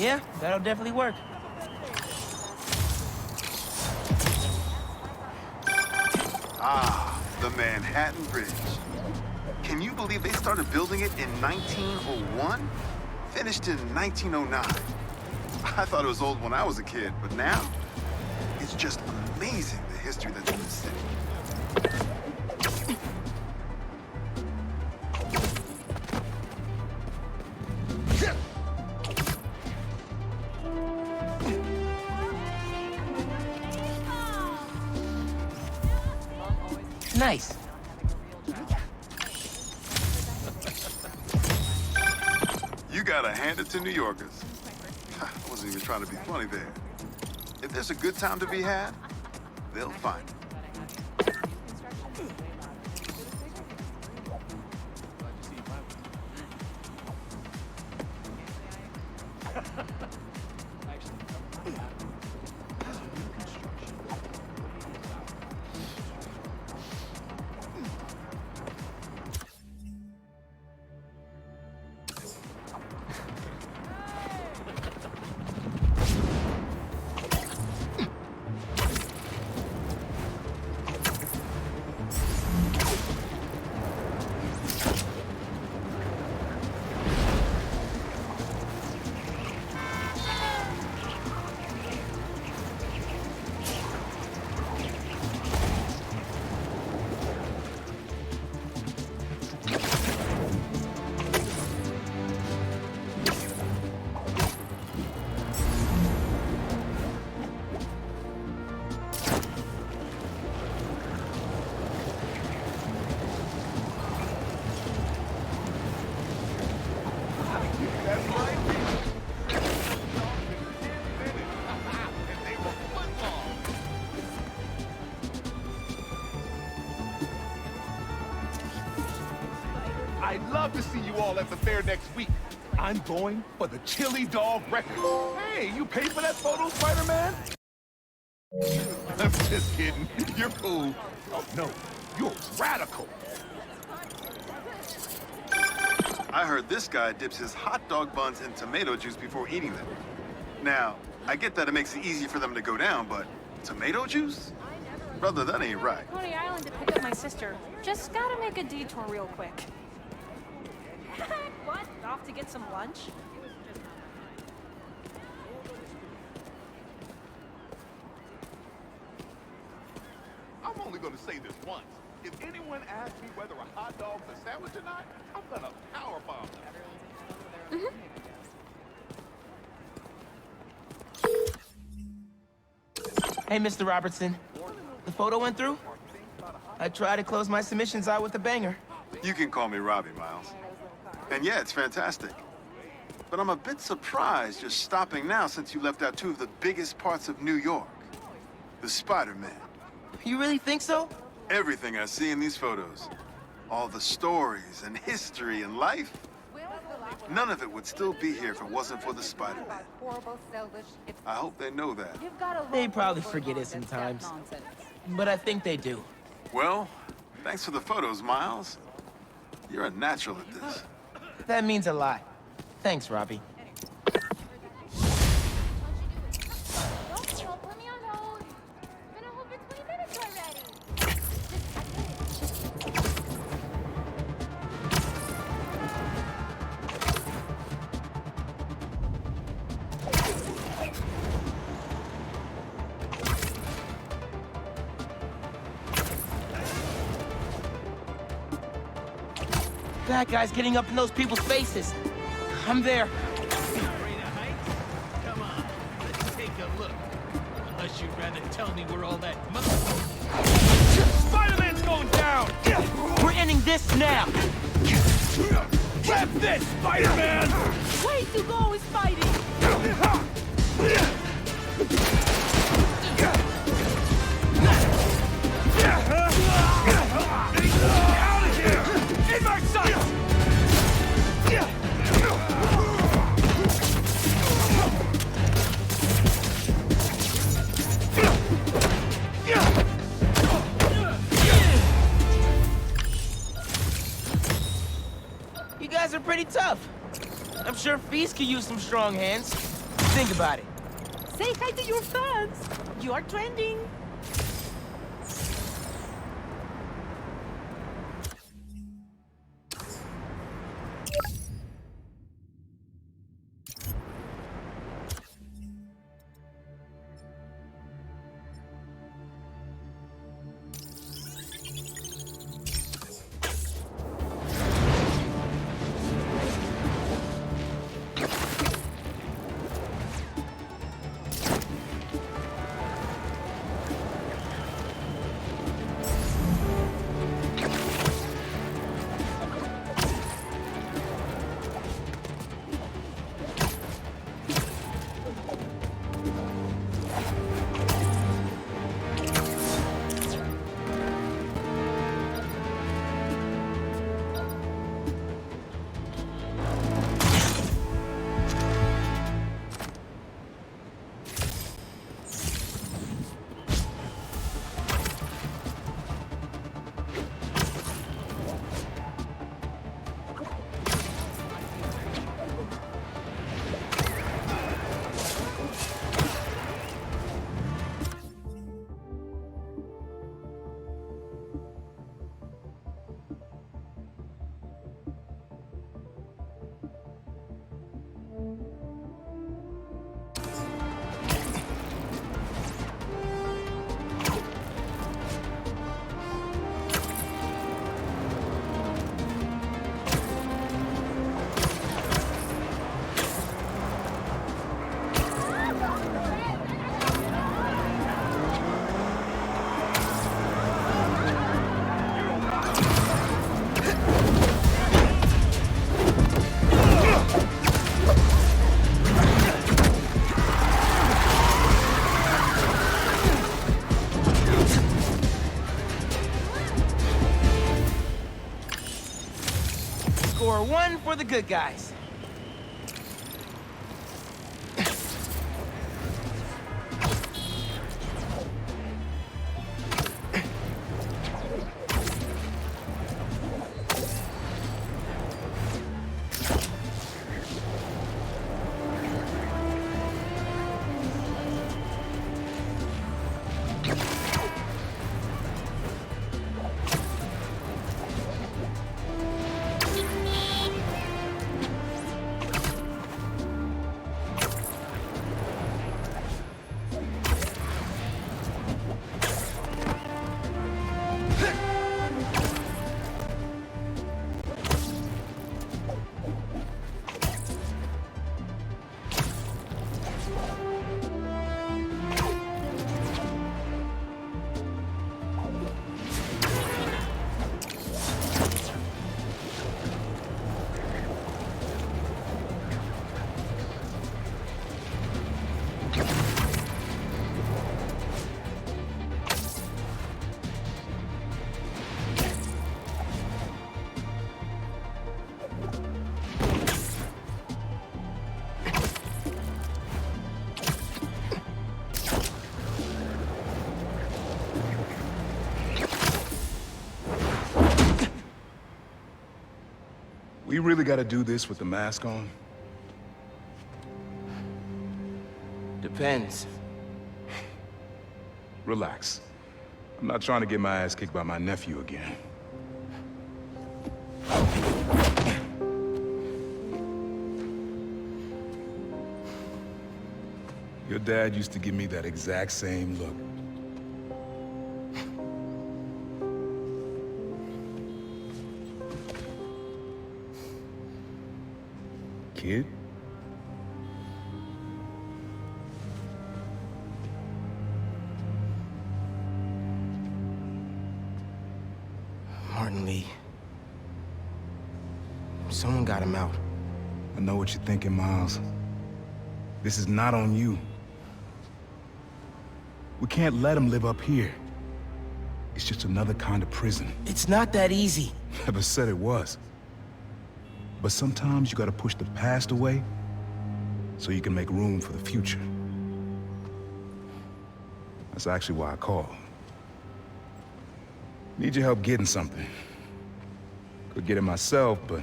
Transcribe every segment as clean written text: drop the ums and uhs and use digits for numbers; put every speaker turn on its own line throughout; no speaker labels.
Yeah, that'll definitely work.
Ah, the Manhattan Bridge. Can you believe they started building it in 1901? Finished in 1909. I thought it was old when I was a kid, but now, it's just amazing the history that's in the city.
Nice.
You gotta hand it to New Yorkers. I wasn't even trying to be funny there. If there's a good time to be had, they'll find it.
I'd love to see you all at the fair next week. I'm going for the chili dog record. Hey, you paid for that photo, Spider-Man? I'm just kidding. You're cool. Oh, no, you're radical.
I heard this guy dips his hot dog buns in tomato juice before eating them. Now, I get that it makes it easy for them to go down, but tomato juice? Brother, that ain't right.
Coney Island to pick up my sister. Just gotta make a detour real quick. What? Off to get some lunch?
I'm only gonna say this once. If anyone asks me whether a hot dog's a sandwich or not, I'm gonna powerbomb them.
Hey, Mr. Robertson. The photo went through? I tried to close my submissions out with a banger.
You can call me Robbie, Miles. And yeah, it's fantastic. But I'm a bit surprised you're stopping now since you left out two of the biggest parts of New York. The Spider-Man.
You really think so?
Everything I see in these photos. All the stories and history and life. None of it would still be here if it wasn't for the Spider-Man. I hope they know that.
They probably forget it sometimes. But I think they do.
Well, thanks for the photos, Miles. You're a natural at this.
That means a lot. Thanks, Robbie.
Don't put me on hold. Been on hold for 20 minutes already.
That guy's getting up in those people's faces. I'm there.
Come on, let's take a look. Unless you'd rather tell me where all that Spider-Man's going down!
We're ending this now!
Grab this, Spider-Man!
Way to go is fighting!
Out of here! In my sight!
You guys are pretty tough. I'm sure Feast could use some strong hands. Think about it.
Say hi to your fans. You are trending.
Score one for the good guys.
We really gotta do this with the mask on?
Depends.
Relax. I'm not trying to get my ass kicked by my nephew again. Your dad used to give me that exact same look. Kid?
Martin Lee. Someone got him out.
I know what you're thinking, Miles. This is not on you. We can't let him live up here. It's just another kind of prison.
It's not that easy.
Never said it was. But sometimes you gotta push the past away so you can make room for the future. That's actually why I called. Need your help getting something. Could get it myself, but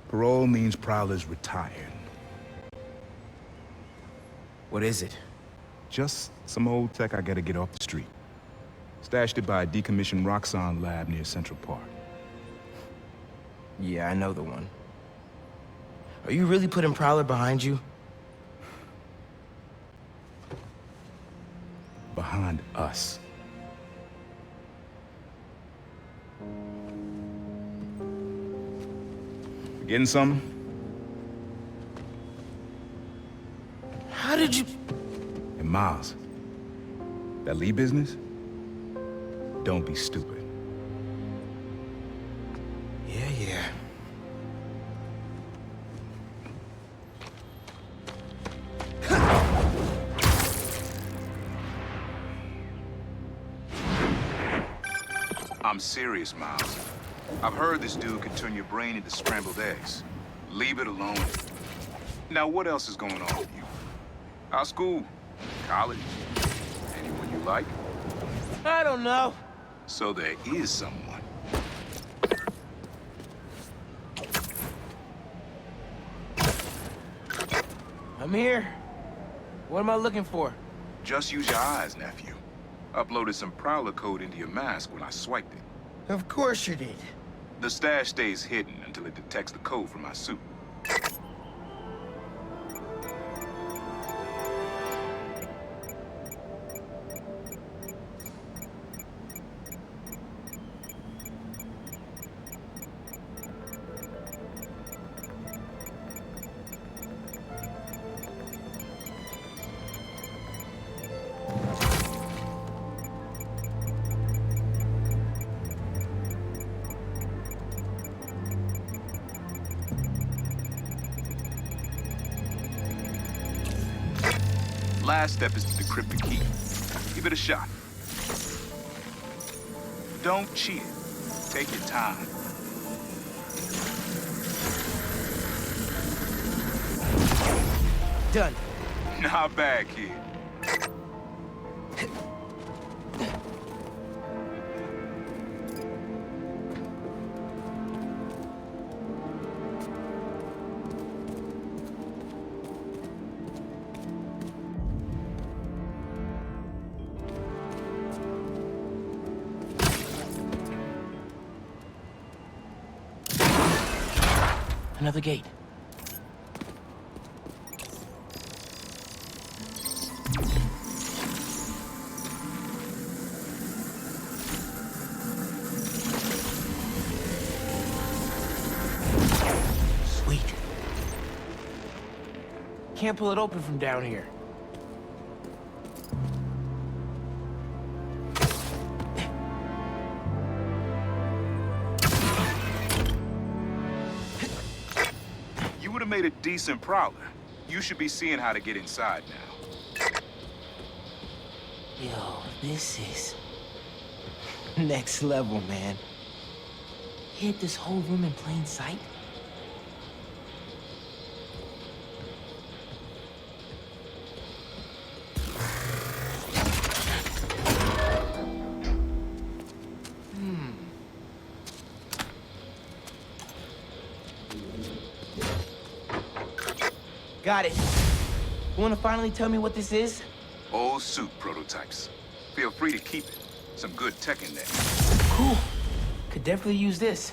parole means Prowler's retired.
What is it?
Just some old tech I gotta get off the street. Stashed it by a decommissioned Roxxon lab near Central Park.
Yeah, I know the one. Are you really putting Prowler behind you?
Behind us. Getting something?
How did you...
And Miles, that Lee business? Don't be stupid.
Yeah.
I'm serious, Miles. I've heard this dude can turn your brain into scrambled eggs. Leave it alone. Now, what else is going on with you? How's school? College? Anyone you like?
I don't know.
So there is someone.
I'm here. What am I looking for?
Just use your eyes, nephew. Uploaded some Prowler code into your mask when I swiped it.
Of course you did.
The stash stays hidden until it detects the code from my suit. Last step is to decrypt the key. Give it a shot. Don't cheat. Take your time.
Done.
Not bad, kid.
Another gate. Sweet. Can't pull it open from down here.
You would have made a decent Prowler. You should be seeing how to get inside now.
Yo, this is next level, man. Hid this whole room in plain sight? Got it. You wanna finally tell me what this is?
Old suit prototypes. Feel free to keep it. Some good tech in there.
Cool. Could definitely use this.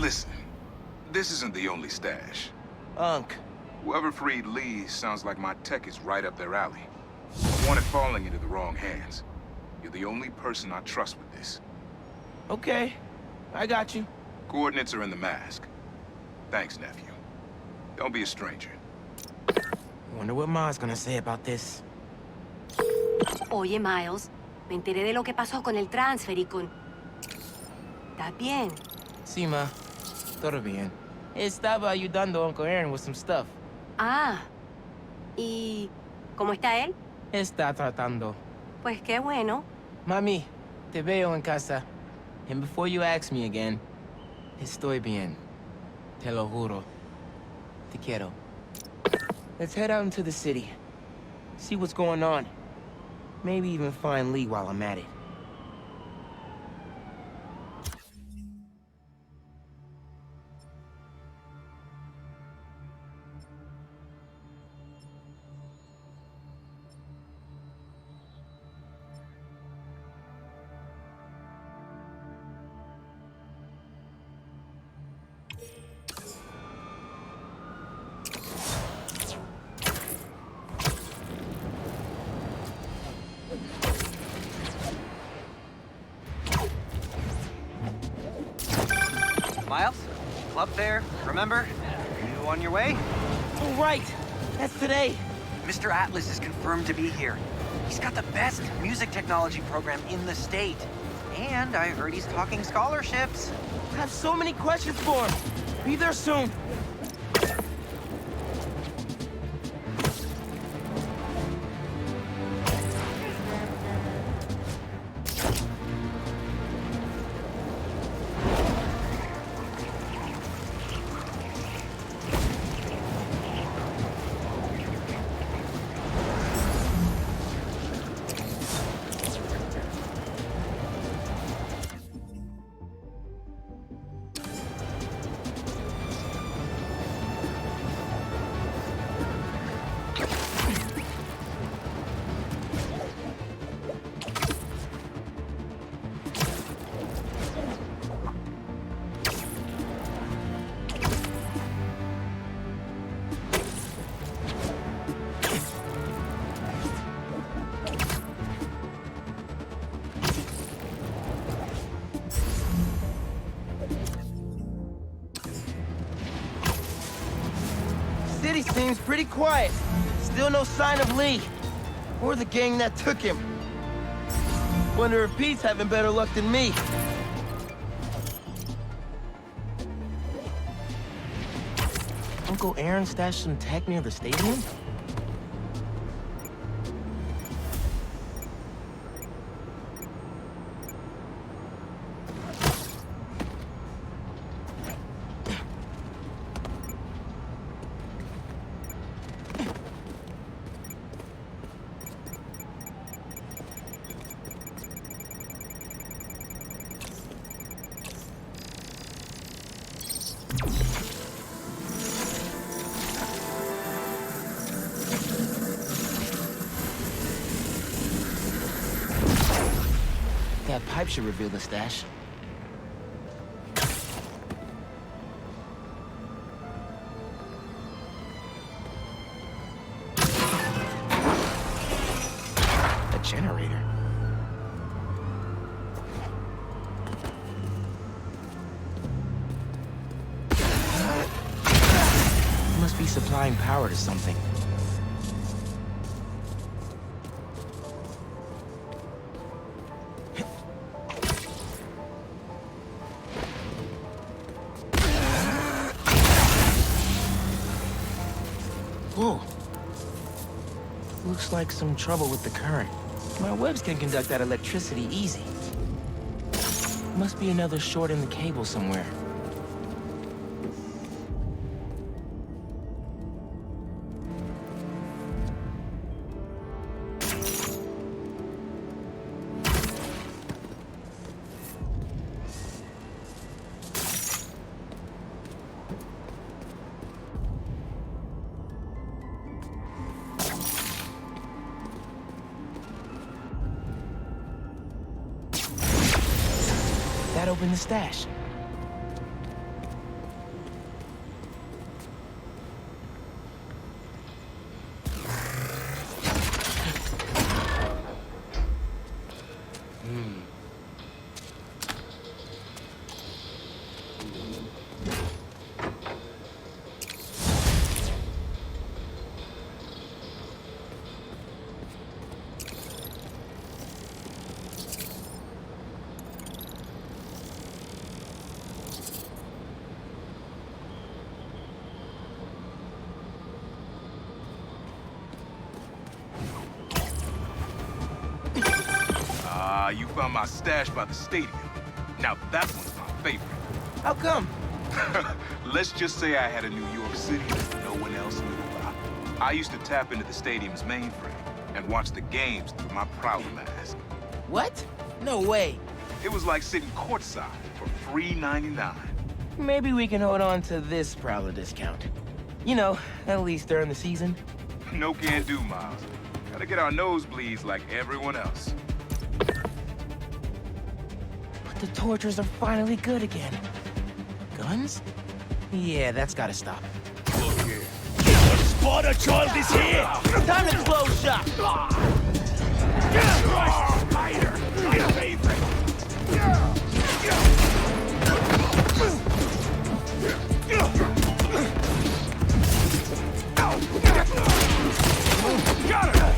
Listen, this isn't the only stash.
Unc.
Whoever freed Lee sounds like my tech is right up their alley. I want it falling into the wrong hands. You're the only person I trust with this.
Okay, I got you.
Coordinates are in the mask. Thanks, nephew. Don't be a stranger.
Wonder what Ma's gonna say about this.
Oye, Miles, me enteré de lo que pasó con el transfer y con... ¿Estás bien?
Sí, Ma. Todo bien. Estaba ayudando a Uncle Aaron with some stuff.
Ah, ¿y cómo está él?
Está tratando.
Pues qué bueno.
Mami, te veo en casa. And before you ask me again, estoy bien. Te lo juro. Te quiero. Let's head out into the city. See what's going on. Maybe even find Lee while I'm at it.
Miles? Club fair, remember? You on your way?
Oh, right! That's today!
Mr. Atlas is confirmed to be here. He's got the best music technology program in the state. And I heard he's talking scholarships.
I have so many questions for him. Be there soon. City seems pretty quiet. Still no sign of Lee. Or the gang that took him. Wonder if Pete's having better luck than me. Uncle Aaron stashed some tech near the stadium? That pipe should reveal the stash. A generator. Must be supplying power to something. Whoa. Looks like some trouble with the current. My webs can conduct that electricity easy. Must be another short in the cable somewhere. That opened the stash.
You found my stash by the stadium. Now that one's my favorite.
How come?
Let's just say I had a New York City that no one else knew about. I used to tap into the stadium's mainframe and watch the games through my Prowler mask.
What? No way.
It was like sitting courtside for $3.99.
Maybe we can hold on to this Prowler discount. You know, at least during the season.
No can do, Miles. Gotta get our nosebleeds like everyone else.
But the tortures are finally good again. Guns? Yeah, that's gotta stop.
Look here. Spotter child is here!
Time to close shop!
Spider! My favorite! Got her!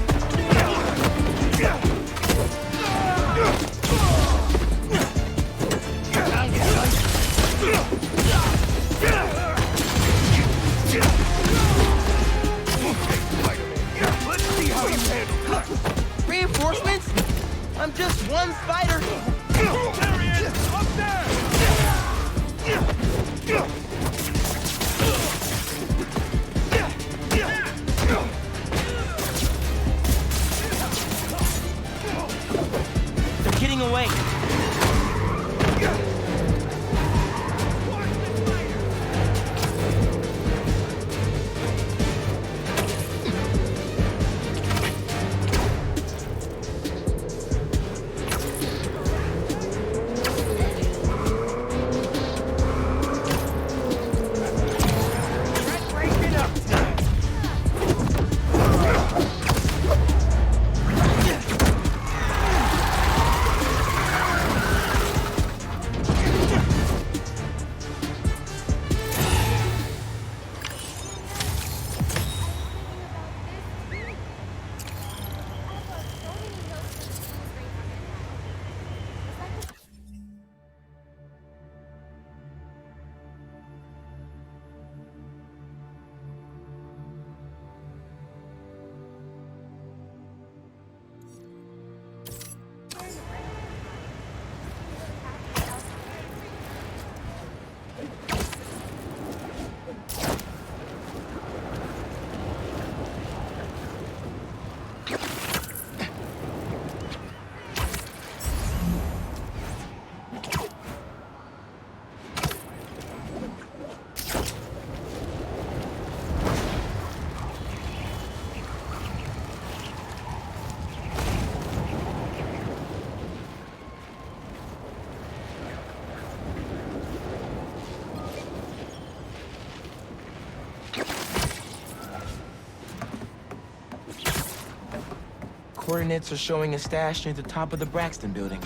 Let's see how you handle it.
Reinforcements? I'm just one spider.
There he is! Up there!
They're getting away. Coordinates are showing a stash near the top of the Braxton building.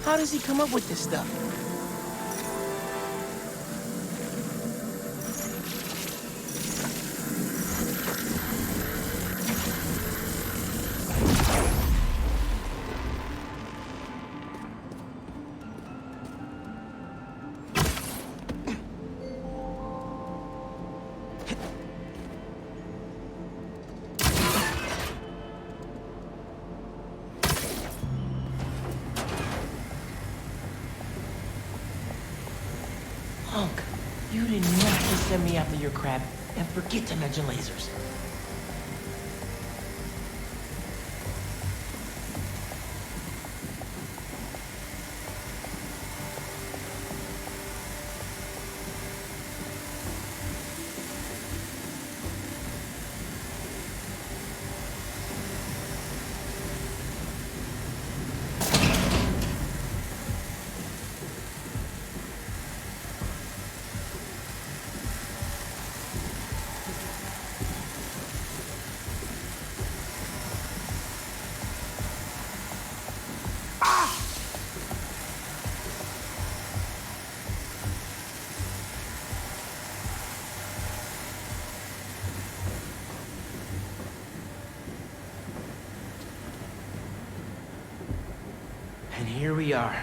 How does he come up with this stuff? Punk, you did not just send me after your crap and forget to mention lasers. here we are.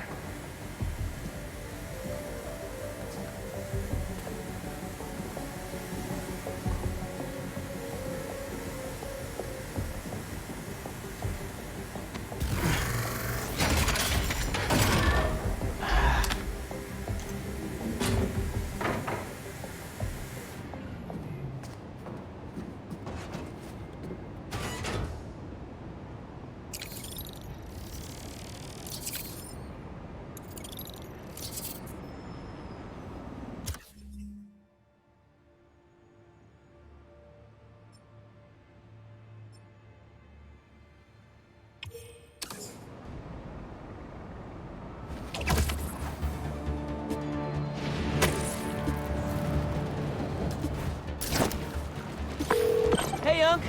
Hey, Unc.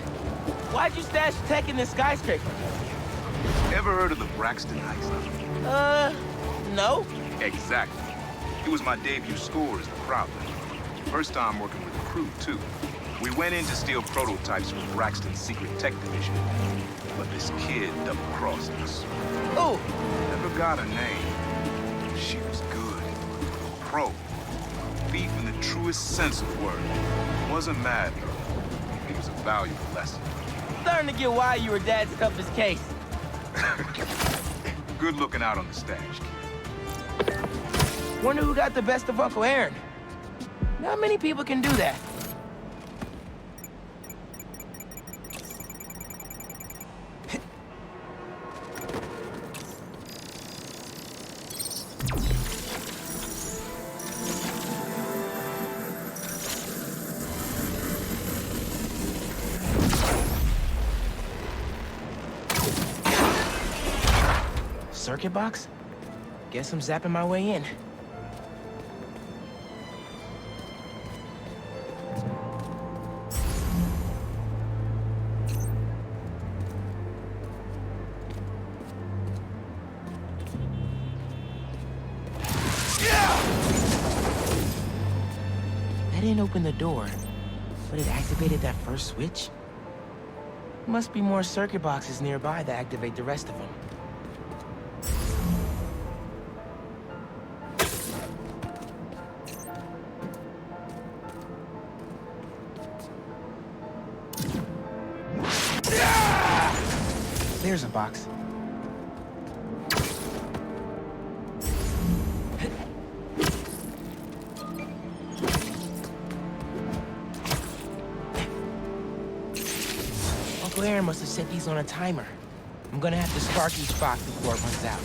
Why'd you stash tech in this skyscraper?
Ever heard of the Braxton heist?
No.
Exactly. It was my debut score as the Prowler. First time working with the crew, too. We went in to steal prototypes from Braxton's secret tech division. But this kid double-crossed us.
Oh.
Never got a name. She was good. Pro. Thief in the truest sense of word. Wasn't mad, though. It was a valuable lesson.
Starting to get why you were Dad's toughest case.
Good looking out on the stash, kid.
Wonder who got the best of Uncle Aaron. Not many people can do that. Circuit box? Guess I'm zapping my way in. That didn't open the door, but it activated that first switch. Must be more circuit boxes nearby that activate the rest of them. There's a box. Uncle Aaron must have set these on a timer. I'm gonna have to spark each box before it runs out.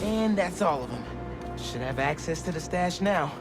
And that's all of them. should have access to the stash now.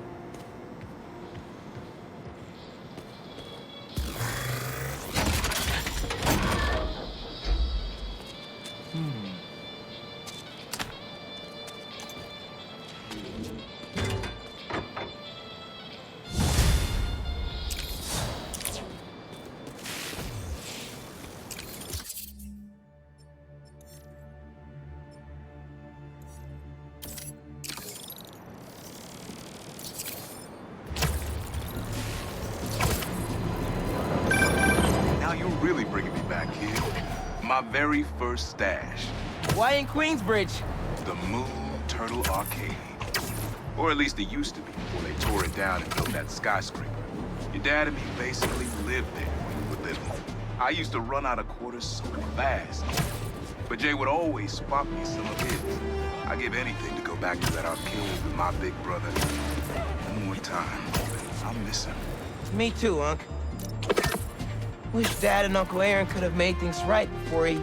Now you're really bringing me back, kid. My very first stash.
Why in Queensbridge?
The Moon Turtle Arcade. Or at least it used to be before they tore it down and built that skyscraper. Your dad and me basically lived there when we were little. I used to run out of quarters so fast. But Jay would always spot me some of his. I'd give anything to go back to that arcade with my big brother. One more time. I'll miss him.
Me too, Unc. Wish Dad and Uncle Aaron could have made things right before he...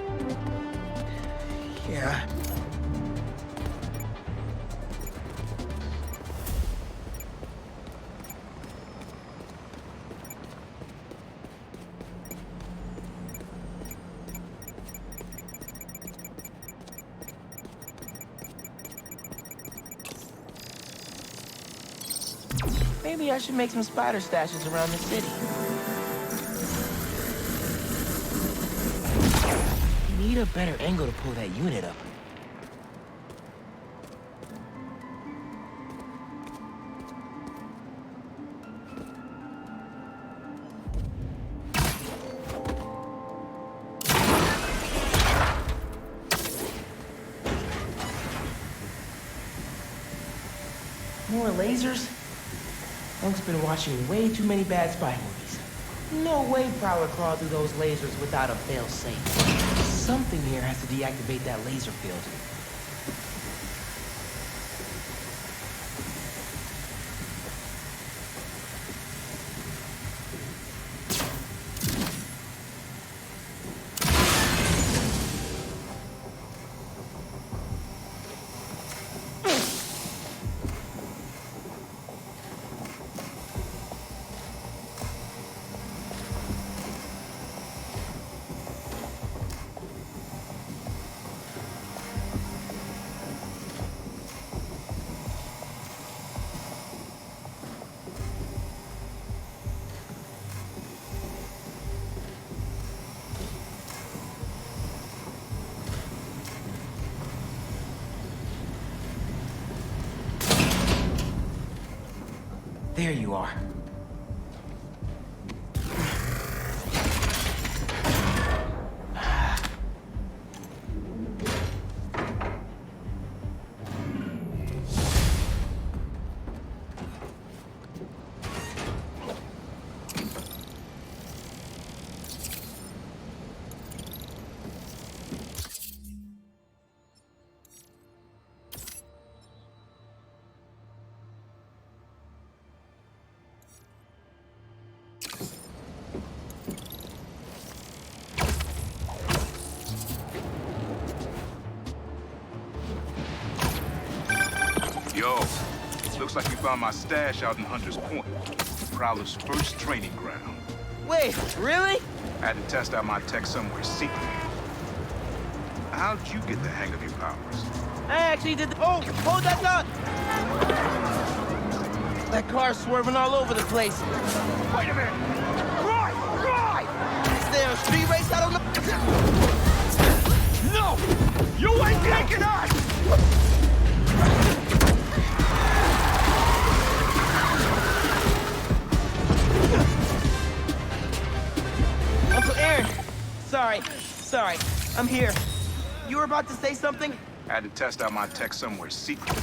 Yeah. Maybe I should make some spider stashes around the city. Need a better angle to pull that unit up. More lasers? Unc's been watching way too many bad spy movies. No way Prowler crawled through those lasers without a fail-safe. Something here has to deactivate that laser field. There you are.
Yo, looks like you found my stash out in Hunter's Point, Prowler's first training ground.
Wait, really?
I had to test out my tech somewhere secret. How'd you get the hang of your powers?
I actually did the... Oh, hold that thought! That car's swerving all over the place.
Wait a minute! Right! Right!
Is there a street race out on the...
No! You ain't taking us!
Uncle Aaron! Sorry. I'm here. You were about to say something?
I had to test out my tech somewhere secret.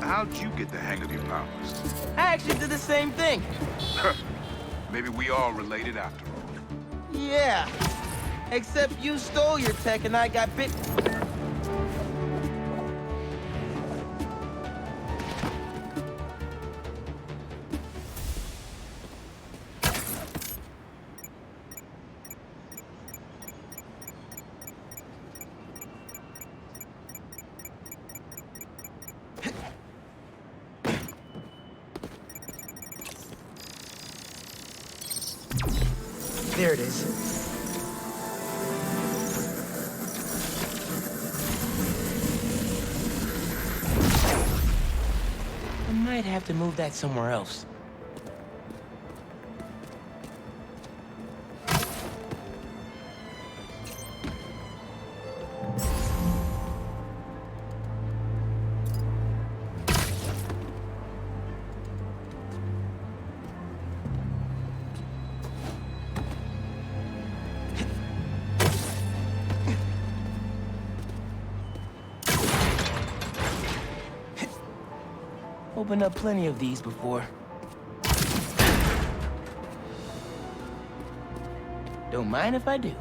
How'd you get the hang of your powers?
I actually did the same thing.
Maybe we all related after all.
Yeah. Except you stole your tech and I got bit. There it is. I might have to move that somewhere else. Opened up plenty of these before. Don't mind if I do.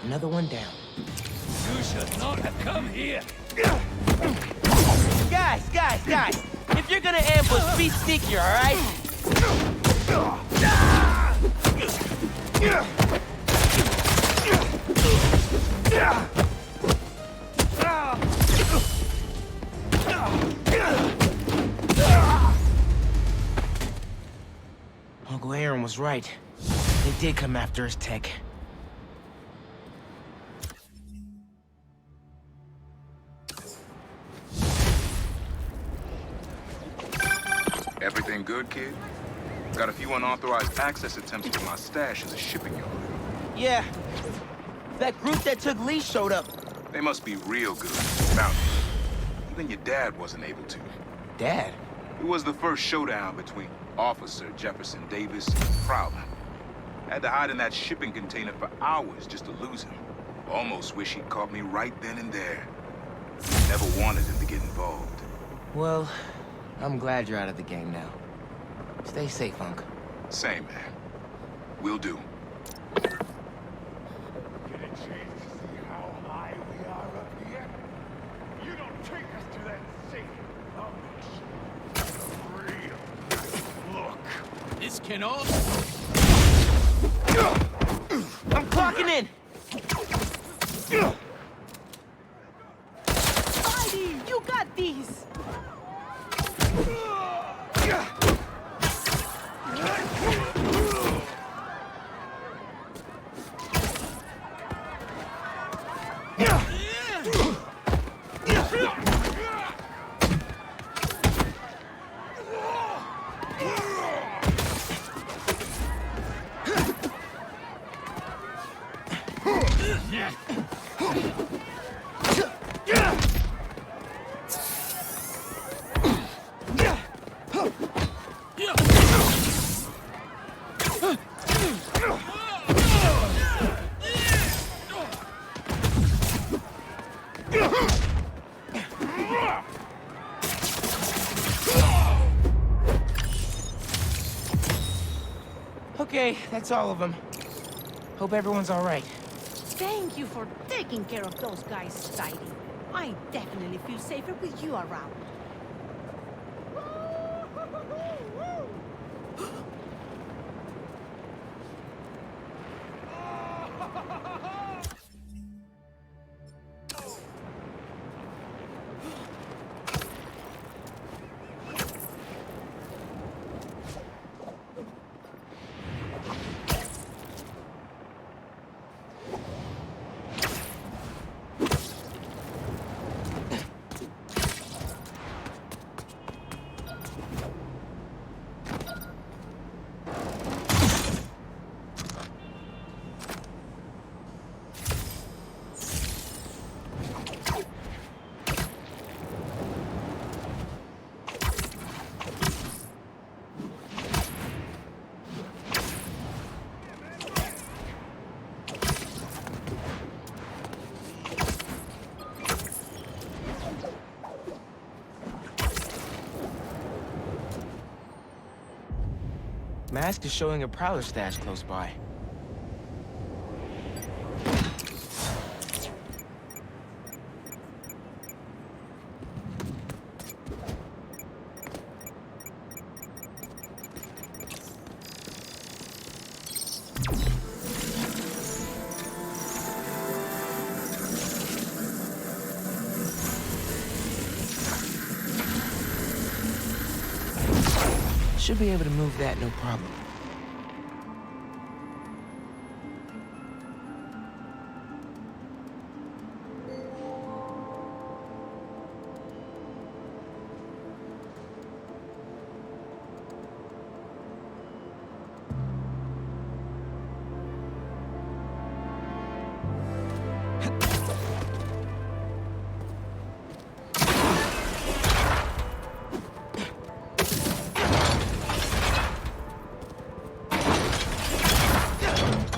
Another one down.
You should not have come here.
Guys! If you're gonna ambush, be sneakier, all right? Uncle Aaron was right. They did come after his tech.
Everything good, kid? Got a few unauthorized access attempts to my stash as a shipping yard.
Yeah. That group that took Lee showed up.
They must be real good. About it. Even your dad wasn't able to.
Dad?
It was the first showdown between Officer Jefferson Davis and Prowler. Had to hide in that shipping container for hours just to lose him. Almost wish he'd caught me right then and there. Never wanted him to get involved.
Well, I'm glad you're out of the game now. Stay safe, Unc.
Same, man. Will do.
Get a chance to see how high we are up here? You don't take us to that safe real look.
This can all...
I'm clocking in!
Spidey, you got these!
Okay, that's all of them. Hope everyone's all right.
Thank you for taking care of those guys, Spidey. I definitely feel safer with you around.
Mask is showing a Prowler stash close by. Should be able to move that no problem.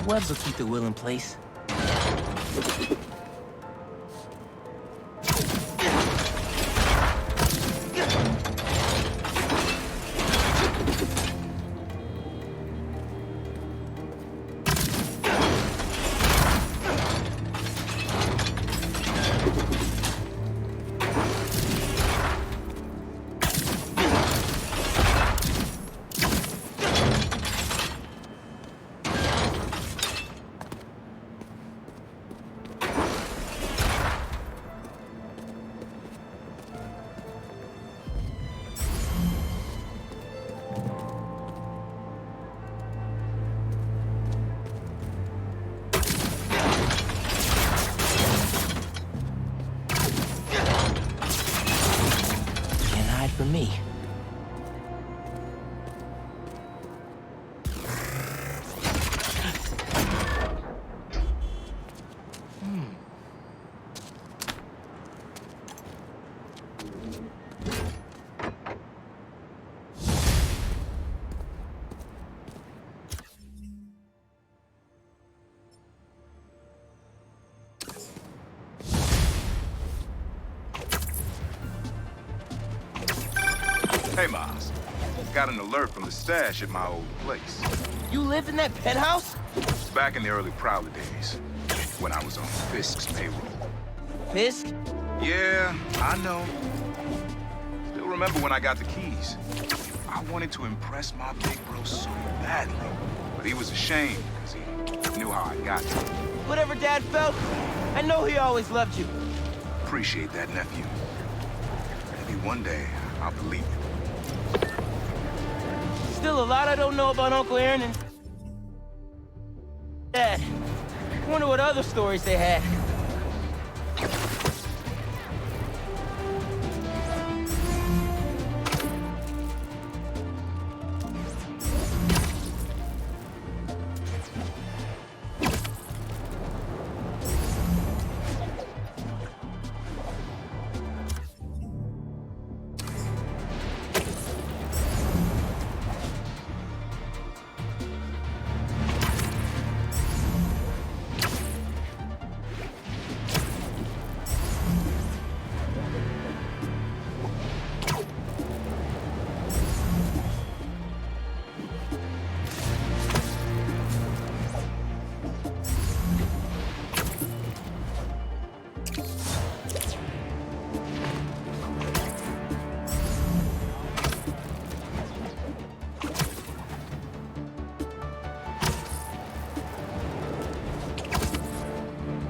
Webs will keep the wheel in place. For me.
Hey, Miles. Got an alert from the stash at my old place.
You lived in that penthouse?
Back in the early Prowler days, when I was on Fisk's payroll.
Fisk?
Yeah, I know. Still remember when I got the keys. I wanted to impress my big bro so badly, but he was ashamed because he knew how I got to.
Whatever Dad felt, I know he always loved you.
Appreciate that, nephew. Maybe one day I'll believe it.
Still a lot I don't know about Uncle Aaron and Dad. Wonder what other stories they had.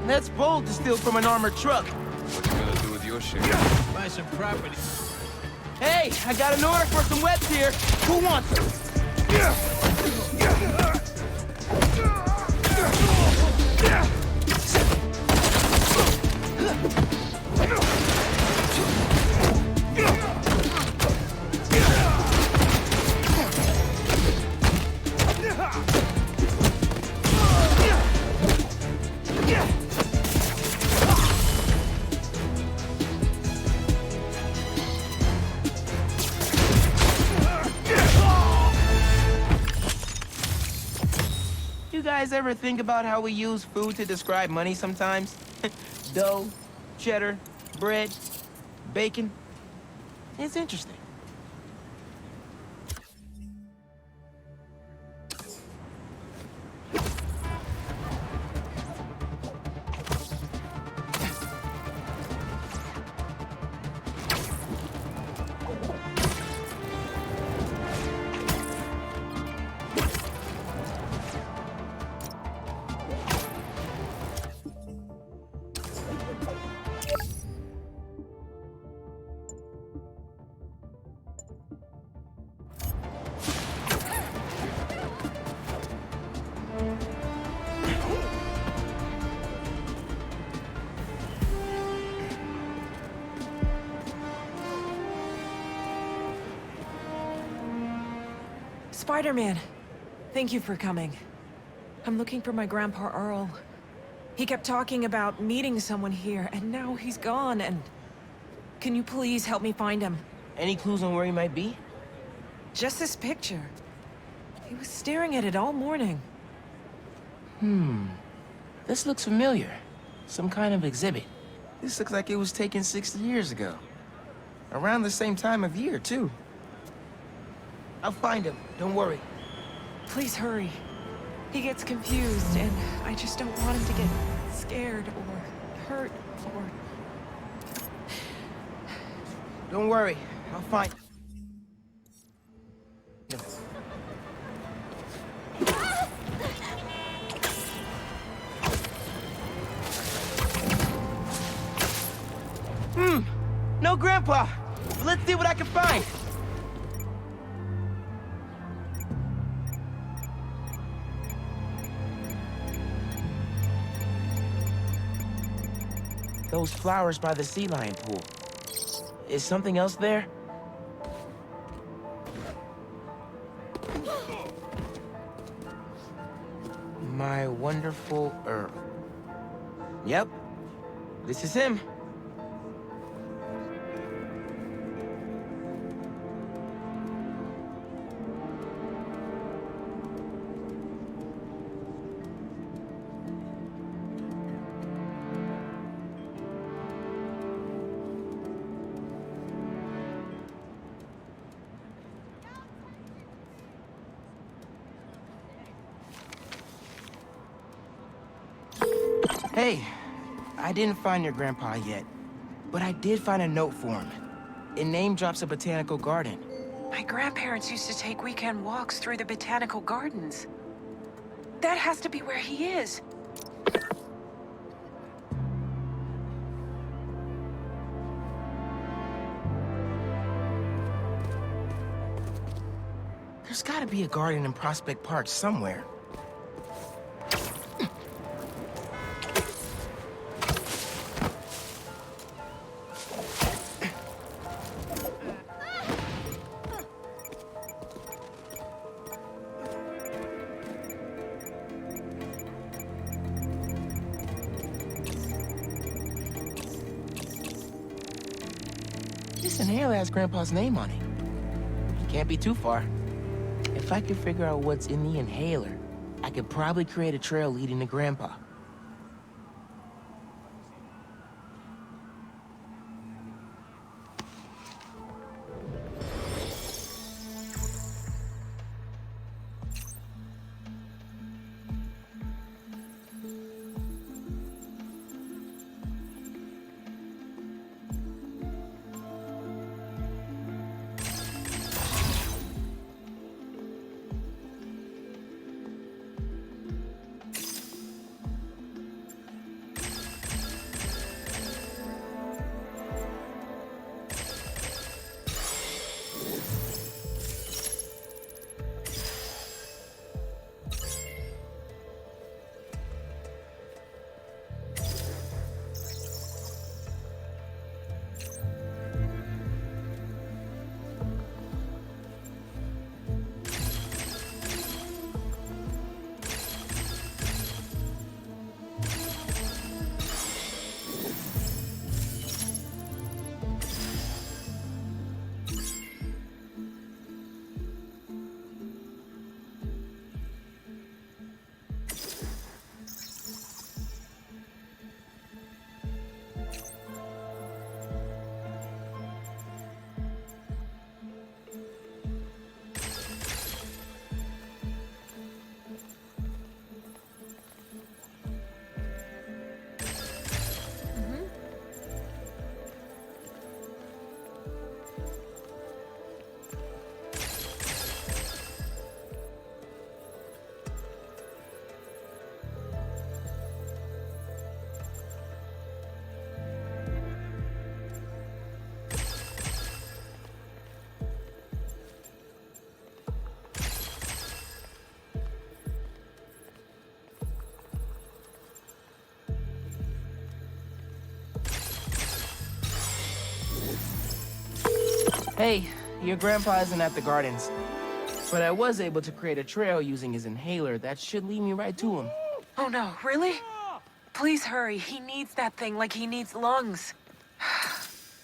That's bold to steal from an armored truck.
What you gonna do with your share? Buy some property.
Hey, I got an order for some webs here. Who wants them? You guys ever think about how we use food to describe money sometimes? Dough, cheddar, bread, bacon. It's interesting.
Spider-Man, thank you for coming. I'm looking for my Grandpa Earl. He kept talking about meeting someone here, and now he's gone, and... Can you please help me find him?
Any clues on where he might be?
Just this picture. He was staring at it all morning.
This looks familiar. Some kind of exhibit. This looks like it was taken 60 years ago. Around the same time of year, too. I'll find him, don't worry.
Please hurry. He gets confused, and I just don't want him to get scared or hurt or...
Don't worry, I'll find him. No Grandpa! Let's see what I can find! Those flowers by the sea lion pool. Is something else there? My wonderful Earl. Yep, this is him. Hey, I didn't find your grandpa yet, but I did find a note for him. It name drops a botanical garden.
My grandparents used to take weekend walks through the botanical gardens. That has to be where he is.
There's gotta be a garden in Prospect Park somewhere. This inhaler has Grandpa's name on it. It can't be too far. If I could figure out what's in the inhaler, I could probably create a trail leading to Grandpa. Hey, your grandpa isn't at the gardens. But I was able to create a trail using his inhaler that should lead me right to him.
Oh no, really? Please hurry. He needs that thing like he needs lungs.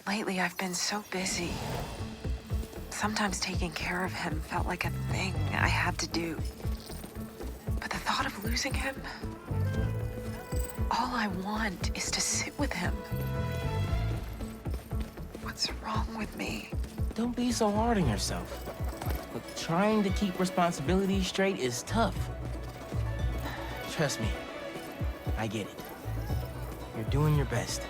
Lately, I've been so busy. Sometimes taking care of him felt like a thing I had to do. But the thought of losing him... All I want is to sit with him. What's wrong with me?
Don't be so hard on yourself. Look, trying to keep responsibilities straight is tough. Trust me, I get it. You're doing your best.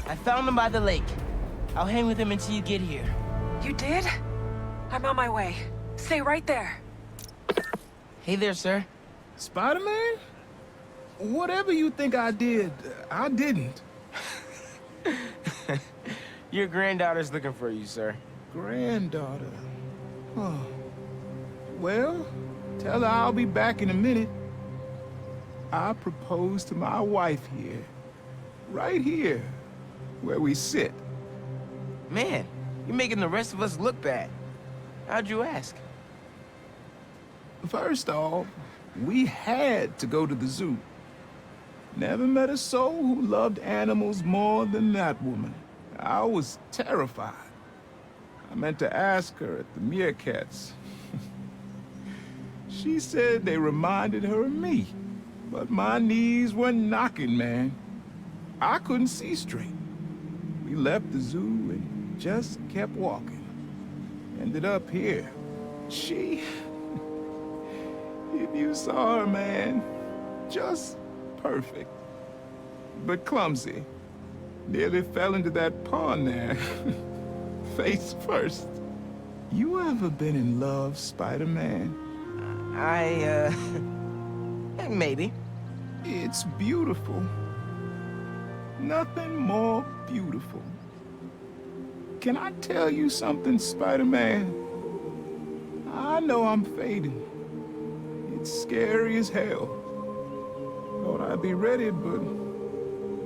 I found him by the lake. I'll hang with him until you get here.
You did? I'm on my way. Stay right there.
Hey there, sir.
Spider-Man? Whatever you think I did, I didn't.
Your granddaughter's looking for you, sir.
Granddaughter. Oh. Well, tell her I'll be back in a minute. I proposed to my wife here. Right here, where we sit.
Man, you're making the rest of us look bad. How'd you ask?
First off, we had to go to the zoo. Never met a soul who loved animals more than that woman. I was terrified. I meant to ask her at the meerkats. She said they reminded her of me, but my knees were knocking, man. I couldn't see straight. We left the zoo and just kept walking. Ended up here. She... If you saw her, man, just perfect. But clumsy. Nearly fell into that pond there. Face first. You ever been in love, Spider-Man?
Maybe.
It's beautiful. Nothing more beautiful. Can I tell you something, Spider-Man? I know I'm fading. It's scary as hell. Thought I'd be ready, but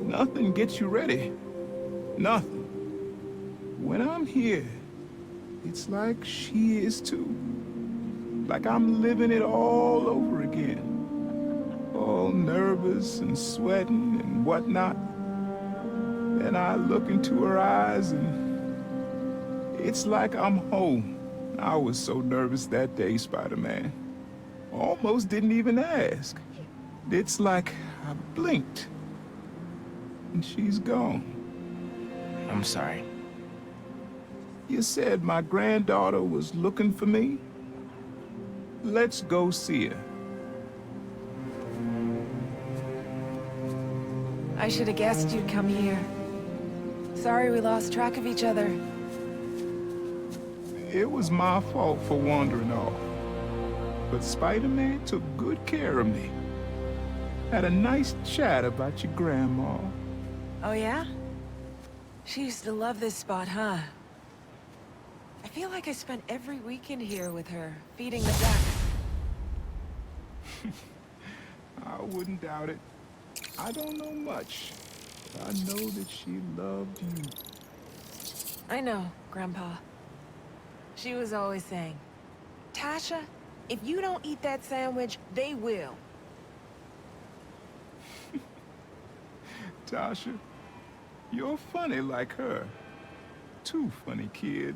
nothing gets you ready. Nothing. When I'm here, it's like she is too. Like I'm living it all over again. All nervous and sweating and whatnot. Then I look into her eyes and it's like I'm home. I was so nervous that day, Spider-Man. Almost didn't even ask. It's like I blinked and she's gone.
I'm sorry.
You said my granddaughter was looking for me? Let's go see her.
I should have guessed you'd come here. Sorry we lost track of each other.
It was my fault for wandering off. But Spider-Man took good care of me. Had a nice chat about your grandma.
Oh yeah? She used to love this spot, huh? I feel like I spent every weekend here with her, feeding the ducks.
I wouldn't doubt it. I don't know much, but I know that she loved you.
I know, Grandpa. She was always saying, Tasha, if you don't eat that sandwich, they will.
Tasha, you're funny like her. Too funny, kid.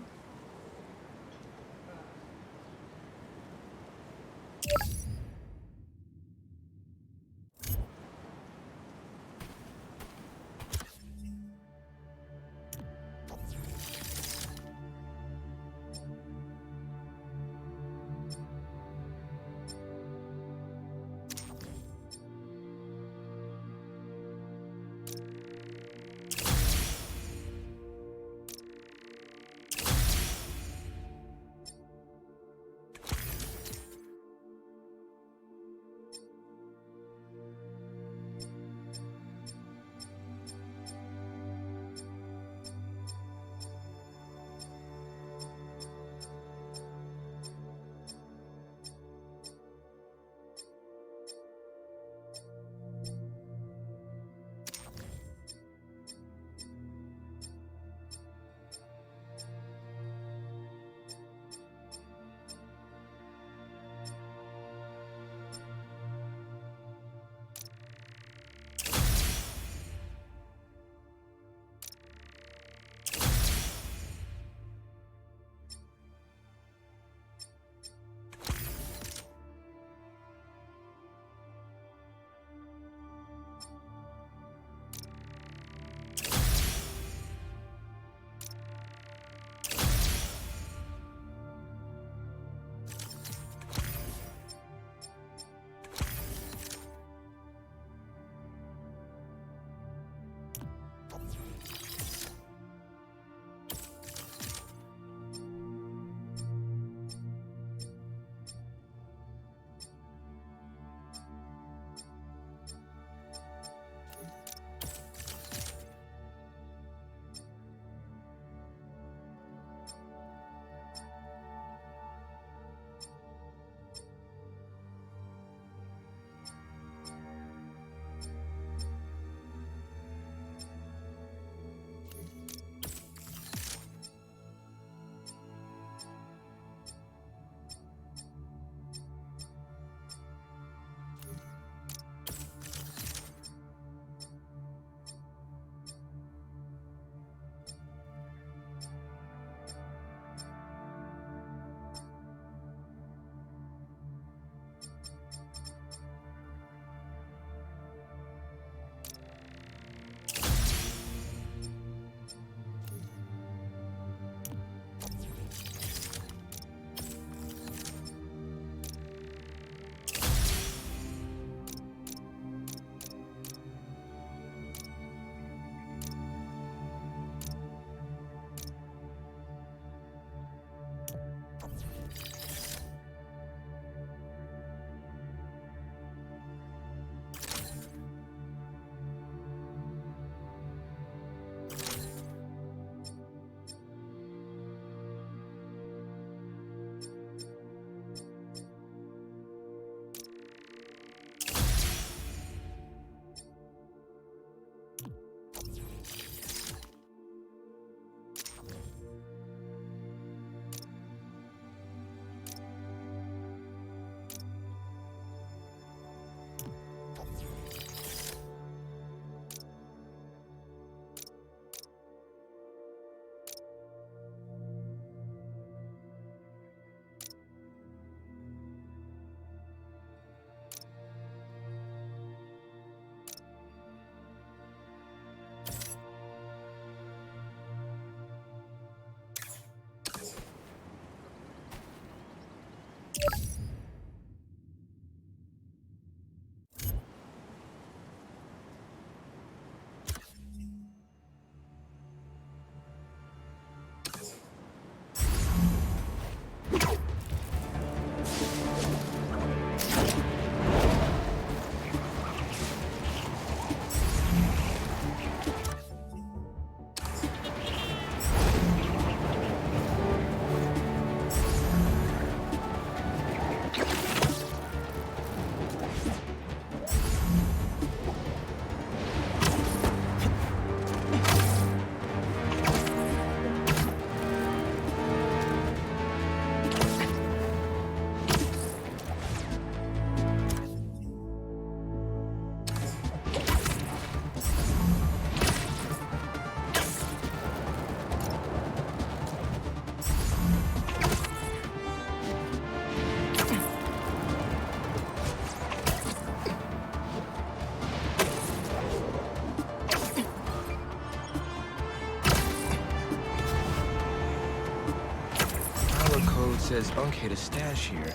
says Unk hid a stash here.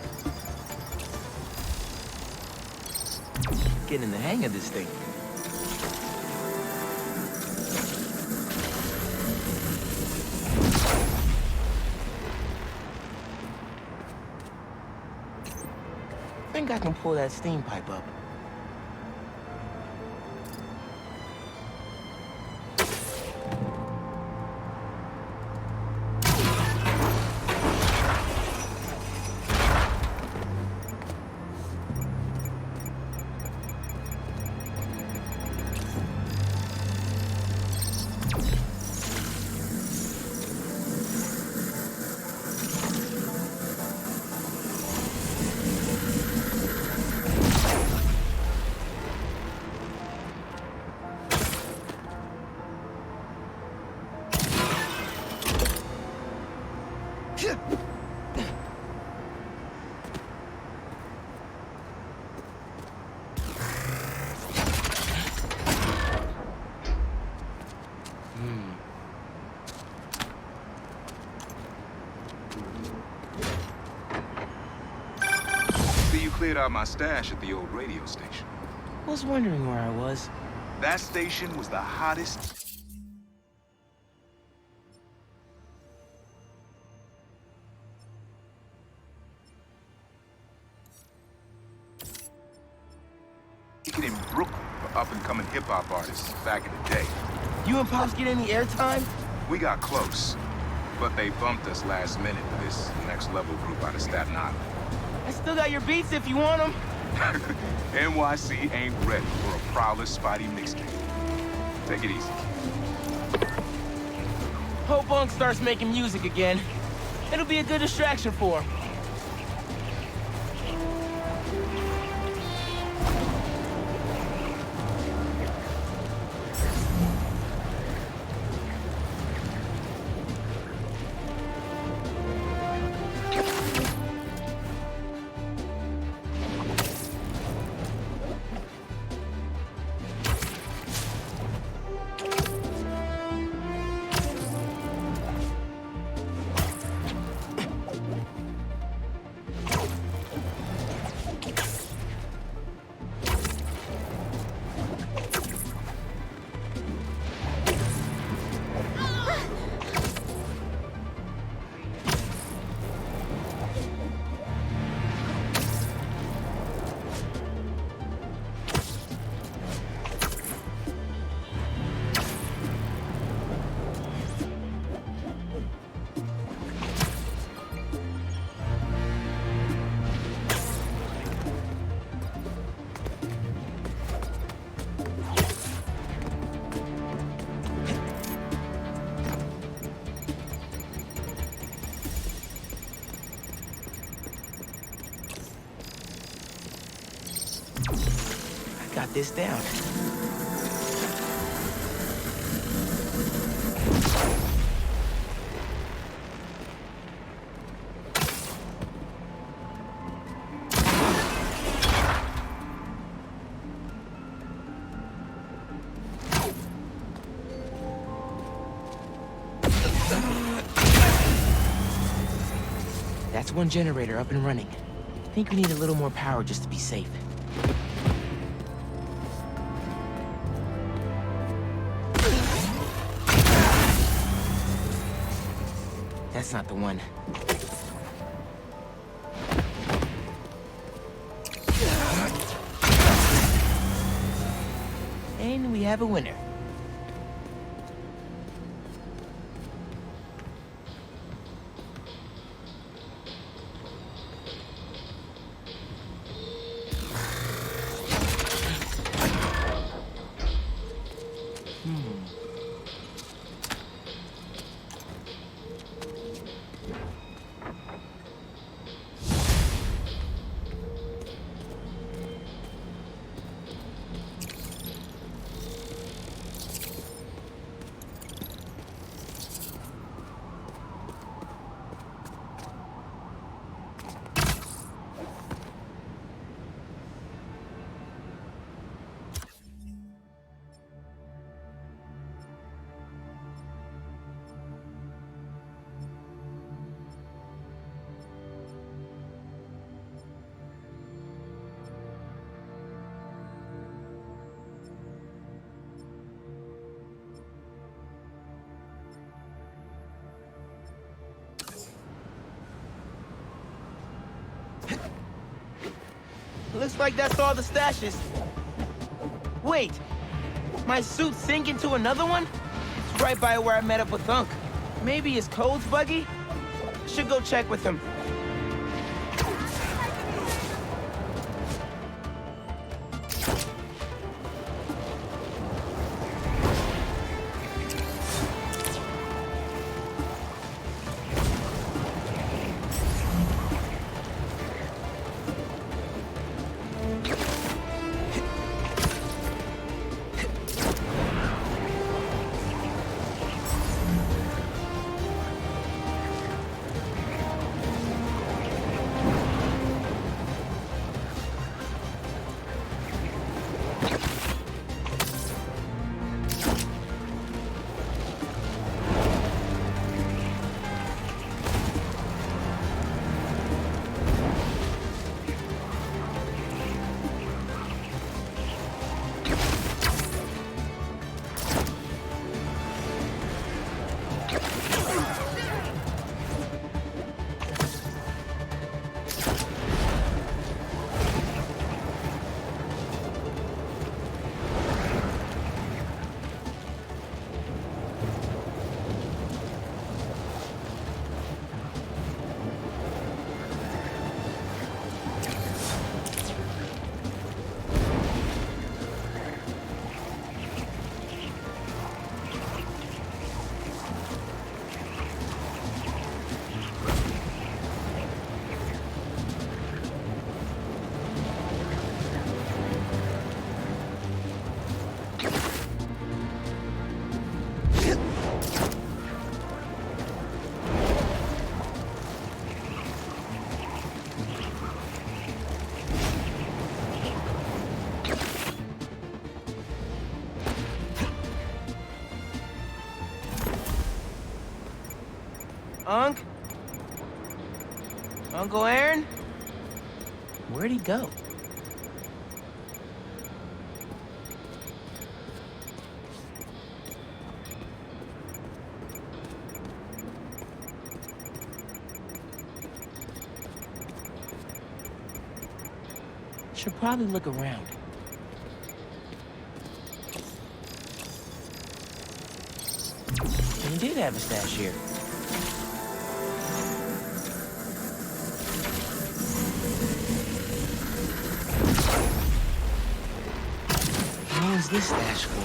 Getting the hang of this thing. Think I can pull that steam pipe up.
See, you cleared out my stash at the old radio station.
Was wondering where I was.
That station was the hottest. In Brooklyn for up-and-coming hip-hop artists back in the day.
You and Pops get any airtime?
We got close, but they bumped us last minute with this next-level group out of Staten Island.
I still got your beats if you want them.
NYC ain't ready for a Prowler Spidey mixtape. Take it easy.
Hope Unk starts making music again. It'll be a good distraction for him. Got this down. That's one generator up and running. I think we need a little more power just to be safe. That's not the one. And we have a winner. Looks like that's all the stashes. Wait, my suit's sinking to another one? It's right by where I met up with Unc. Maybe his code's buggy? Should go check with him. Unc? Uncle Aaron? Where'd he go? Should probably look around. He did have a stash here. What was this stash for?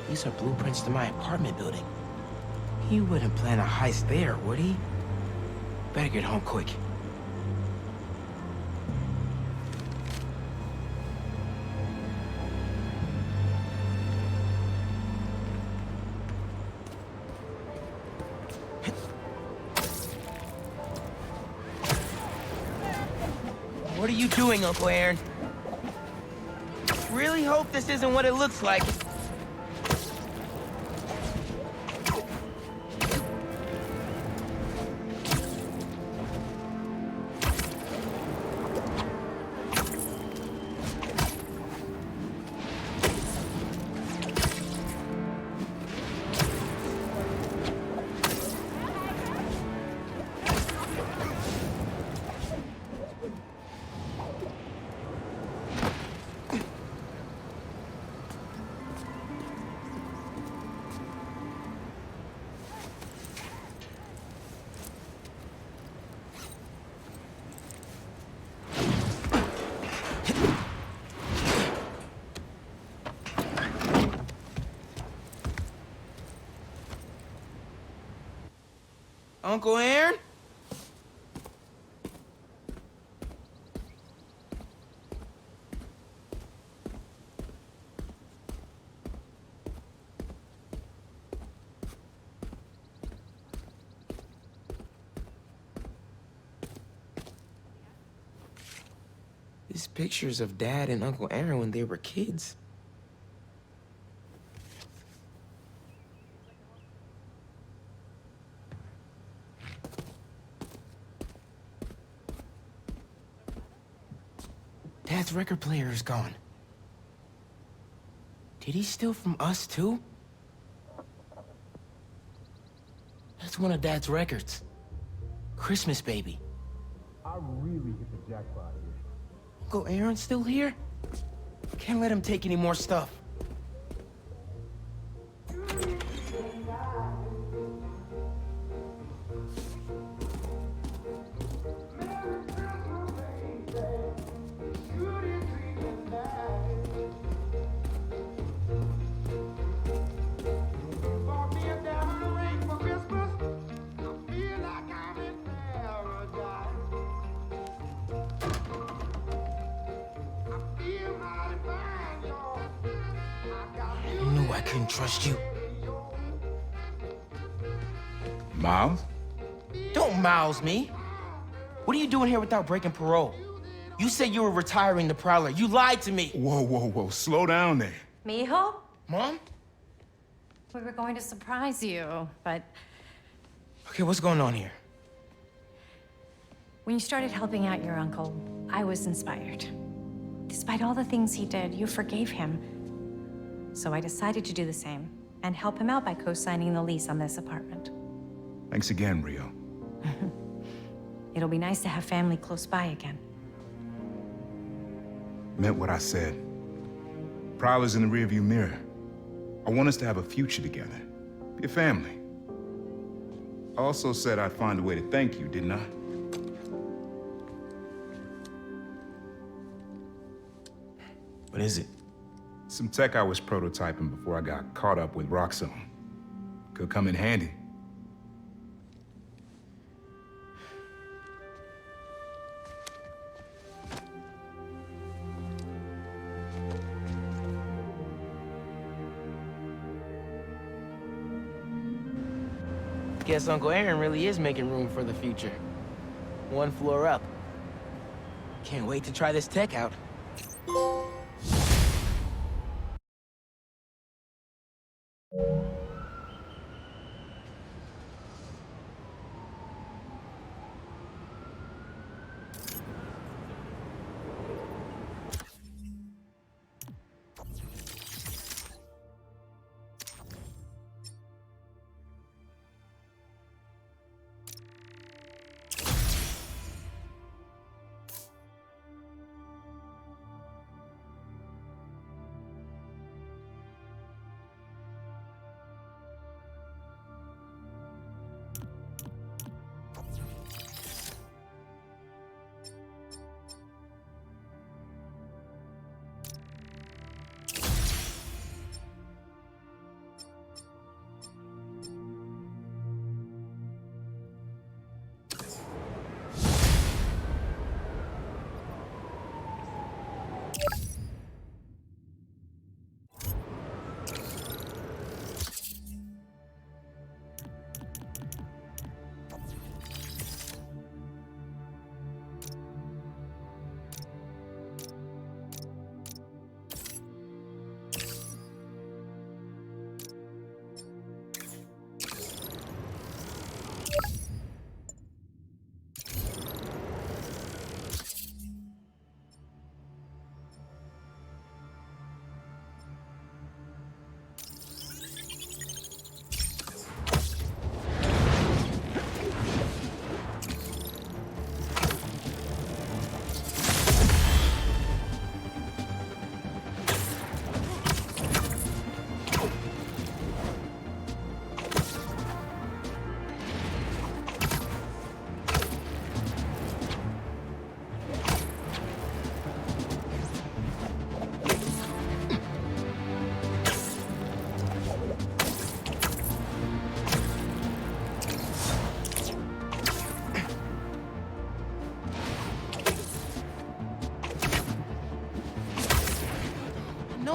These are blueprints to my apartment building. He wouldn't plan a heist there, would he? Better get home quick. What are you doing, Uncle Aaron? Really hope this isn't what it looks like. Uncle Aaron? These pictures of Dad and Uncle Aaron when they were kids. Dad's record player is gone. Did he steal from us, too? That's one of Dad's records. Christmas Baby.
I really hit the jackpot here.
Uncle Aaron's still here? Can't let him take any more stuff. I knew I couldn't trust you.
Miles?
Don't mouse me. What are you doing here without breaking parole? You said you were retiring the Prowler. You lied to me.
Whoa. Slow down there.
Mijo?
Mom?
We were going to surprise you, but
Okay, what's going on here?
when you started helping out your uncle, I was inspired. Despite all the things he did, you forgave him. So I decided to do the same and help him out by co-signing the lease on this apartment.
Thanks again, Rio.
It'll be nice to have family close by again.
Meant what I said. Prowler's in the rearview mirror. I want us to have a future together. Be a family. I also said I'd find a way to thank you, didn't I?
What is it?
Some tech I was prototyping before I got caught up with Roxxon. Could come in handy.
Guess Uncle Aaron really is making room for the future. One floor up. Can't wait to try this tech out.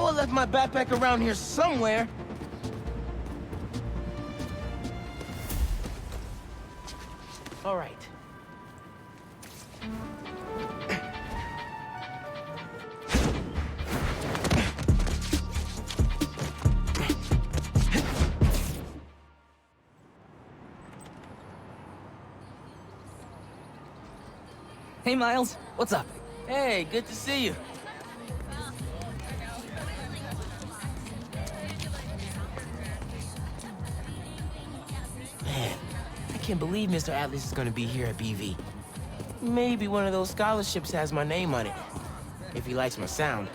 I left my backpack around here somewhere. All right.
Hey, Miles. What's up?
Hey, good to see you. Man, can't believe Mr. Atlas is gonna be here at BV. Maybe one of those scholarships has my name on it, if he likes my sound.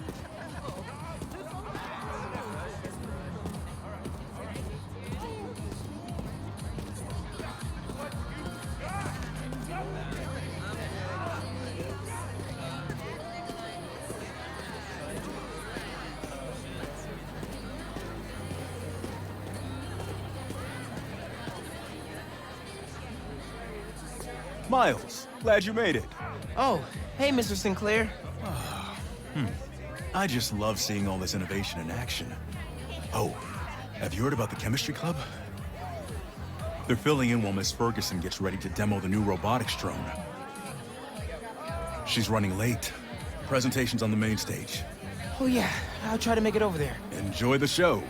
Miles, glad you made it.
Oh, hey, Mr. Sinclair.
I just love seeing all this innovation in action. Oh, have you heard about the chemistry club? They're filling in while Miss Ferguson gets ready to demo the new robotics drone. She's running late. Presentation's on the main stage.
Oh yeah, I'll try to make it over there.
Enjoy the show.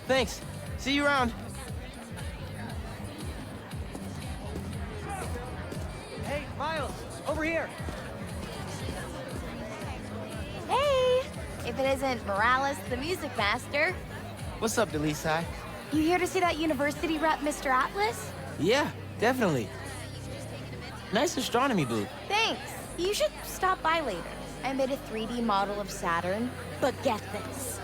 Thanks. See you around.
Hey, Miles, over here.
Hey! If it isn't Morales, the music master.
What's up, Delisai?
You here to see that university rep, Mr. Atlas?
Yeah, definitely. Nice astronomy booth.
Thanks. You should stop by later. I made a 3D model of Saturn, but get this.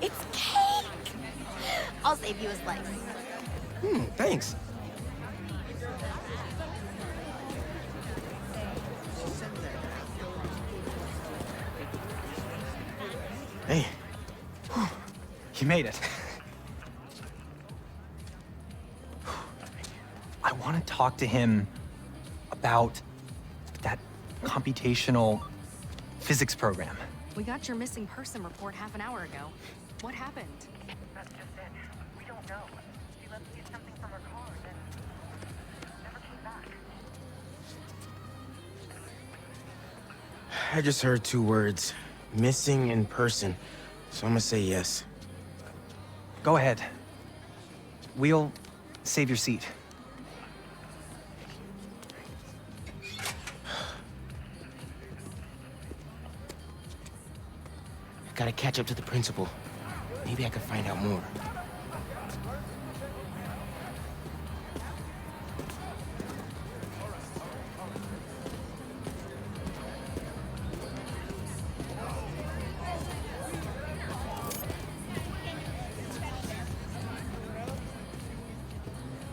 It's cake! I'll save you a slice.
Thanks. Hey.
You made it. I want to talk to him about that computational physics program.
We got your missing person report half an hour ago. What happened?
That's just it. We don't know. She left to get something from her car and then never came back.
I just heard 2 words. Missing in person. So I'm gonna say yes.
Go ahead. We'll save your seat.
I gotta catch up to the principal. Maybe I can find out more.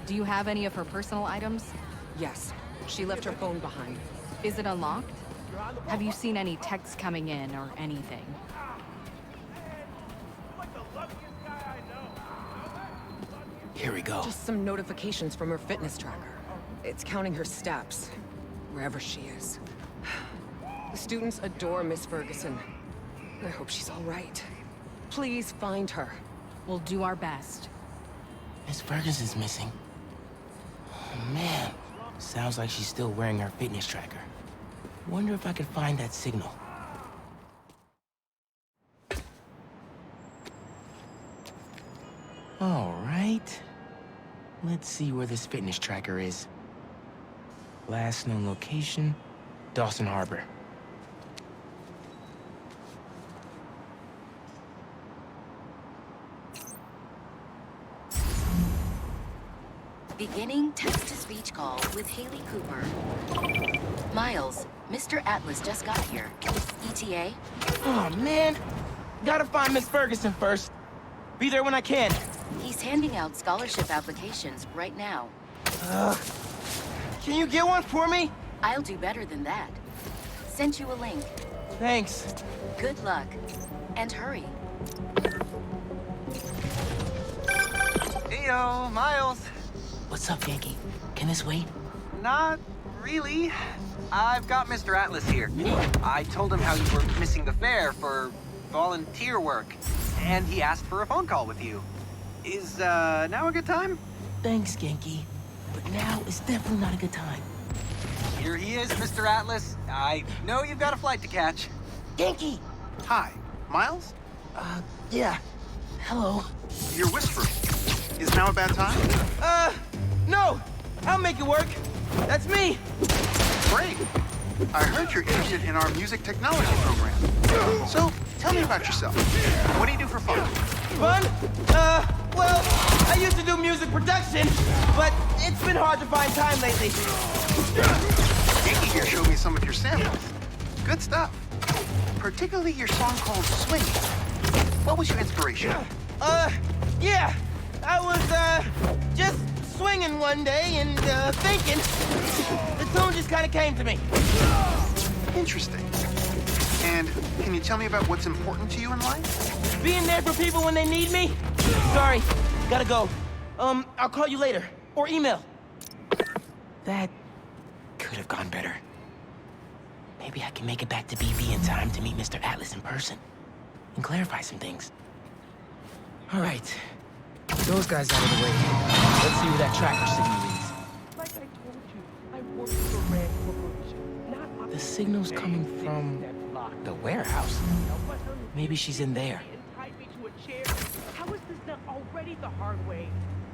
Do you have any of her personal items?
Yes. She left her phone behind.
Is it unlocked? Have you seen any texts coming in or anything?
Here we go.
Just some notifications from her fitness tracker. It's counting her steps, wherever she is. The students adore Miss Ferguson. I hope she's all right. Please find her.
We'll do our best.
Miss Ferguson's missing. Oh, man. Sounds like she's still wearing her fitness tracker. Wonder if I could find that signal. All right. Let's see where this fitness tracker is. Last known location, Dawson Harbor.
Beginning text-to-speech call with Haley Cooper. Miles, Mr. Atlas just got here. ETA?
Oh, man. Gotta find Miss Ferguson first. Be there when I can.
He's handing out scholarship applications right now.
Can you get one for me?
I'll do better than that. Sent you a link.
Thanks.
Good luck. And hurry.
Heyo, Miles.
What's up, Yankee? Can this wait?
Not really. I've got Mr. Atlas here. I told him how you were missing the fair for volunteer work, and he asked for a phone call with you. Is, now a good time?
Thanks, Genki. But now is definitely not a good time.
Here he is, Mr. Atlas. I know you've got a flight to catch.
Genki!
Hi, Miles?
Yeah. Hello.
You're whispering. Is now a bad time?
No! I'll make it work. That's me.
Great. I heard you're interested in our music technology program. So, tell me about yourself. What do you do for fun?
Fun? Well, I used to do music production, but it's been hard to find time lately.
Yankee here showed me some of your samples. Good stuff. Particularly your song called Swing. What was your inspiration?
Yeah. I was, just swinging one day and, thinking. The tune just kind of came to me.
Interesting. And can you tell me about what's important to you in life?
Being there for people when they need me. Sorry, gotta go. I'll call you later. Or email. That could have gone better. Maybe I can make it back to BB in time to meet Mr. Atlas in person. And clarify some things. All right. Those guys out of the way. Let's see where that tracker signal leads.
Like I told you, I work for Rand Corporation. Not
The signal's coming from the warehouse. Maybe she's in there.
tied me to a chair. How is this not already the hard way?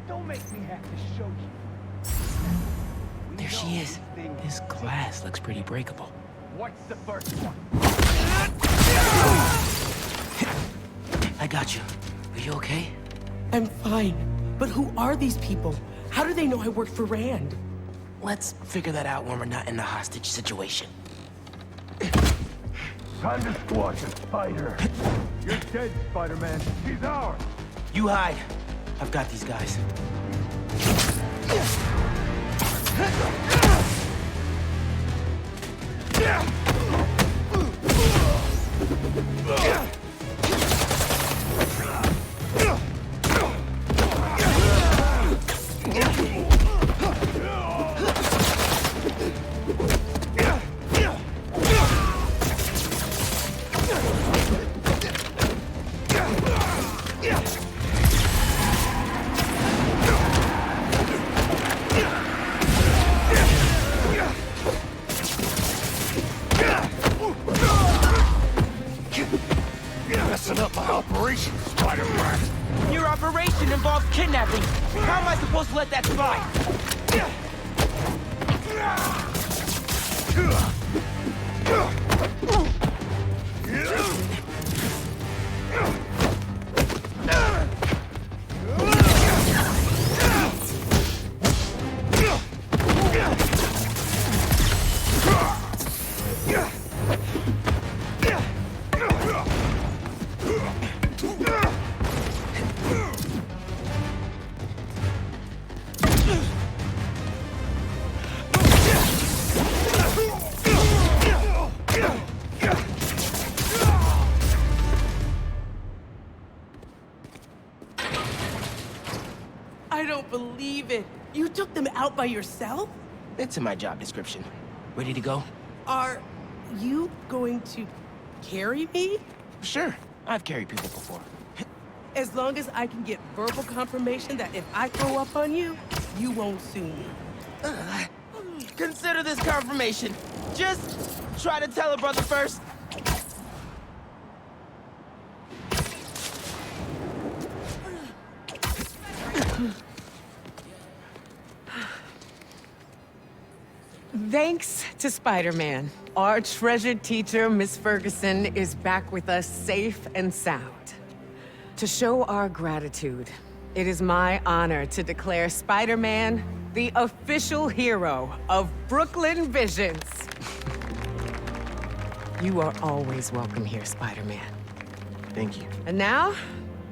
Don't make me have to show you.
There she is. This glass looks pretty breakable.
What's the first one?
I got you. Are you okay?
I'm fine. But who are these people? How do they know I work for Rand?
Let's figure that out when we're not in the hostage situation.
Time to squash a spider. You're dead, Spider-Man. She's ours.
You hide. I've got these guys.
Messing up my operation, Spider-Man.
Your operation involves kidnapping. How am I supposed to let that slide?
I don't believe it. You took them out by yourself?
It's in my job description. Ready to go?
Are you going to carry me?
Sure. I've carried people before.
As long as I can get verbal confirmation that if I throw up on you, you won't sue me.
Consider this confirmation. Just try to tell a brother first.
Thanks to Spider-Man, our treasured teacher, Miss Ferguson, is back with us safe and sound. To show our gratitude, it is my honor to declare Spider-Man the official hero of Brooklyn Visions. You are always welcome here, Spider-Man.
Thank you.
And now,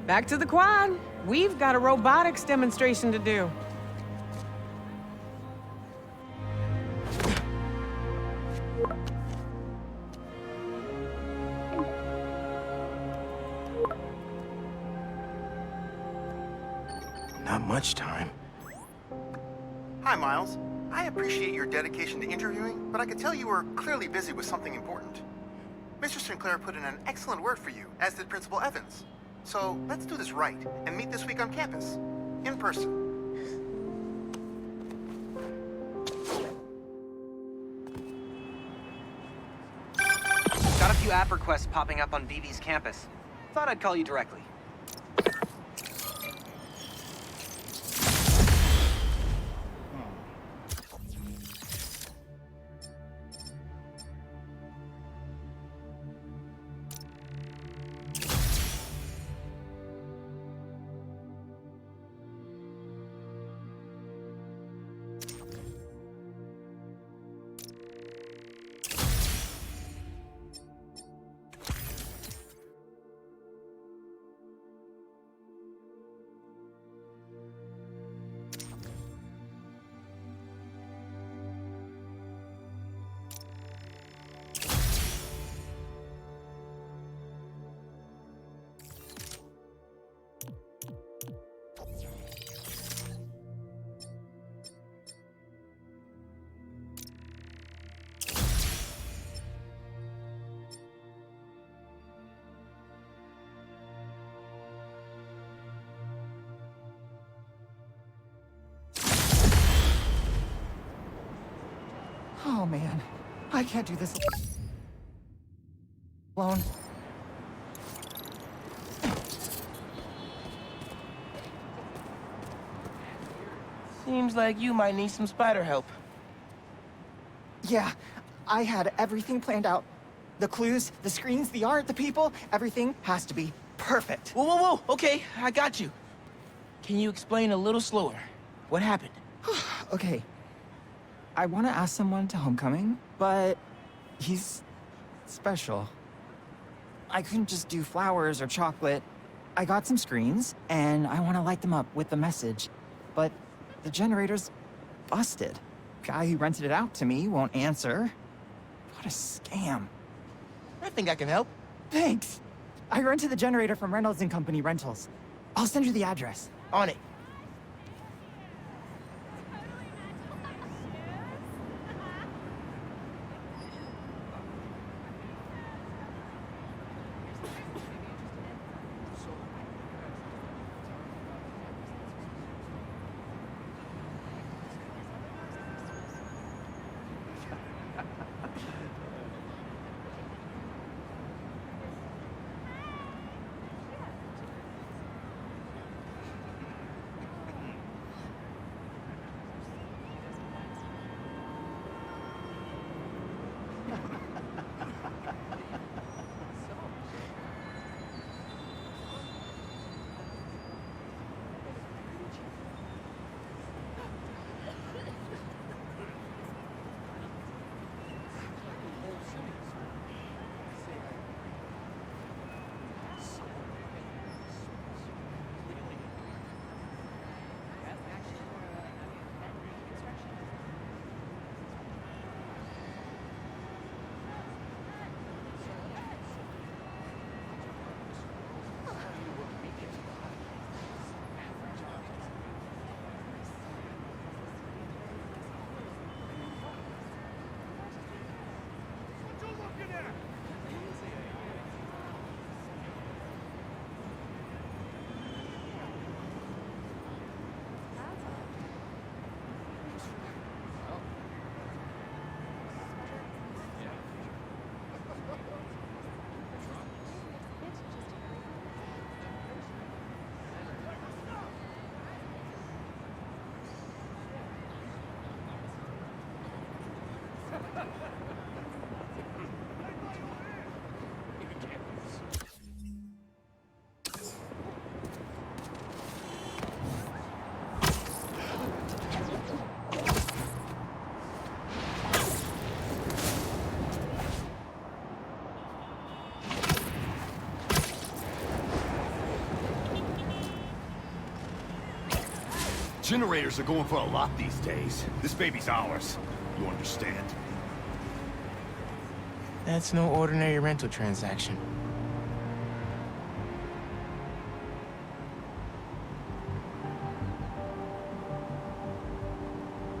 back to the quad. We've got a robotics demonstration to do.
Not much time.
Hi, Miles. I appreciate your dedication to interviewing, but I could tell you were clearly busy with something important. Mr. Sinclair put in an excellent word for you, as did Principal Evans. So let's do this right and meet this week on campus, in person.
Got a few app requests popping up on BB's campus. Thought I'd call you directly.
Oh man, I can't do this alone.
Seems like you might need some spider help.
Yeah, I had everything planned out. The clues, the screens, the art, the people, everything has to be perfect.
Whoa, whoa, whoa! Okay, I got you. Can you explain a little slower? What happened?
Okay. I want to ask someone to homecoming, but he's special. I couldn't just do flowers or chocolate. I got some screens, and I want to light them up with the message. But the generator's busted. Guy who rented it out to me won't answer. What a scam.
I think I can help.
Thanks. I rented the generator from Reynolds and Company Rentals. I'll send you the address.
On it.
Generators are going for a lot these days. This baby's ours. You understand?
That's no ordinary rental transaction.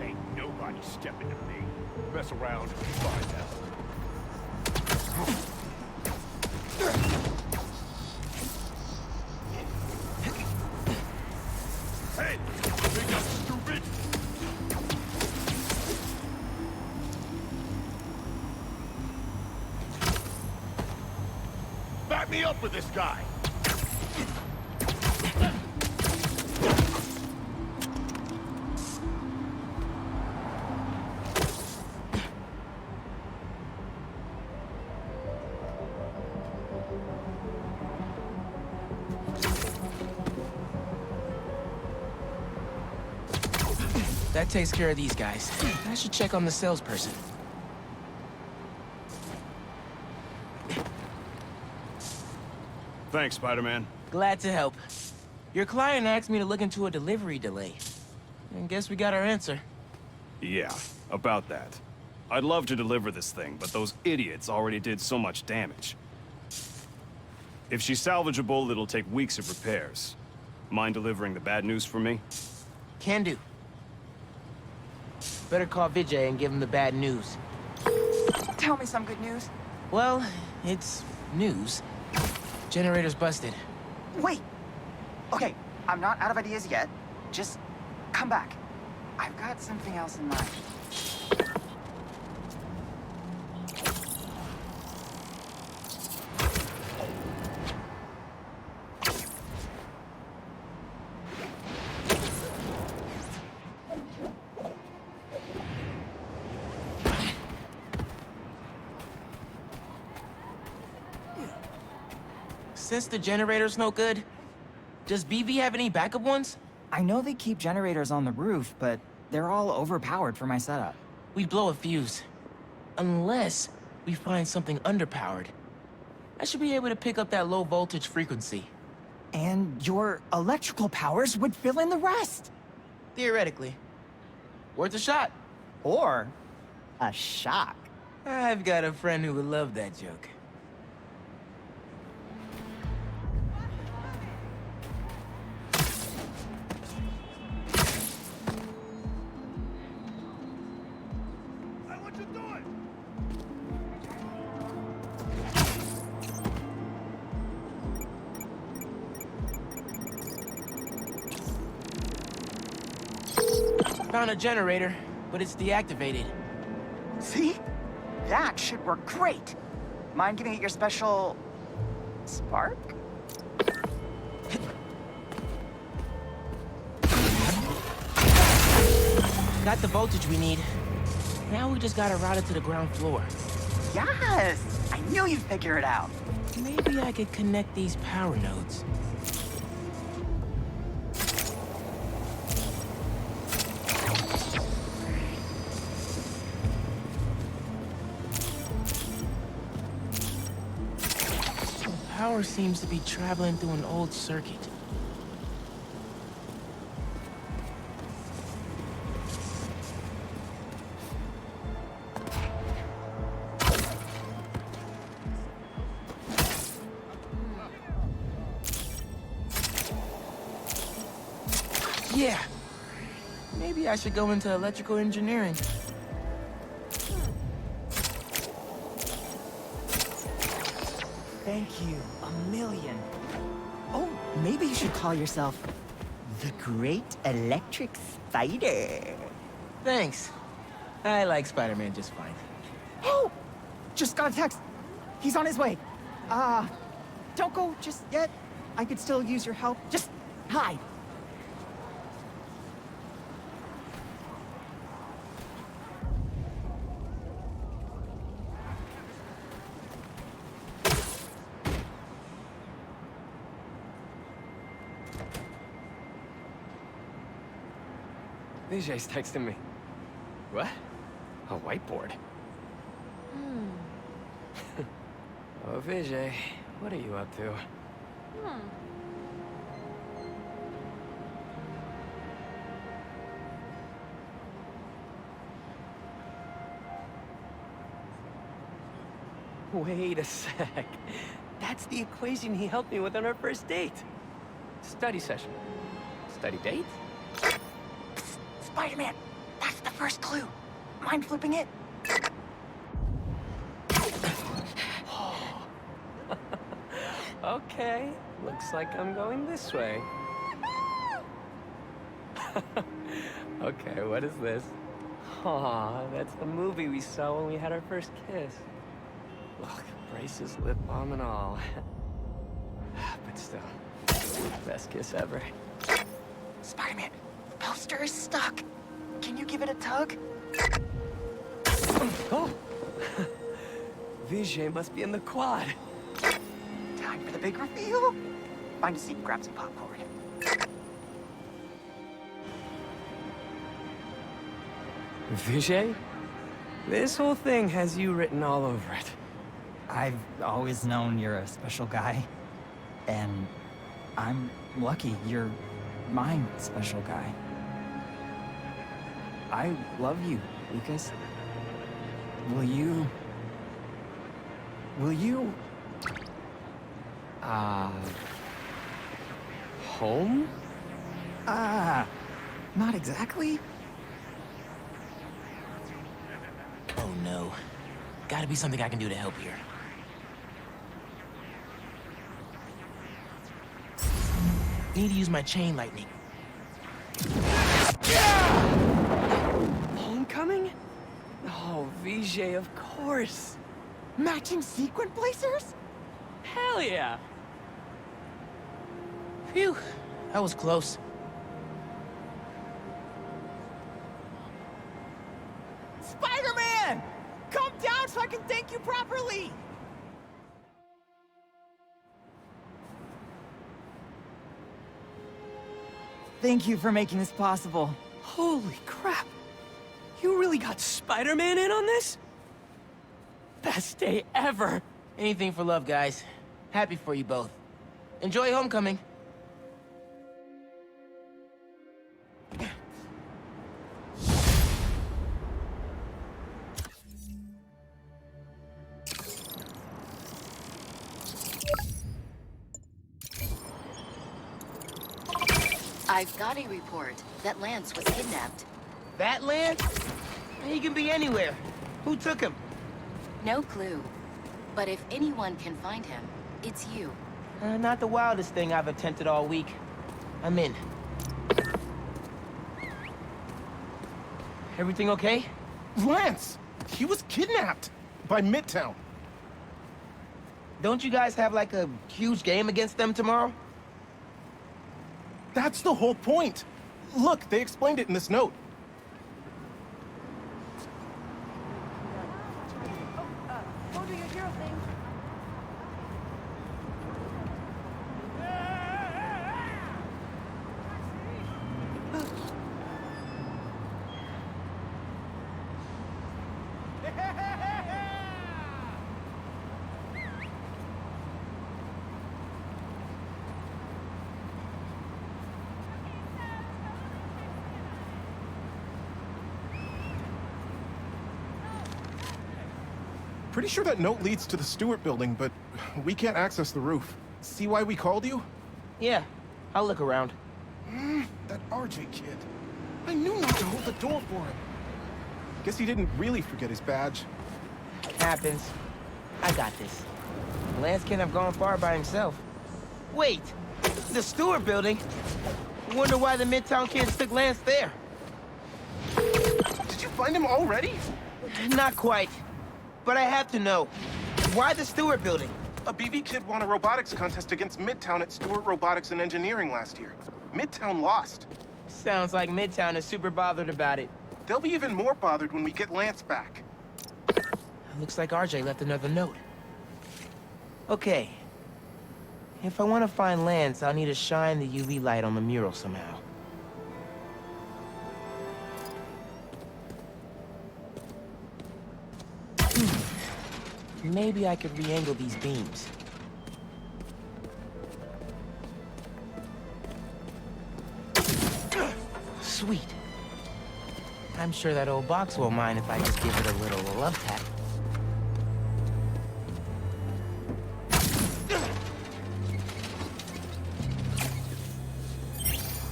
Ain't nobody stepping to me. Mess around and find out. Hey! Think I'm stupid? Back me up with this guy!
That takes care of these guys. I should check on the salesperson.
Thanks, Spider-Man.
Glad to help. Your client asked me to look into a delivery delay. I guess we got our answer.
Yeah, about that. I'd love to deliver this thing, but those idiots already did so much damage. If she's salvageable, it'll take weeks of repairs. Mind delivering the bad news for me?
Can do. Better call Vijay and give him the bad news.
Tell me some good news.
Well, it's news. Generator's busted.
Wait! Okay, I'm not out of ideas yet. Just come back. I've got something else in mind.
since the generator's no good, does BV have any backup ones?
I know they keep generators on the roof, but they're all overpowered for my setup.
We'd blow a fuse. Unless we find something underpowered. I should be able to pick up that low voltage frequency.
And your electrical powers would fill in the rest.
Theoretically. Worth a shot.
Or a shock.
I've got a friend who would love that joke. Found a generator, but it's deactivated.
See? That should work great. Mind giving it your special... spark?
Got the voltage we need. Now we just gotta route it to the ground floor.
Yes! I knew you'd figure it out.
Maybe I could connect these power nodes. Power seems to be traveling through an old circuit. Yeah. Maybe I should go into electrical engineering.
Thank you a million. Oh, maybe you should call yourself the Great Electric Spider.
Thanks. I like Spider-Man just fine.
Oh! Just got a text. He's on his way. Don't go just yet. I could still use your help. Just hide.
Vijay's texting me. What? A whiteboard? Oh, Vijay, what are you up to? Wait a sec. That's the equation he helped me with on our first date. Study session. Study date?
Spider-Man, that's the first clue. Mind flipping it?
Okay, looks like I'm going this way. Okay, what is this? Aw, that's the movie we saw when we had our first kiss. Look, braces, lip balm, and all. But still, best kiss ever.
Spider-Man, the poster is stuck. Can you give it a tug?
Oh! Vijay must be in the quad.
Time for the big reveal. Find a seat and grab some popcorn.
Vijay? This whole thing has you written all over it.
I've always known you're a special guy. And I'm lucky you're my special guy. I love you, Lucas. Will you...
Home?
Not exactly.
Oh no. Gotta be something I can do to help here. Need to use my chain lightning.
Homecoming? Oh, Vijay, of course.
Matching sequin blazers?
Hell yeah.
Phew, that was close.
Spider-Man! Come down so I can thank you properly! Thank you for making this possible.
Holy crap! You really got Spider-Man in on this? Best day ever!
Anything for love, guys. Happy for you both. Enjoy homecoming.
I've got a report that Lance was kidnapped.
That Lance? He can be anywhere. Who took him?
No clue. But if anyone can find him, it's you.
Not the wildest thing I've attempted all week. I'm in. Everything okay?
Lance! He was kidnapped! By Midtown.
Don't you guys have like a huge game against them tomorrow?
That's the whole point! Look, they explained it in this note.
Go do your hero thing.
Pretty sure that note leads to the Stewart building, but we can't access the roof. See why we called you?
Yeah, I'll look around.
That RJ kid. I knew not to hold the door for him. Guess he didn't really forget his badge.
Happens. I got this. Lance can't have gone far by himself. Wait! The Stewart building? Wonder why the Midtown kids took Lance there.
Did you find him already?
Not quite. But I have to know. Why the Stewart building?
A BB kid won a robotics contest against Midtown at Stewart Robotics and Engineering last year. Midtown lost.
Sounds like Midtown is super bothered about it.
They'll be even more bothered when we get Lance back.
Looks like RJ left another note. Okay. If I want to find Lance, I'll need to shine the UV light on the mural somehow. Maybe I could re-angle these beams. Sweet. I'm sure that old box won't mind if I just give it a little love tap.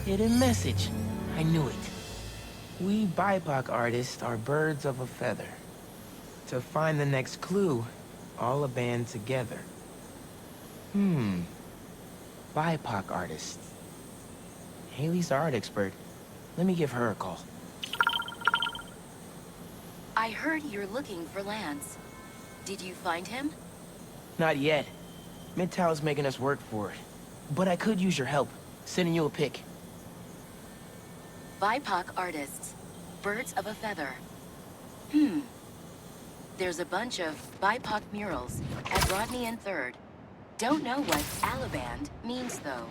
Hidden message. I knew it. We BIPOC artists are birds of a feather. To find the next clue, all a band together. BIPOC artists. Haley's our art expert. Let me give her a call.
I heard you're looking for Lance. Did you find him?
Not yet. Midtown's making us work for it. But I could use your help, sending you a pic.
BIPOC artists. Birds of a feather. There's a bunch of BIPOC murals at Rodney and 3rd. Don't know what Alaband means, though.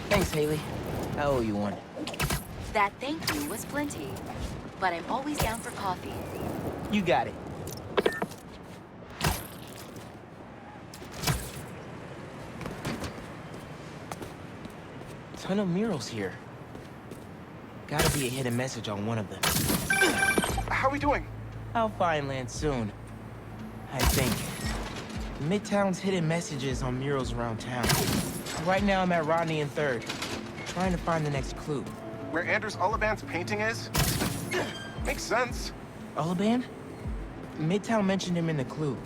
Thanks, Haley. I owe you one.
That thank you was plenty. But I'm always down for coffee.
You got it. Ton of murals here. Gotta be a hidden message on one of them.
How are we doing?
I'll find Lance soon. I think. Midtown's hidden messages on murals around town. Right now I'm at Rodney and 3rd, trying to find the next clue.
Where Anders Ullaband's painting is? Makes sense.
Ullaband? Midtown mentioned him in the clue.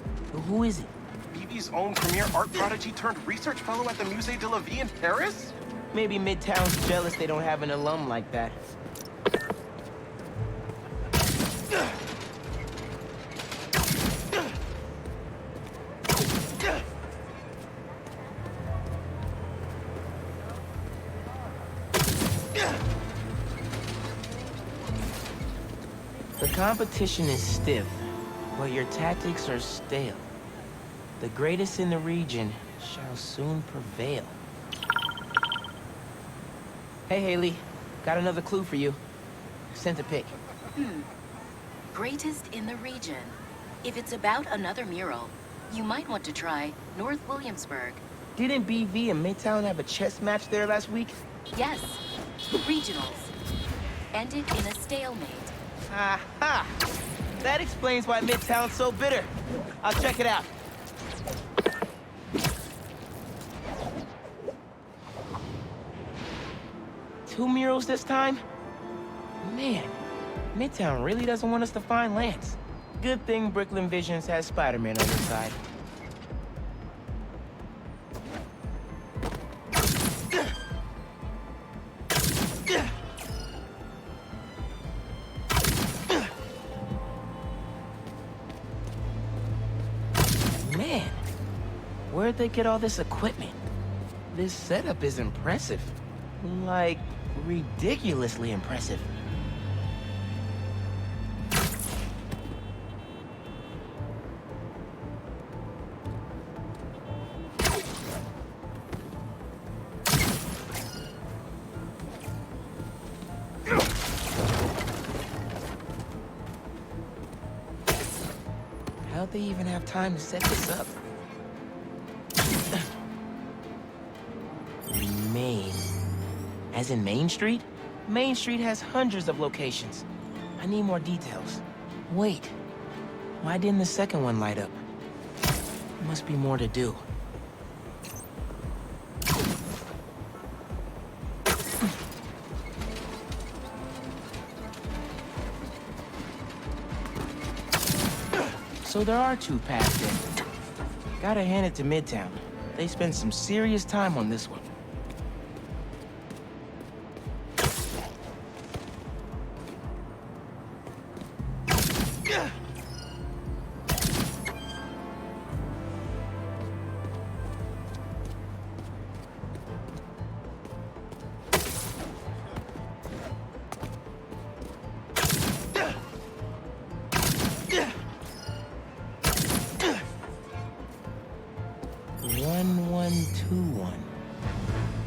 Who is it?
BB's own premier art prodigy turned research fellow at the Musée de la Vie in Paris?
Maybe Midtown's jealous they don't have an alum like that. The competition is stiff, but your tactics are stale. The greatest in the region shall soon prevail. Hey, Haley. Got another clue for you. Sent a pic.
Greatest in the region. If it's about another mural, you might want to try North Williamsburg.
Didn't BV and Midtown have a chess match there last week?
Yes, regionals. Ended in a stalemate.
Aha! That explains why Midtown's so bitter. I'll check it out. Two murals this time? Man, Midtown really doesn't want us to find Lance. Good thing Brooklyn Visions has Spider-Man on their side. Man, where'd they get all this equipment? This setup is impressive. Like, ridiculously impressive. How'd they even have time to set this up? Main. As in Main Street? Main Street has hundreds of locations. I need more details. Wait. Why didn't the second one light up? Must be more to do. So there are two paths in. Gotta hand it to Midtown. They spent some serious time on this one.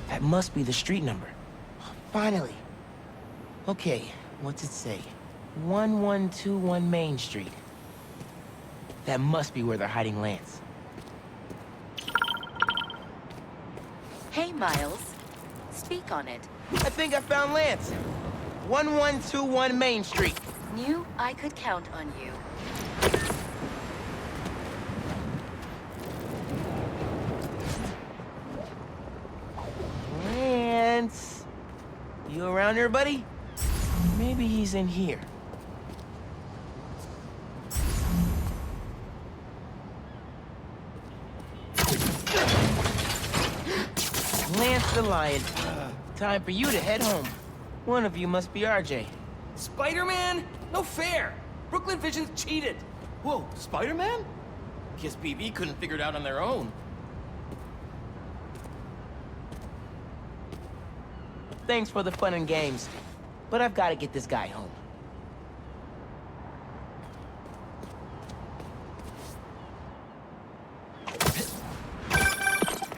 That must be the street number. Finally. Okay, what's it say? 1121 Main Street. That must be where they're hiding Lance.
Hey, Miles. Speak on it.
I think I found Lance. 1121 Main Street.
Knew I could count on you.
Lance. You around here, buddy? Maybe he's in here. Lance the Lion. Time for you to head home. One of you must be RJ.
Spider-Man? No fair! Brooklyn Visions cheated!
Whoa, Spider-Man? Guess BB couldn't figure it out on their own.
Thanks for the fun and games, but I've got to get this guy home.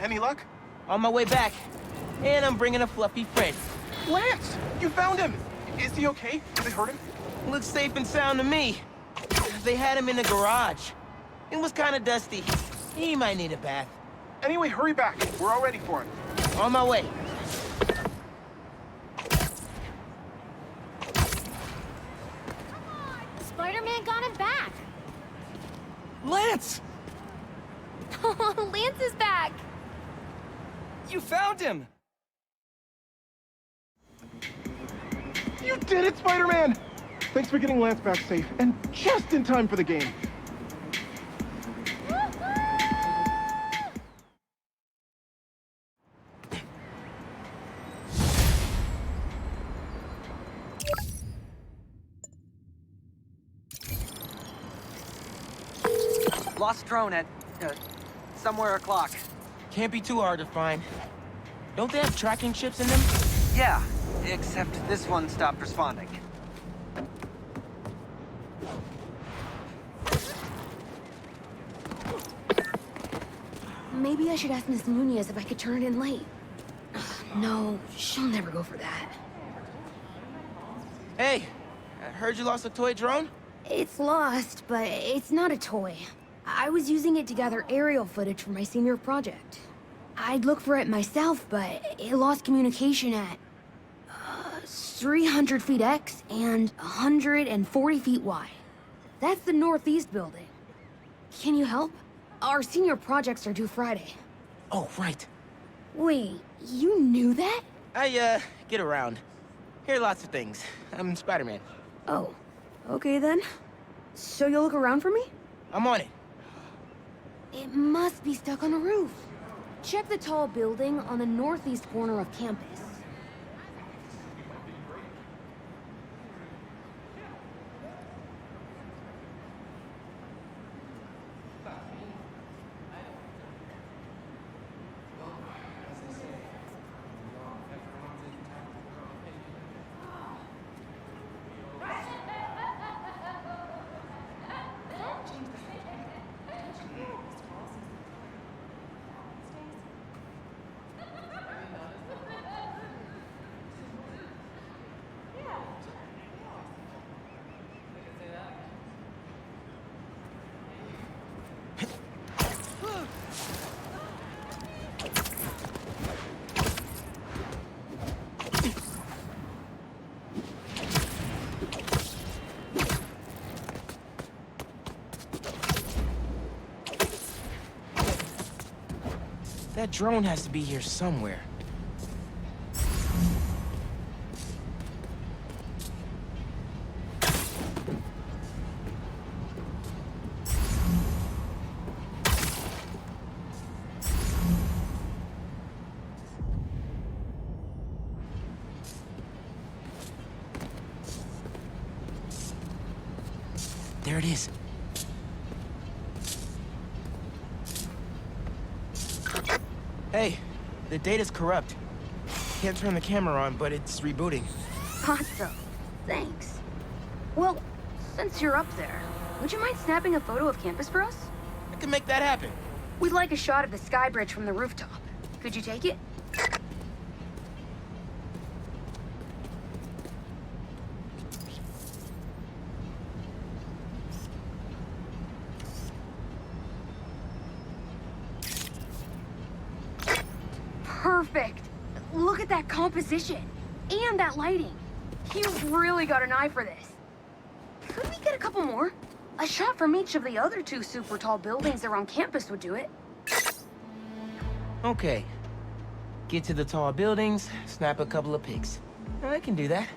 Any luck?
On my way back, and I'm bringing a fluffy friend.
Lance! You found him! Is he okay? Did they hurt him?
Looks safe and sound to me. They had him in the garage. It was kind of dusty. He might need a bath.
Anyway, hurry back. We're all ready for him.
On my way.
Spider-Man got him back.
Lance!
Oh, Lance is back.
You found him!
You did it, Spider-Man! Thanks for getting Lance back safe, and just in time for the game.
Lost drone at, somewhere o'clock.
Can't be too hard to find. Don't they have tracking chips in them?
Yeah, except this one stopped responding.
Maybe I should ask Miss Nunez if I could turn it in late. Ugh, no, she'll never go for that.
Hey, I heard you lost a toy drone?
It's lost, but it's not a toy. I was using it to gather aerial footage for my senior project. I'd look for it myself, but it lost communication at 300 feet X and 140 feet Y. That's the northeast building. Can you help? Our senior projects are due Friday.
Oh, right.
Wait, you knew that?
I, get around. Hear lots of things. I'm Spider-Man.
Oh, okay then. So you'll look around for me?
I'm on it.
It must be stuck on a roof. Check the tall building on the northeast corner of campus.
That drone has to be here somewhere. There it is. Hey, the data's corrupt. Can't turn the camera on, but it's rebooting.
Awesome. Thanks. Well, since you're up there, would you mind snapping a photo of campus for us?
I can make that happen.
We'd like a shot of the sky bridge from the rooftop. Could you take it? Perfect. Look at that composition. And that lighting. You've really got an eye for this. Could we get a couple more? A shot from each of the other two super tall buildings around campus would do it.
Okay. Get to the tall buildings, snap a couple of pics. I can do that.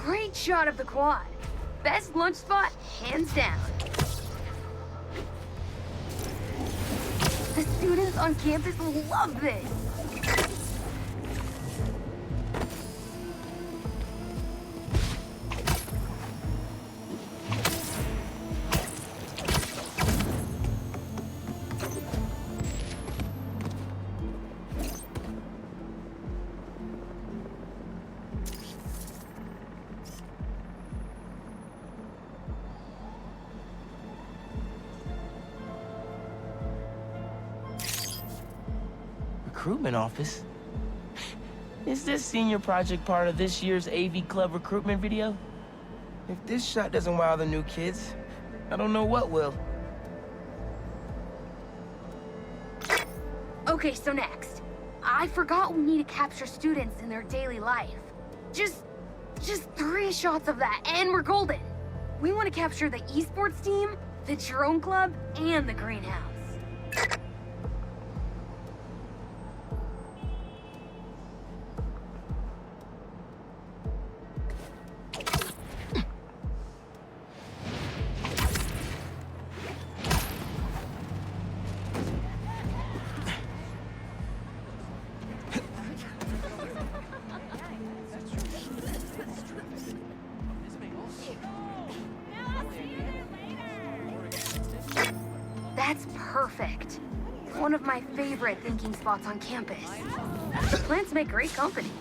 Great shot of the quad. Best lunch spot, hands down. The students on campus will love this.
Recruitment office? Is this senior project part of this year's AV Club recruitment video? If this shot doesn't wow the new kids, I don't know what will.
Okay, so next. I forgot we need to capture students in their daily life. Just 3 shots of that, and we're golden. We want to capture the esports team, the drone club, and the greenhouse. That's perfect. One of my favorite thinking spots on campus. The plants make great company.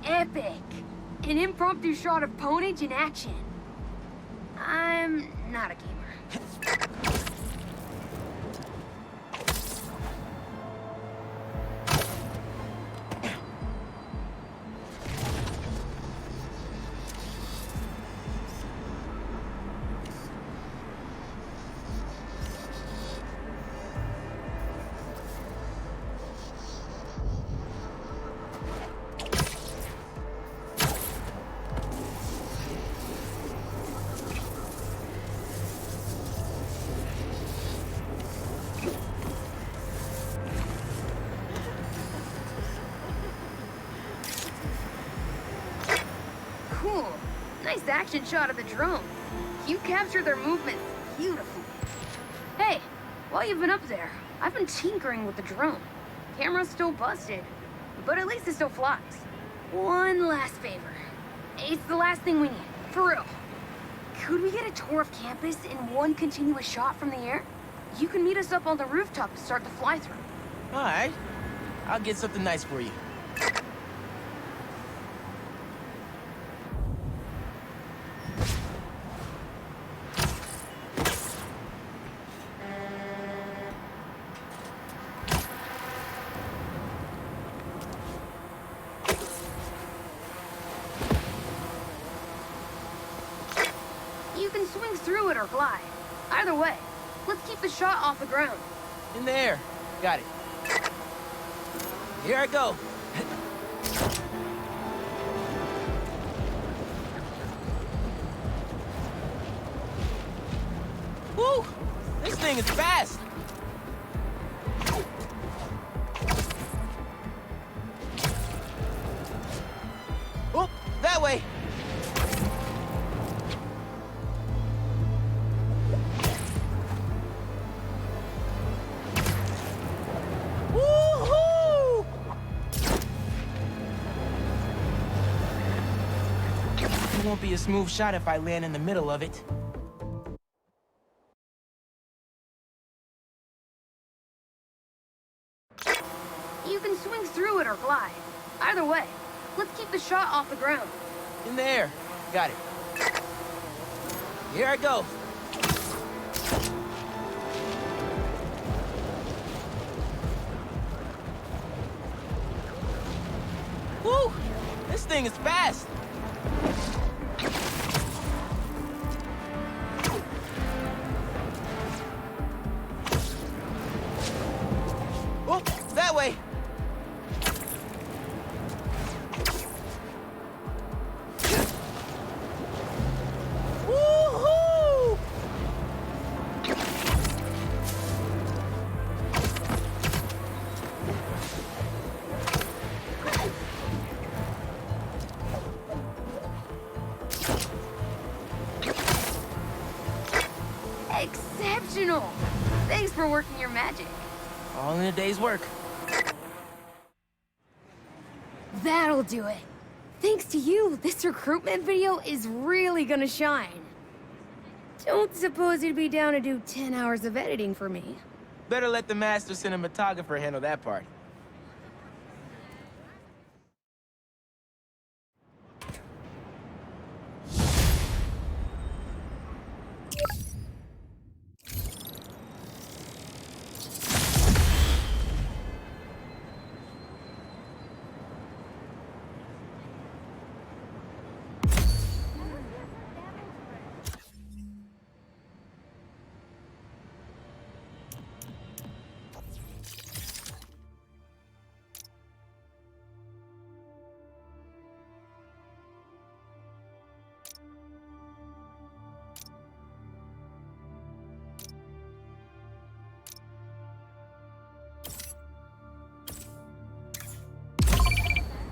Epic! An impromptu shot of Ponage in action. I'm not a gamer. Cool. Nice action shot of the drone. You captured their movements beautifully. Hey, while you've been up there, I've been tinkering with the drone. Camera's still busted, but at least it still flies. One last favor. It's the last thing we need, for real. Could we get a tour of campus in one continuous shot from the air? You can meet us up on the rooftop to start the fly-through.
All right. I'll get something nice for you.
You can swing through it or glide. Either way, let's keep the shot off the ground.
In the air. Got it. Here I go. Woo! This thing is fast. Oh, that way. Woohoo! won't be a smooth shot if I land in the middle of it.
You can swing through it or glide. Either way, let's keep the shot off the ground.
In the air. Got it. Here I go. Woo! This thing is fast! Oh, that way! Woo-hoo!
Exceptional! Thanks for working your magic.
All in a day's work.
That'll do it. Thanks to you, this recruitment video is really gonna shine. Don't suppose you'd be down to do 10 hours of editing for me.
Better let the master cinematographer handle that part.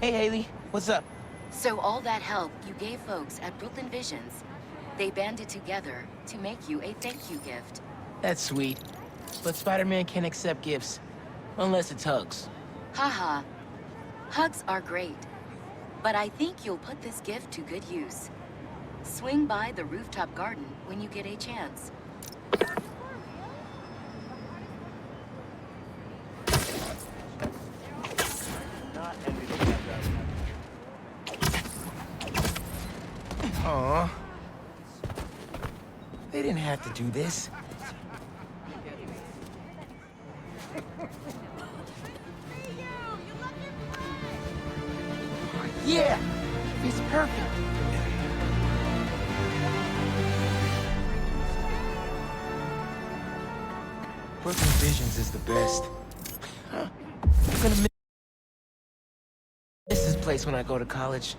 Hey, Haley. What's up?
So all that help you gave folks at Brooklyn Visions, they banded together to make you a thank you gift.
That's sweet. But Spider-Man can't accept gifts. Unless it's hugs.
Haha. Hugs are great. But I think you'll put this gift to good use. Swing by the rooftop garden when you get a chance.
Aw. They didn't have to do this. Yeah! It's perfect! Brooklyn Visions is the best. I'm gonna miss this place when I go to college.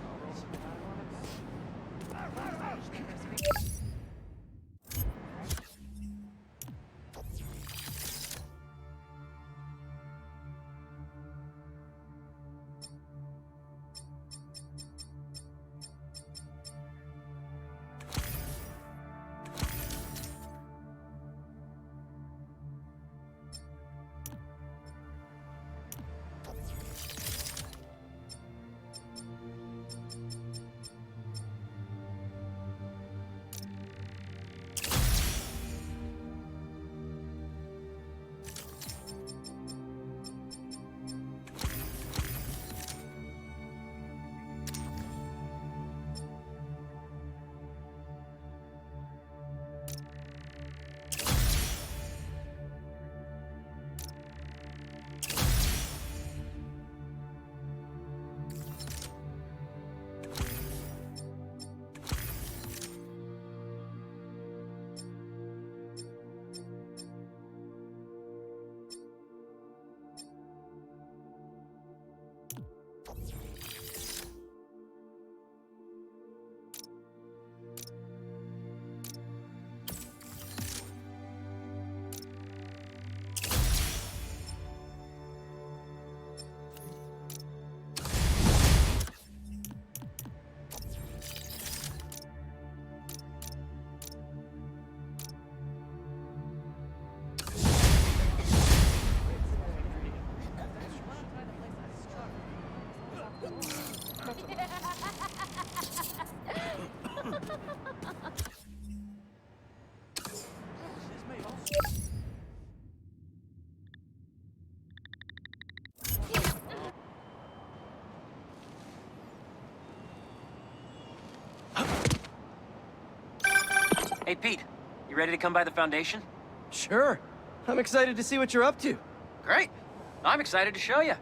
Hey, Pete. You ready to come by the Foundation?
Sure. I'm excited to see what you're up to.
Great. I'm excited to show you.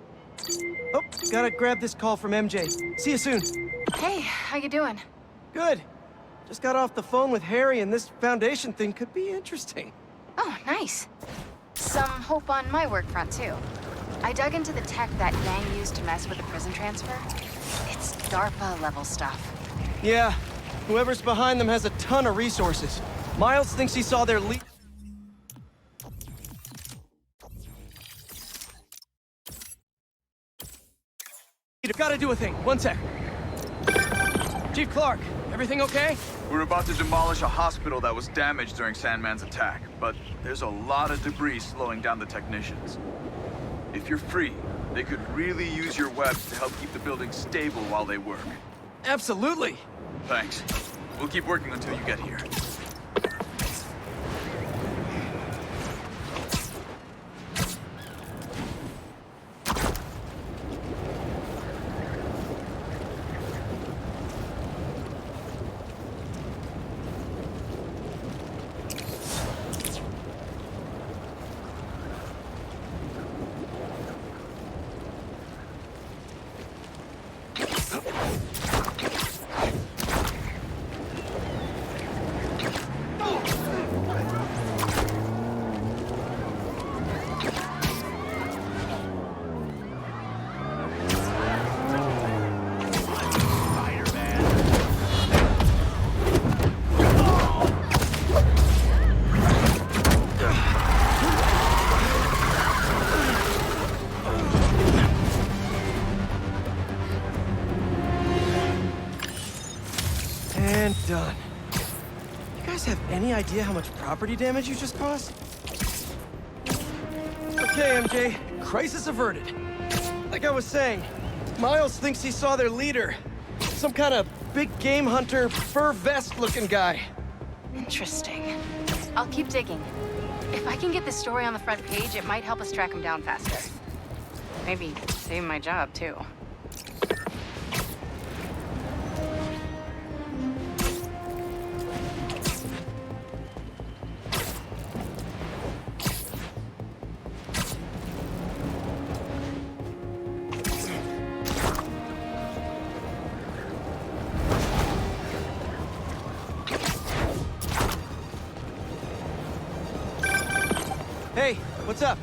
Oh, gotta grab this call from MJ. See you soon.
Hey, how you doing?
Good. Just got off the phone with Harry, and this Foundation thing could be interesting.
Oh, nice. Some hope on my work front, too. I dug into the tech that gang used to mess with the prison transfer. It's DARPA-level stuff.
Yeah, whoever's behind them has a ton of resources. Miles thinks he saw their lead. Gotta do a thing. One sec. Chief Clark, everything okay?
We're about to demolish a hospital that was damaged during Sandman's attack, but there's a lot of debris slowing down the technicians. If you're free, they could really use your webs to help keep the building stable while they work.
Absolutely.
Thanks. We'll keep working until you get here.
And done. You guys have any idea how much property damage you just caused? Okay, MJ. Crisis averted. Like I was saying, Miles thinks he saw their leader. Some kind of big game hunter, fur vest-looking guy.
Interesting. I'll keep digging. If I can get this story on the front page, it might help us track him down faster. Maybe save my job, too.
Hey, what's up?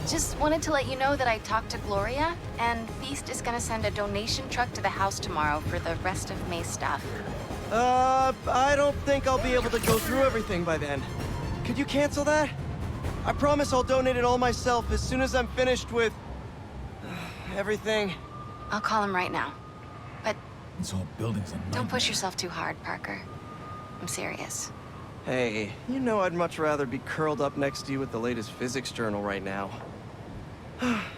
Just wanted to let you know that I talked to Gloria, and Feast is gonna send a donation truck to the house tomorrow for the rest of May's stuff.
I don't think I'll be able to go through everything by then. Could you cancel that? I promise I'll donate it all myself as soon as I'm finished with... everything.
I'll call him right now. But
This whole building's a
don't push yourself too hard, Parker. I'm serious.
Hey, you know I'd much rather be curled up next to you with the latest physics journal right now.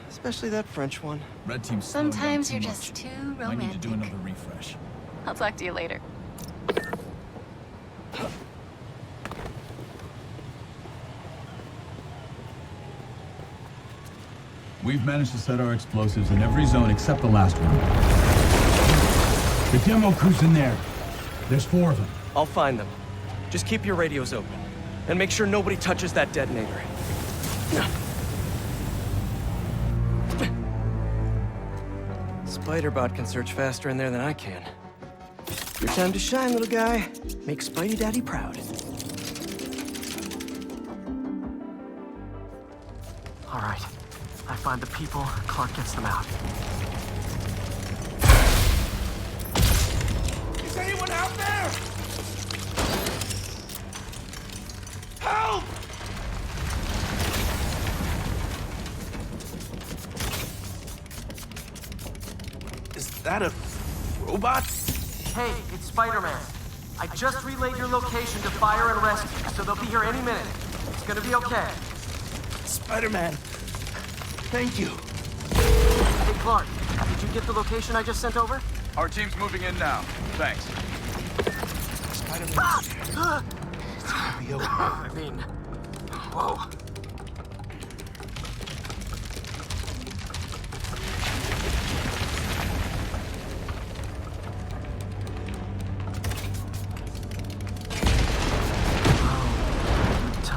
Especially that French one.
Red Team's
Sometimes you're just too
I need to do
romantic.
another refresh.
I'll talk to you later.
We've managed to set our explosives in every zone except the last one. The demo crew's in there. There's 4 of them.
I'll find them. Just keep your radios open. And make sure nobody touches that detonator. Spider-Bot can search faster in there than I can. Your time to shine, little guy. Make Spidey Daddy proud. All right. I find the people, Clark gets them out.
Is anyone out there? Help! Is that a robot?
Hey, it's Spider-Man. I just relayed your location to fire and rescue, so they'll be here any minute. It's gonna be okay.
Spider-Man. Thank you.
Hey, Clark, did you get the location I just sent over?
Our team's moving in now. Thanks.
Spider-Man. I mean, whoa.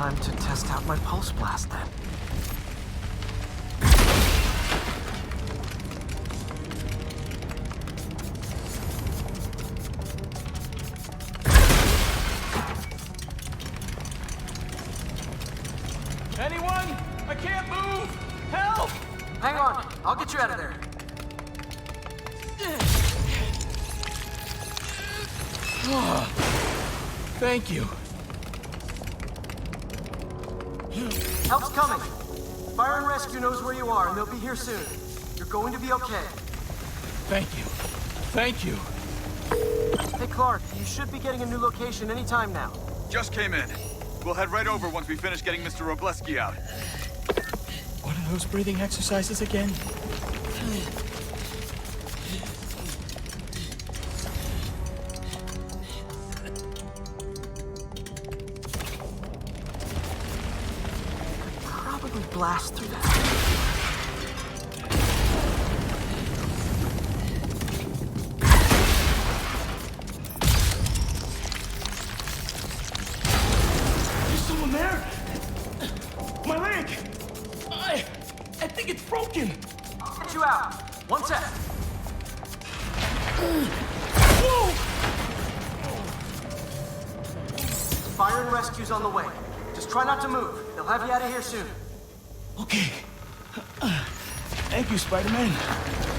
Time to test out my pulse blast then.
Anyone? I can't move! Help!
Hang on, I'll get you out of there.
Thank you.
Help's coming. Fire and Rescue knows where you are, and they'll be here soon. You're going to be okay.
Thank you. Thank you.
Hey, Clark, you should be getting a new location anytime now.
Just came in. We'll head right over once we finish getting Mr. Robleski out.
What are those breathing exercises again?
Probably blast through that.
There's someone there? My leg! I think it's broken!
I'll get you out. One sec.
Whoa!
Fire and Rescue's on the way. Just try not to move. They'll have you out of here soon.
Okay. Thank you, Spider-Man.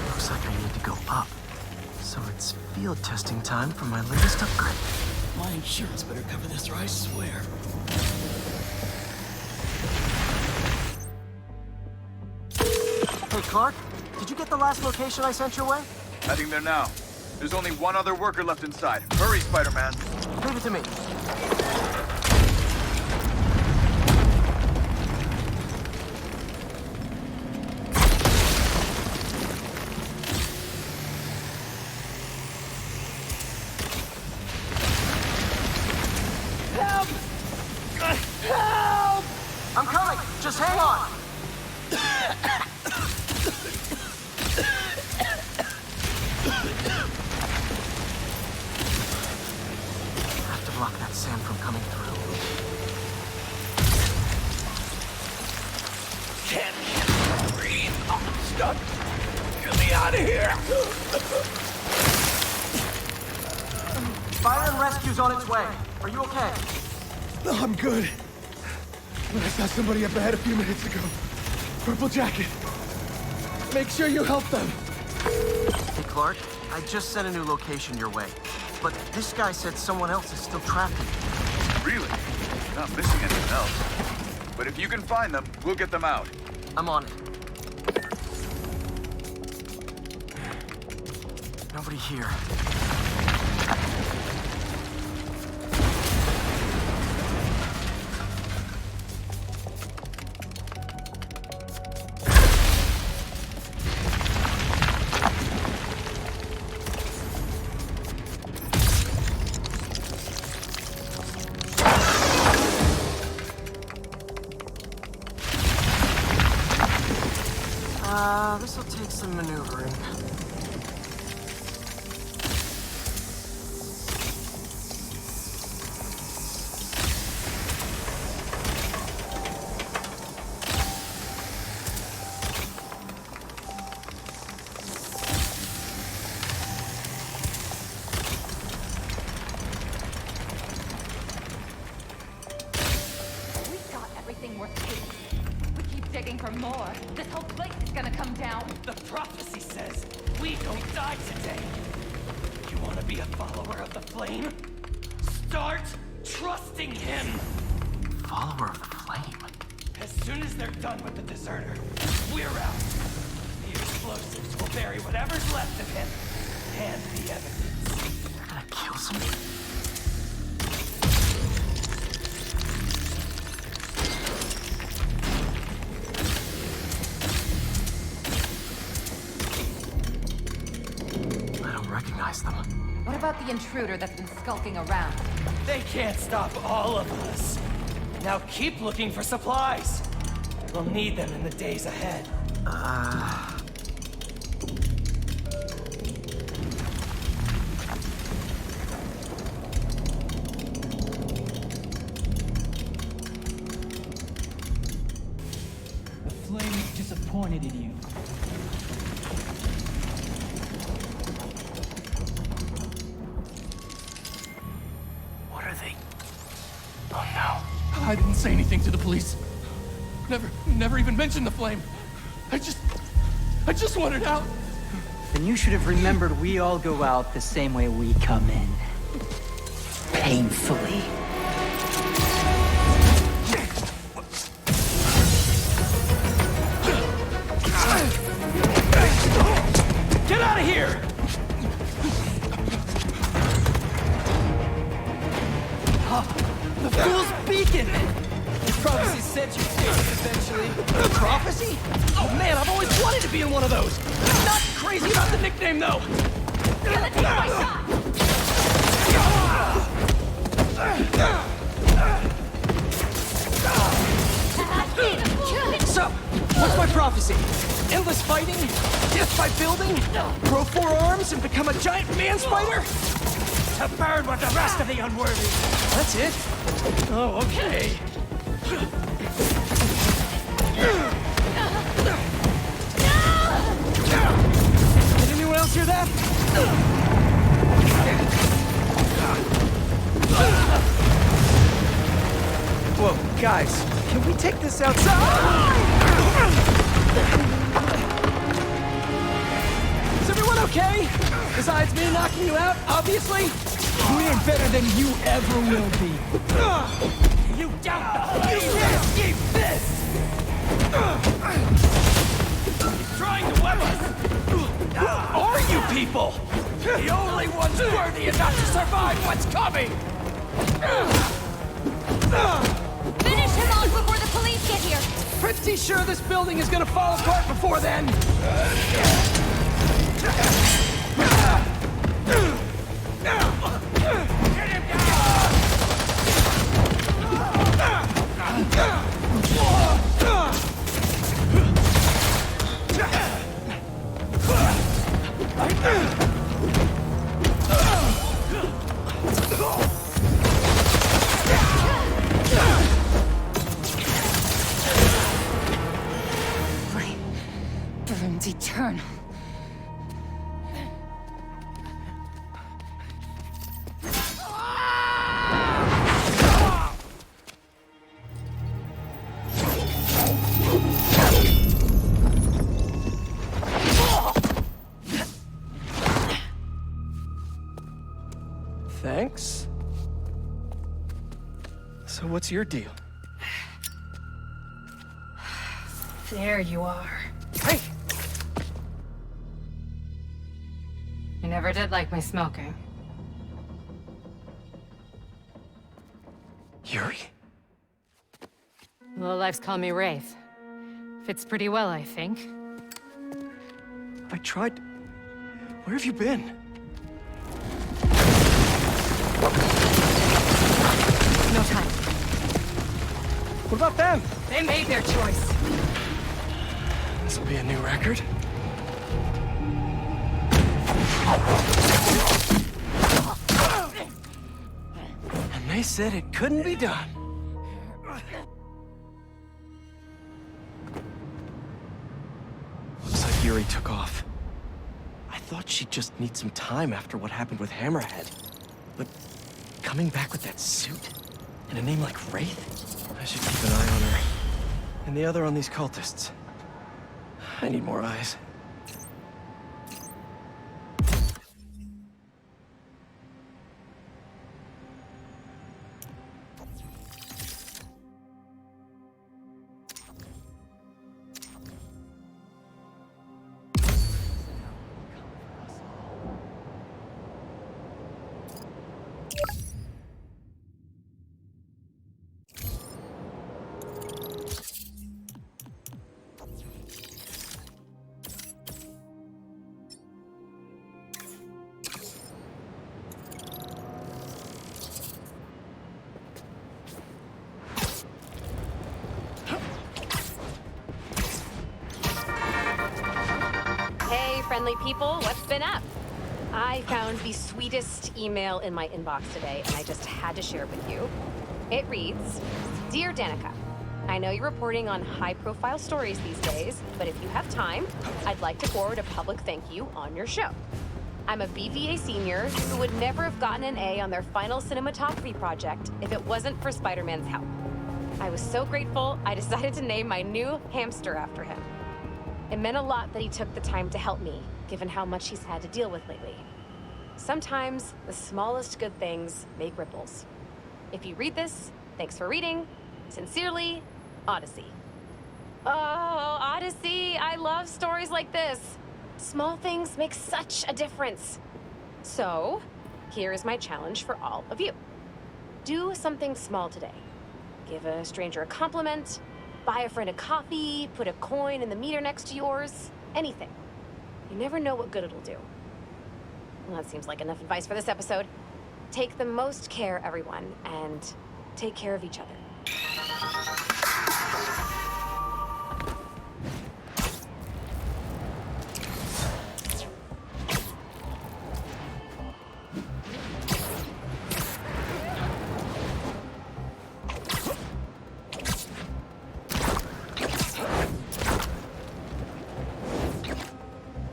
Looks like I need to go up. So it's field testing time for my latest upgrade.
My insurance better cover this, or I swear.
Hey, Clark, did you get the last location I sent your way?
Heading there now. There's only one other worker left inside. Hurry, Spider-Man.
Leave it to me.
Help! Help!
I'm coming. Just hang on. Have to block that sand from coming through.
Can't breathe. I'm stuck. Get me out of here.
Fire and Rescue's on its way. Are you okay?
No, I'm good. But I saw somebody up ahead a few minutes ago. Purple jacket. Make sure you help them.
Hey, Clark, I just sent a new location your way. But this guy said someone else is still trapped in it.
Really? Not missing anything else. But if you can find them, we'll get them out.
I'm on it. Nobody here. This'll take some maneuvering.
We've got everything worth taking. We keep digging for more. This whole place is gonna come down.
The prophecy says we don't die today. You want to be a follower of the flame? Start trusting him.
Follower of the flame?
As soon as they're done with the deserter, we're out. The explosives will bury whatever's left of him and the evidence.
They're gonna kill somebody? Them.
What about the intruder that's been skulking around?
They can't stop all of us. Now keep looking for supplies. We'll need them in the days ahead. pointed at you.
What are they? Oh no.
I didn't say anything to the police. Never even mentioned the flame. I just wanted out.
Then you should have remembered we all go out the same way we come in. Painfully.
Get out of here! The fool's beacon!
The prophecy said you'd see us eventually. The prophecy?
Oh man, I've always wanted to be in one of those! Not crazy about the nickname, though!
Gonna take my shot!
So, what's my prophecy? Endless fighting? Death by building? Grow 4 arms and become a giant man spider?
To burn with the rest of the unworthy!
That's it?
Oh, okay.
Did anyone else hear that? Whoa, guys, can we take this outside? Is everyone okay? Besides me knocking you out, obviously?
We're better than you ever will be. You don't know! You risky fist! He's trying to web us! Who are you people? The only ones worthy enough to survive what's coming!
Finish him off before the police get here!
Pretty sure this building is gonna fall apart before then!
Get him
Flame burns eternal.
Thanks. So what's your deal?
There you are.
Hey!
You never did like my smoking.
Yuri?
Lowlifes call me Wraith. Fits pretty well, I think.
I tried... Where have you been?
No time.
What about them?
They made their choice.
This'll be a new record. And they said it couldn't be done. Looks like Yuri took off. I thought she'd just need some time after what happened with Hammerhead. But coming back with that suit? And a name like Wraith? I should keep an eye on her. And the other on these cultists. I need more eyes.
Hey, friendly people, what's been up? I found the sweetest email in my inbox today, and I just had to share it with you. It reads, Dear Danica, I know you're reporting on high-profile stories these days, but if you have time, I'd like to forward a public thank you on your show. I'm a BVA senior who would never have gotten an A on their final cinematography project if it wasn't for Spider-Man's help. I was so grateful, I decided to name my new hamster after him. It meant a lot that he took the time to help me, given how much he's had to deal with lately. Sometimes, the smallest good things make ripples. If you read this, thanks for reading. Sincerely, Odyssey. Oh, Odyssey, I love stories like this. Small things make such a difference. So, here is my challenge for all of you. Do something small today. Give a stranger a compliment, buy a friend a coffee, put a coin in the meter next to yours, anything. You never know what good it'll do. Well, that seems like enough advice for this episode. Take the most care, everyone, and take care of each other.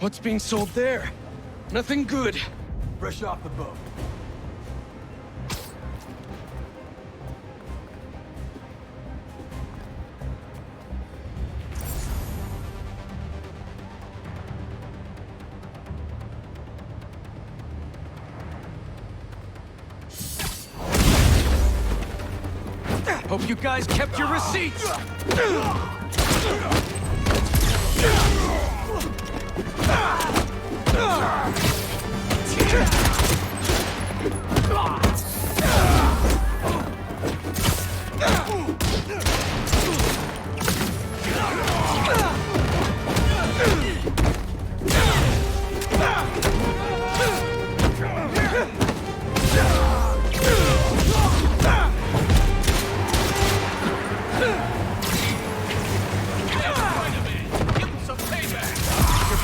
What's being sold there? Nothing good.
Fresh off the boat.
Hope you guys kept your receipts!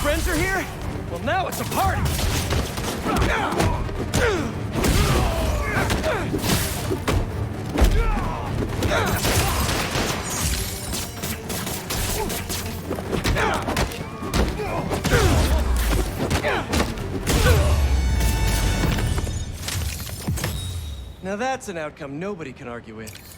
Friends are here? Well, now it's a party! Now that's an outcome nobody can argue with.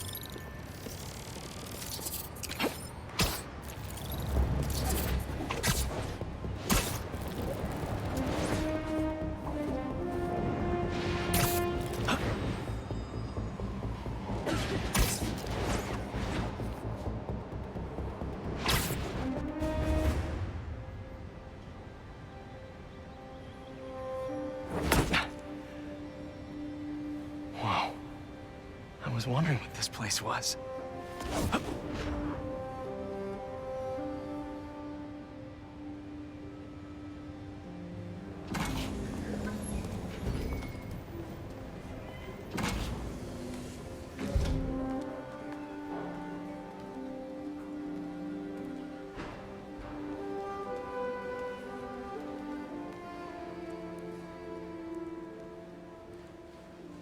I was wondering what this place was.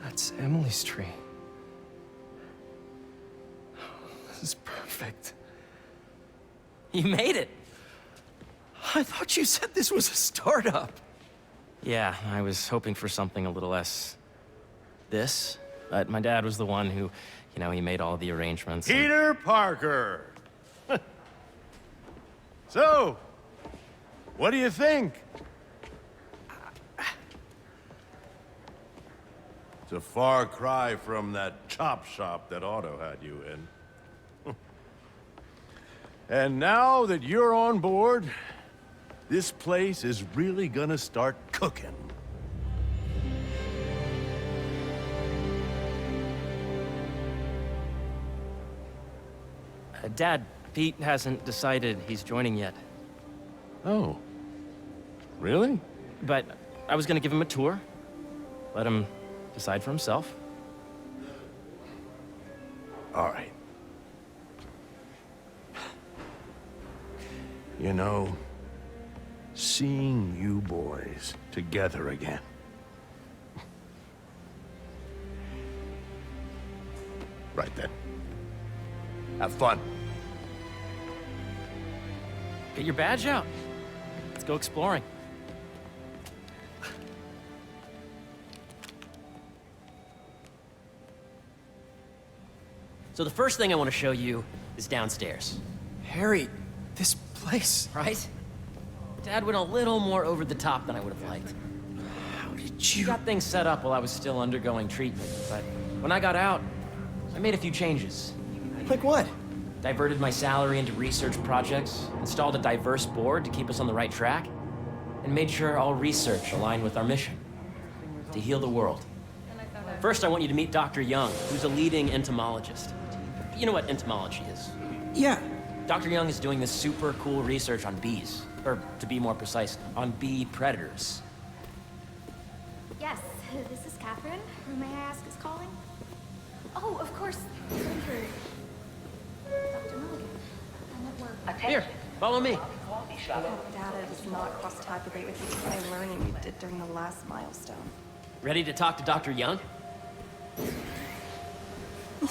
That's Emily's tree. This is perfect.
You made it.
I thought you said this was a startup.
Yeah, I was hoping for something a little less this, but my dad was the one who, he made all the arrangements.
Peter Parker! So, what do you think? It's a far cry from that chop shop that Otto had you in. And now that you're on board, this place is really gonna start cooking.
Dad, Pete hasn't decided he's joining yet.
Oh. Really?
But I was gonna give him a tour. Let him decide for himself.
All right. You know, seeing you boys together again. Right then. Have fun.
Get your badge out. Let's go exploring.
So the first thing I want to show you is downstairs.
Harry, this place...
Right? Dad went a little more over the top than I would have liked.
How did you...
Got things set up while I was still undergoing treatment, but when I got out, I made a few changes.
Like what?
Diverted my salary into research projects, installed a diverse board to keep us on the right track, and made sure all research aligned with our mission, to heal the world. First, I want you to meet Dr. Young, who's a leading entomologist. You know what entomology is?
Yeah.
Dr. Young is doing this super cool research on bees, or to be more precise, on bee predators.
Yes, this is Catherine. Who may I ask is calling? Oh, of course. Dr. Milligan. I'm at work.
Here, follow me.
Data does not cross-tabulate with the kind of learning you did during the last milestone.
Ready to talk to Dr. Young?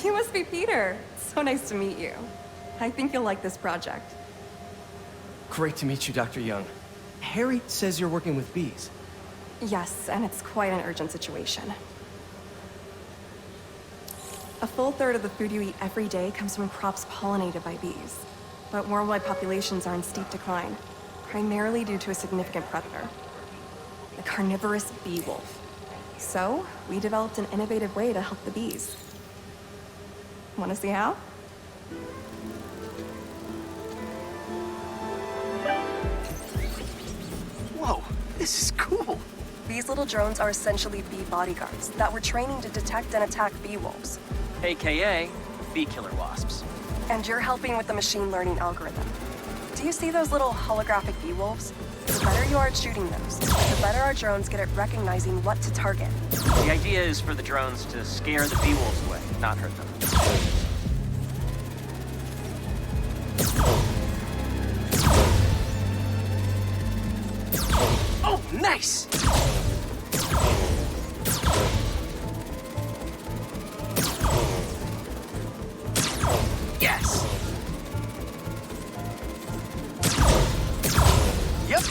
You must be Peter. So nice to meet you. I think you'll like this project.
Great to meet you, Dr. Young. Harry says you're working with bees.
Yes, and it's quite an urgent situation. A full third of the food you eat every day comes from crops pollinated by bees. But worldwide populations are in steep decline, primarily due to a significant predator, the carnivorous bee wolf. So, we developed an innovative way to help the bees. Want to see how?
Whoa, this is cool.
These little drones are essentially bee bodyguards that we're training to detect and attack bee wolves.
AKA bee killer wasps.
And you're helping with the machine learning algorithm. Do you see those little holographic bee wolves? The better you are at shooting those, the better our drones get at recognizing what to target.
The idea is for the drones to scare the bee wolves away, not hurt them.
Oh, nice! Yes! Yep.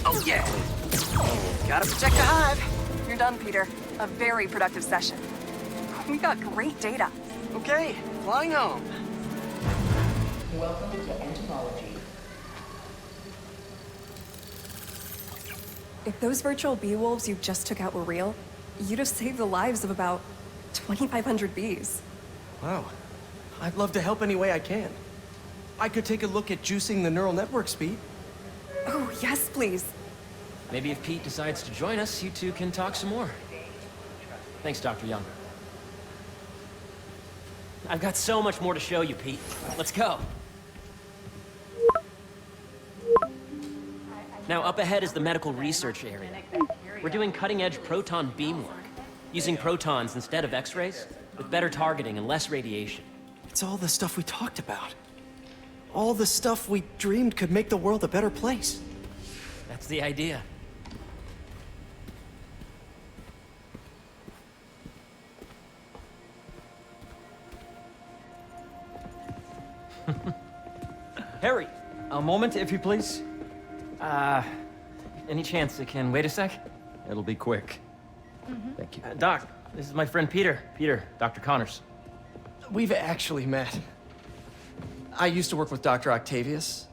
Oh, yeah! Gotta protect the hive.
You're done, Peter. A very productive session. We got great data.
Okay, flying home.
Welcome to entomology.
If those virtual bee wolves you just took out were real, you'd have saved the lives of about 2,500 bees.
Wow. I'd love to help any way I can. I could take a look at juicing the neural network speed.
Oh, yes, please.
Maybe if Pete decides to join us, you two can talk some more. Thanks, Dr. Young. I've got so much more to show you, Pete. Let's go. Now, up ahead is the medical research area. We're doing cutting-edge proton beam work, using protons instead of X-rays, with better targeting and less radiation.
It's all the stuff we talked about. All the stuff we dreamed could make the world a better place.
That's the idea. Harry, a moment, if you please. Any chance it can wait a sec?
It'll be quick.
Thank you. Doc, this is my friend Peter. Peter, Dr. Connors.
We've actually met. I used to work with Dr. Octavius.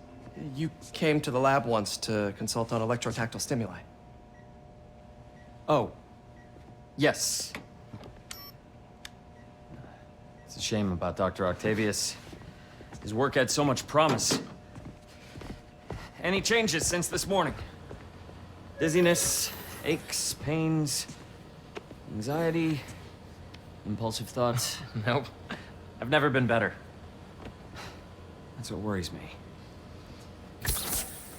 You came to the lab once to consult on electrotactile stimuli.
Oh. Yes. It's a shame about Dr. Octavius. His work had so much promise. Any changes since this morning? Dizziness, aches, pains, anxiety, impulsive thoughts?
Nope. I've never been better.
That's what worries me.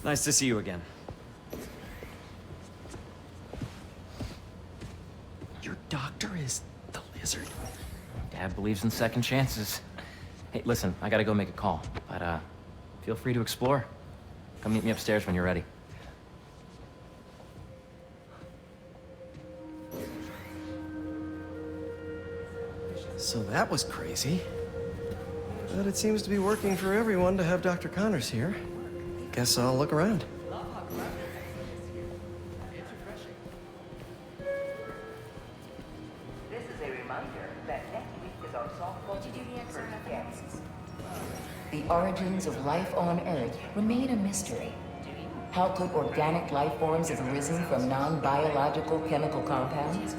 Nice to see you again.
Your doctor is the lizard?
Dad believes in second chances. Hey, listen, I gotta go make a call, but feel free to explore. Come meet me upstairs when you're ready.
So that was crazy. But it seems to be working for everyone to have Dr. Connors here. Guess I'll look around.
This is a reminder that next week is our softball team first guests. The origins of life on Earth remain a mystery. How could organic life forms have arisen from non-biological chemical compounds?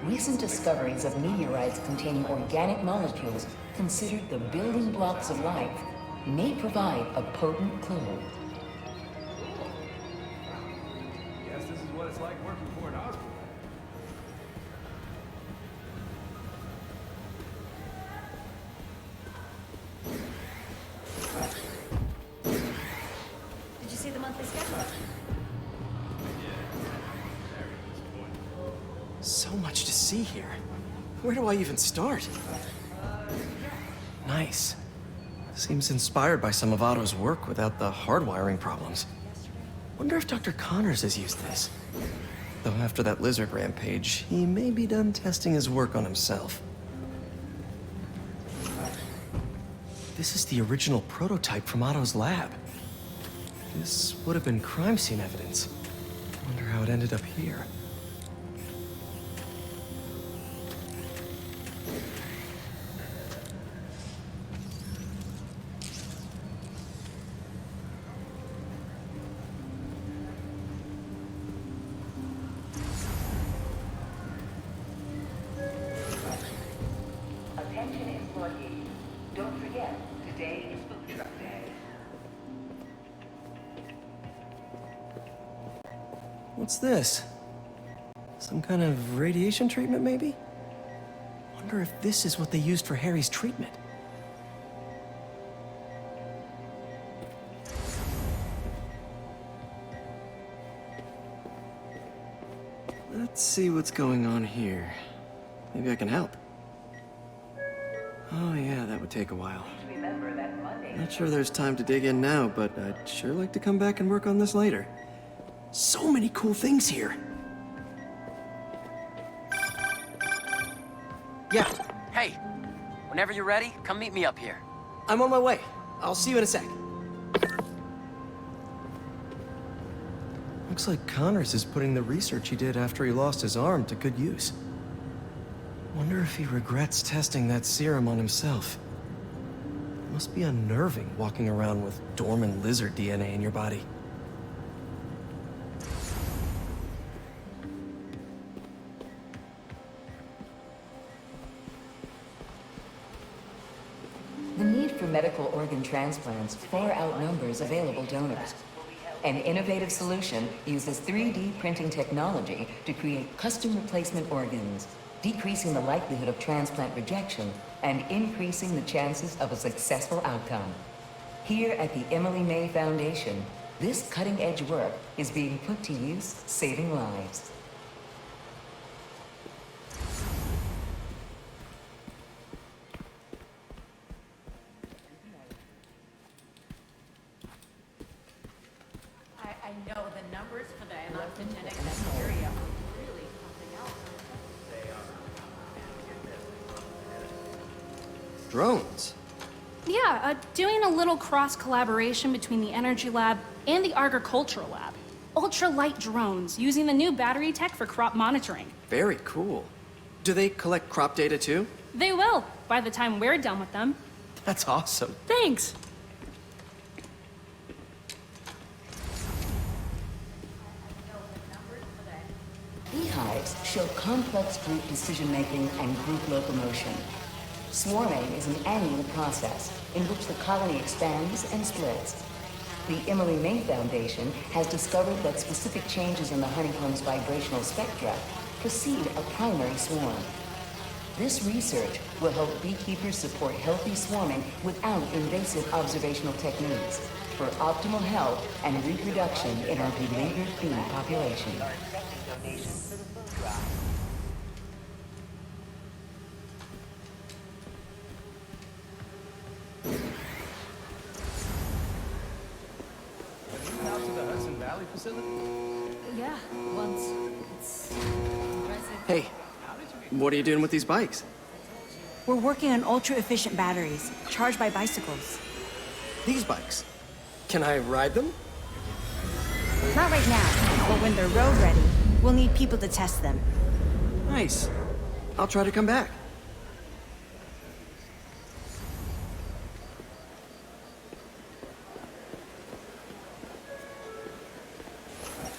Recent discoveries of meteorites containing organic molecules considered the building blocks of life may provide a potent clue.
Guess this is what it's like working for an hospital.
Did you see the monthly schedule?
So much to see here. Where do I even start? Nice. Seems inspired by some of Otto's work without the hardwiring problems. Wonder if Dr. Connors has used this. Though after that lizard rampage, he may be done testing his work on himself. This is the original prototype from Otto's lab. This would have been crime scene evidence. Wonder how it ended up here.
Attention employees. Don't forget, today is food truck day.
What's this? Some kind of radiation treatment, maybe? Wonder if this is what they used for Harry's treatment. Let's see what's going on here. Maybe I can help. Oh yeah, that would take a while. Not sure there's time to dig in now, but I'd sure like to come back and work on this later. So many cool things here. Yeah.
Hey, whenever you're ready, come meet me up here.
I'm on my way. I'll see you in a sec. Looks like Connors is putting the research he did after he lost his arm to good use. Wonder if he regrets testing that serum on himself. It must be unnerving walking around with dormant lizard DNA in your body.
The need for medical organ transplants far outnumbers available donors. An innovative solution uses 3D printing technology to create custom replacement organs, decreasing the likelihood of transplant rejection and increasing the chances of a successful outcome. Here at the Emily May Foundation, this cutting-edge work is being put to use, saving lives.
I know the numbers for the anoptogenic bacteria are really something else.
Drones?
Yeah, doing a little cross-collaboration between the Energy Lab and the Agricultural Lab. Ultra-light drones using the new battery tech for crop monitoring.
Very cool. Do they collect crop data too?
They will, by the time we're done with them.
That's awesome.
Thanks.
Beehives show complex group decision-making and group locomotion. Swarming is an annual process in which the colony expands and splits. The Emily May Foundation has discovered that specific changes in the honeycomb's vibrational spectra precede a primary swarm. This research will help beekeepers support healthy swarming without invasive observational techniques for optimal health and reproduction in our beleaguered bee population.
Out to the Hudson Valley facility?
Yeah, once. It's impressive.
Hey, what are you doing with these bikes?
We're working on ultra-efficient batteries, charged by bicycles.
These bikes. Can I ride them?
Not right now, but when they're road ready, we'll need people to test them.
Nice. I'll try to come back.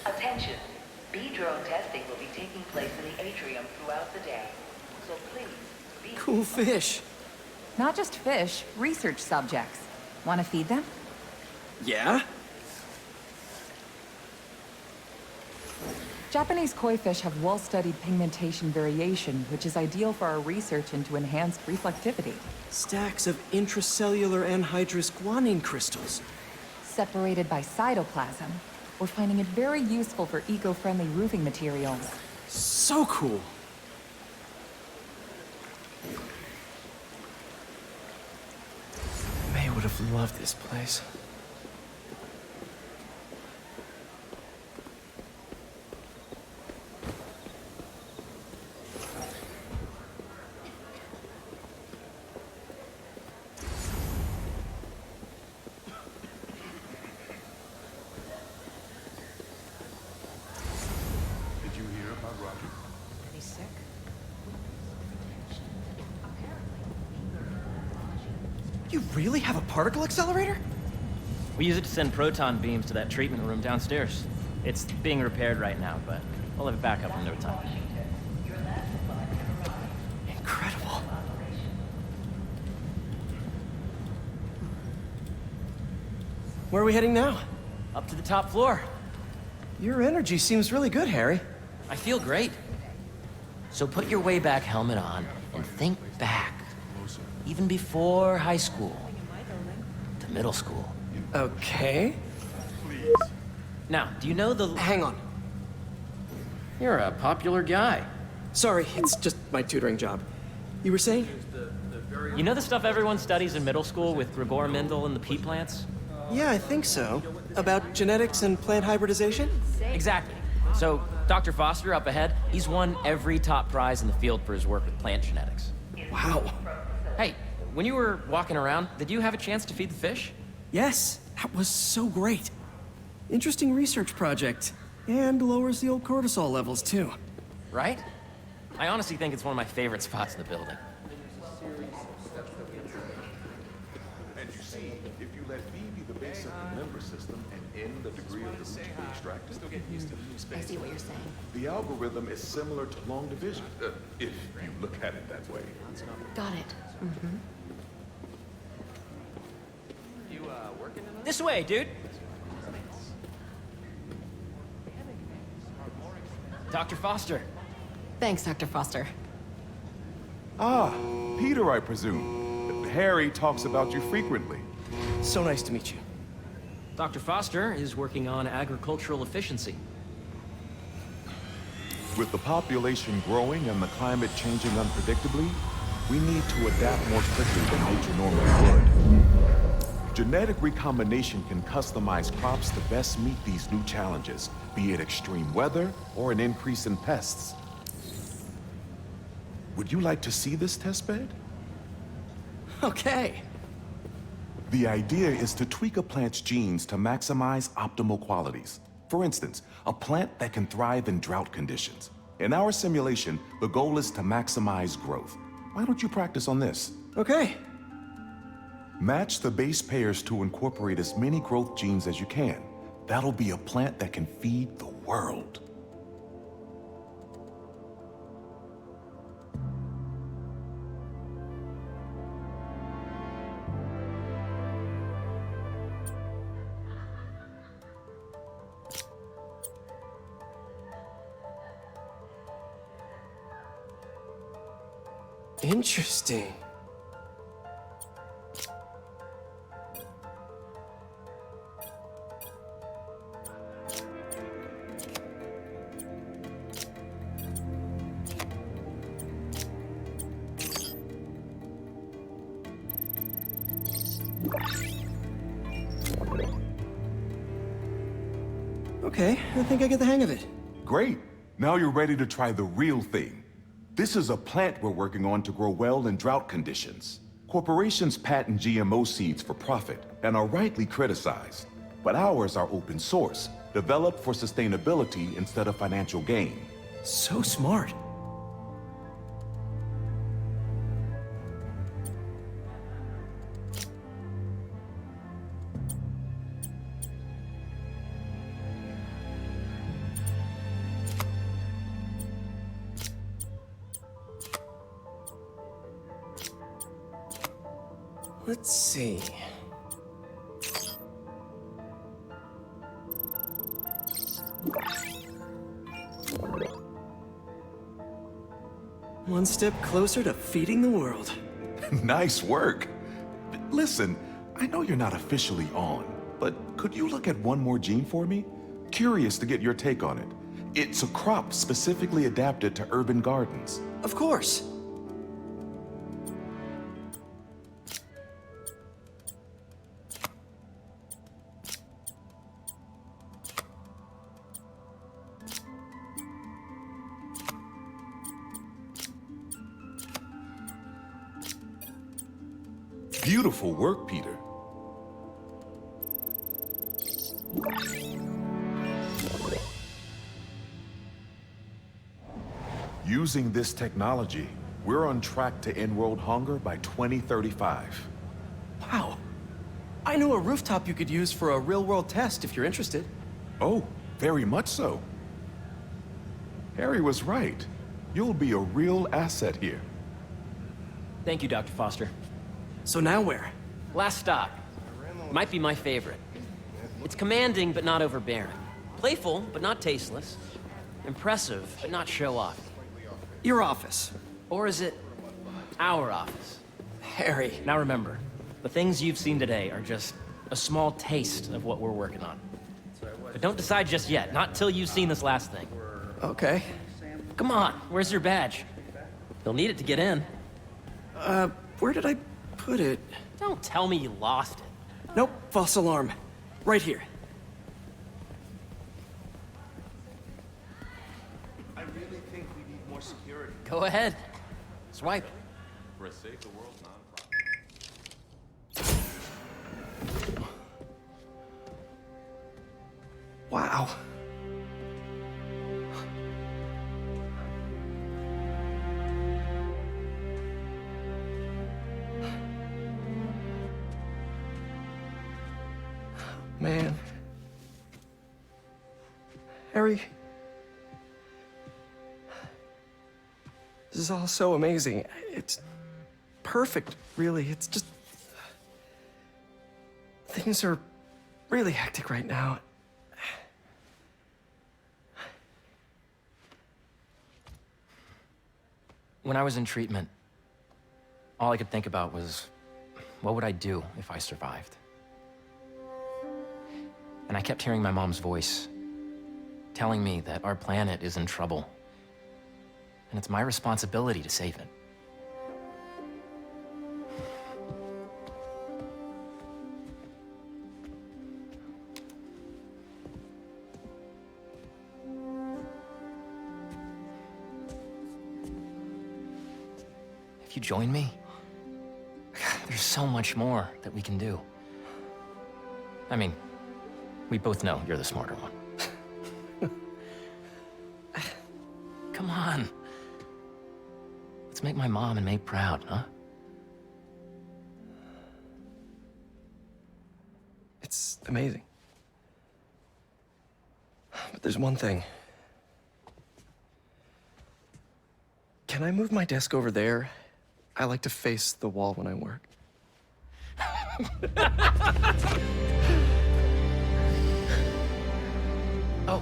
Attention. B-drone testing will be taking place in the atrium throughout the day. So please, be...
Cool fish.
Not just fish, research subjects. Want to feed them?
Yeah?
Japanese koi fish have well-studied pigmentation variation, which is ideal for our research into enhanced reflectivity.
Stacks of intracellular anhydrous guanine crystals.
Separated by cytoplasm, we're finding it very useful for eco-friendly roofing materials.
So cool. May would have loved this place.
Did you hear about Roger?
He's sick?
You really have a particle accelerator?
We use it to send proton beams to that treatment room downstairs. It's being repaired right now, but we'll have it back up in no time.
Incredible. Where are we heading now?
Up to the top floor.
Your energy seems really good, Harry.
I feel great. So put your way back helmet on and think back. Even before high school. To middle school.
Okay.
Now, do you know the...
Hang on.
You're a popular guy.
Sorry, it's just my tutoring job. You were saying?
You know the stuff everyone studies in middle school with Gregor Mendel and the pea plants?
Yeah, I think so. About genetics and plant hybridization?
Exactly. So, Dr. Foster up ahead, he's won every top prize in the field for his work with plant genetics.
Wow.
Hey, when you were walking around, did you have a chance to feed the fish?
Yes, that was so great. Interesting research project. And lowers the old cortisol levels, too.
Right? I honestly think it's one of my favorite spots in the building.
And you see, if you let B be the base of the member system and N the degree of the root to be extracted,
I see what you're saying.
the algorithm is similar to long division, if you look at it that way.
Got it. Mm-hmm.
This way, dude. Dr. Foster.
Thanks, Dr. Foster.
Ah, Peter, I presume. Harry talks about you frequently.
So nice to meet you.
Dr. Foster is working on agricultural efficiency.
With the population growing and the climate changing unpredictably, we need to adapt more quickly than nature normally would. Genetic recombination can customize crops to best meet these new challenges, be it extreme weather or an increase in pests. Would you like to see this testbed?
Okay.
The idea is to tweak a plant's genes to maximize optimal qualities. For instance, a plant that can thrive in drought conditions. In our simulation, the goal is to maximize growth. Why don't you practice on this?
Okay.
Match the base pairs to incorporate as many growth genes as you can. That'll be a plant that can feed the world.
Interesting. Okay, I think I get the hang of it.
Great. Now you're ready to try the real thing. This is a plant we're working on to grow well in drought conditions. Corporations patent GMO seeds for profit and are rightly criticized. But ours are open source, developed for sustainability instead of financial gain.
So smart. Let's see. One step closer to feeding the world.
Nice work. Listen, I know you're not officially on, but could you look at one more gene for me? Curious to get your take on it. It's a crop specifically adapted to urban gardens.
Of course.
Beautiful work, Peter. Using this technology, we're on track to end world hunger by 2035.
Wow. I know a rooftop you could use for a real-world test if you're interested.
Oh, very much so. Harry was right. You'll be a real asset here.
Thank you, Dr. Foster.
So now where?
Last stop. Might be my favorite. It's commanding, but not overbearing. Playful, but not tasteless. Impressive, but not show-off.
Your office.
Or is it our office?
Harry.
Now remember, the things you've seen today are just a small taste of what we're working on. But don't decide just yet, not till you've seen this last thing.
Okay.
Come on, where's your badge? You'll need it to get in.
Where did I put it?
Don't tell me you lost it.
Nope, false alarm. Right here.
I really think we need more security.
Go ahead. Swipe.
For a Save the World nonprofit.
Wow. Man. Harry. This is all so amazing. It's perfect, really. It's just... Things are really hectic right now.
When I was in treatment, all I could think about was, what would I do if I survived? And I kept hearing my mom's voice, telling me that our planet is in trouble, and it's my responsibility to save it. If you join me, there's so much more that we can do. I mean, we both know you're the smarter one. Come on. Let's make my mom and May proud, huh?
It's amazing. But there's one thing. Can I move my desk over there? I like to face the wall when I work.
Oh,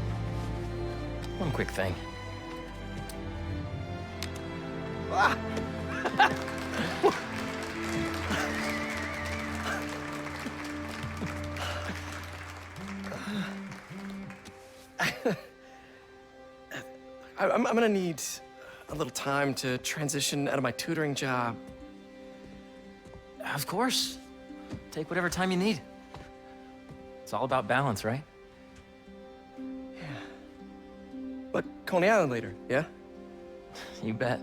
one quick thing.
Ah. I'm gonna need a little time to transition out of my tutoring job.
Of course. Take whatever time you need. It's all about balance, right?
But Coney Island later, yeah?
You bet.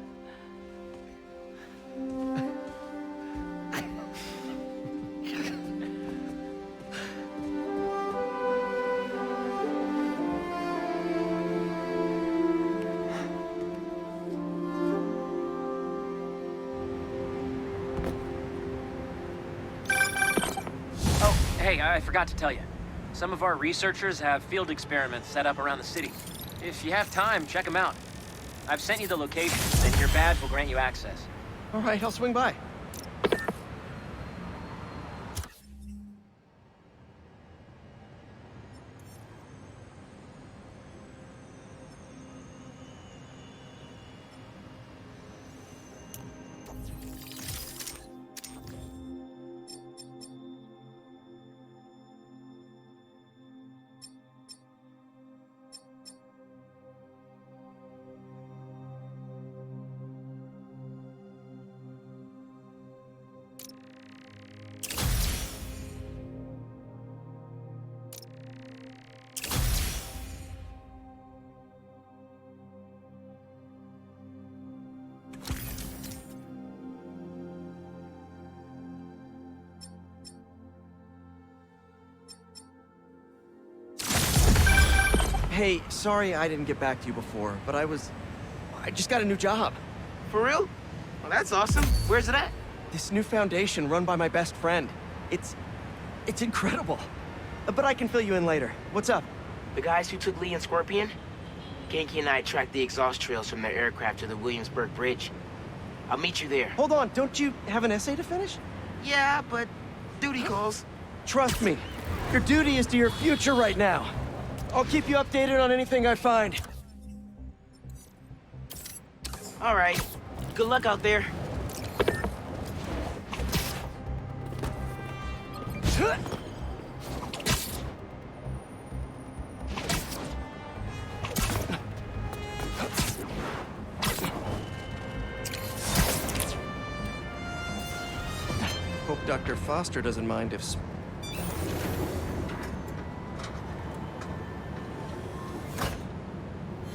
Oh, hey, I forgot to tell you. Some of our researchers have field experiments set up around the city. If you have time, check them out. I've sent you the locations, and your badge will grant you access.
All right, I'll swing by. Hey, sorry I didn't get back to you before, but I just got a new job.
For real? Well, that's awesome. Where's it at?
This new foundation run by my best friend. It's incredible. But I can fill you in later. What's up?
The guys who took Lee and Scorpion? Ganke and I tracked the exhaust trails from their aircraft to the Williamsburg Bridge. I'll meet you there.
Hold on, don't you have an essay to finish?
Yeah, but duty calls.
Trust me, your duty is to your future right now. I'll keep you updated on anything I find.
All right. Good luck out there.
Hope Dr. Foster doesn't mind if...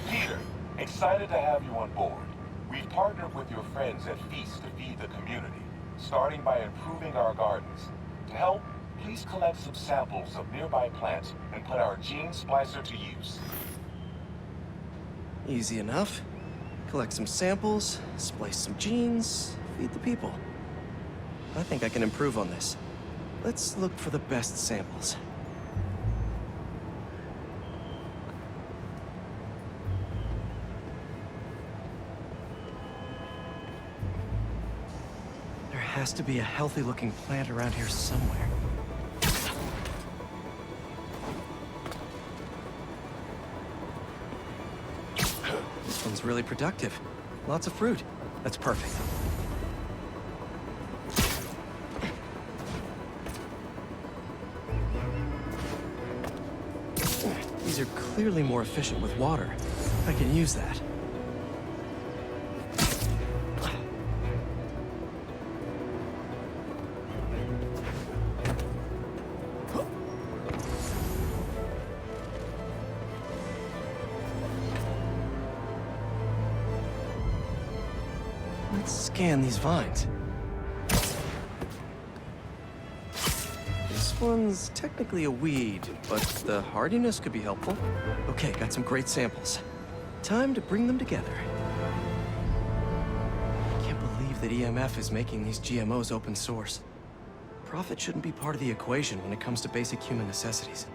Peter, excited to have you on board. We've partnered with your friends at Feast to feed the community, starting by improving our gardens. To help, please collect some samples of nearby plants and put our gene splicer to use.
Easy enough. Collect some samples, splice some genes, feed the people. I think I can improve on this. Let's look for the best samples. There has to be a healthy-looking plant around here somewhere. This one's really productive. Lots of fruit. That's perfect. These are clearly more efficient with water. I can use that. Let's scan these vines. This one's technically a weed, but the hardiness could be helpful. Okay, got some great samples. Time to bring them together. I can't believe that EMF is making these GMOs open source. Profit shouldn't be part of the equation when it comes to basic human necessities.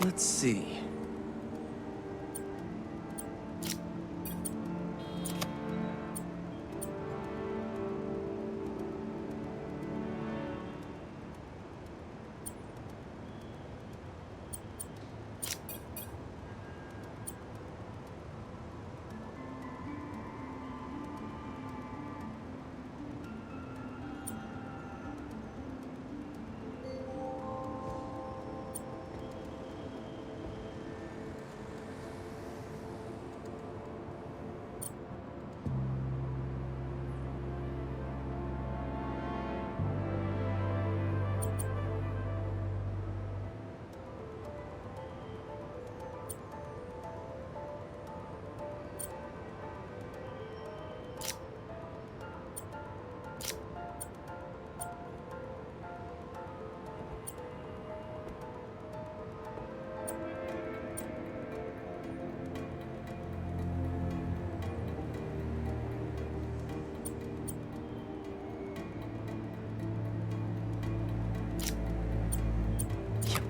Let's see.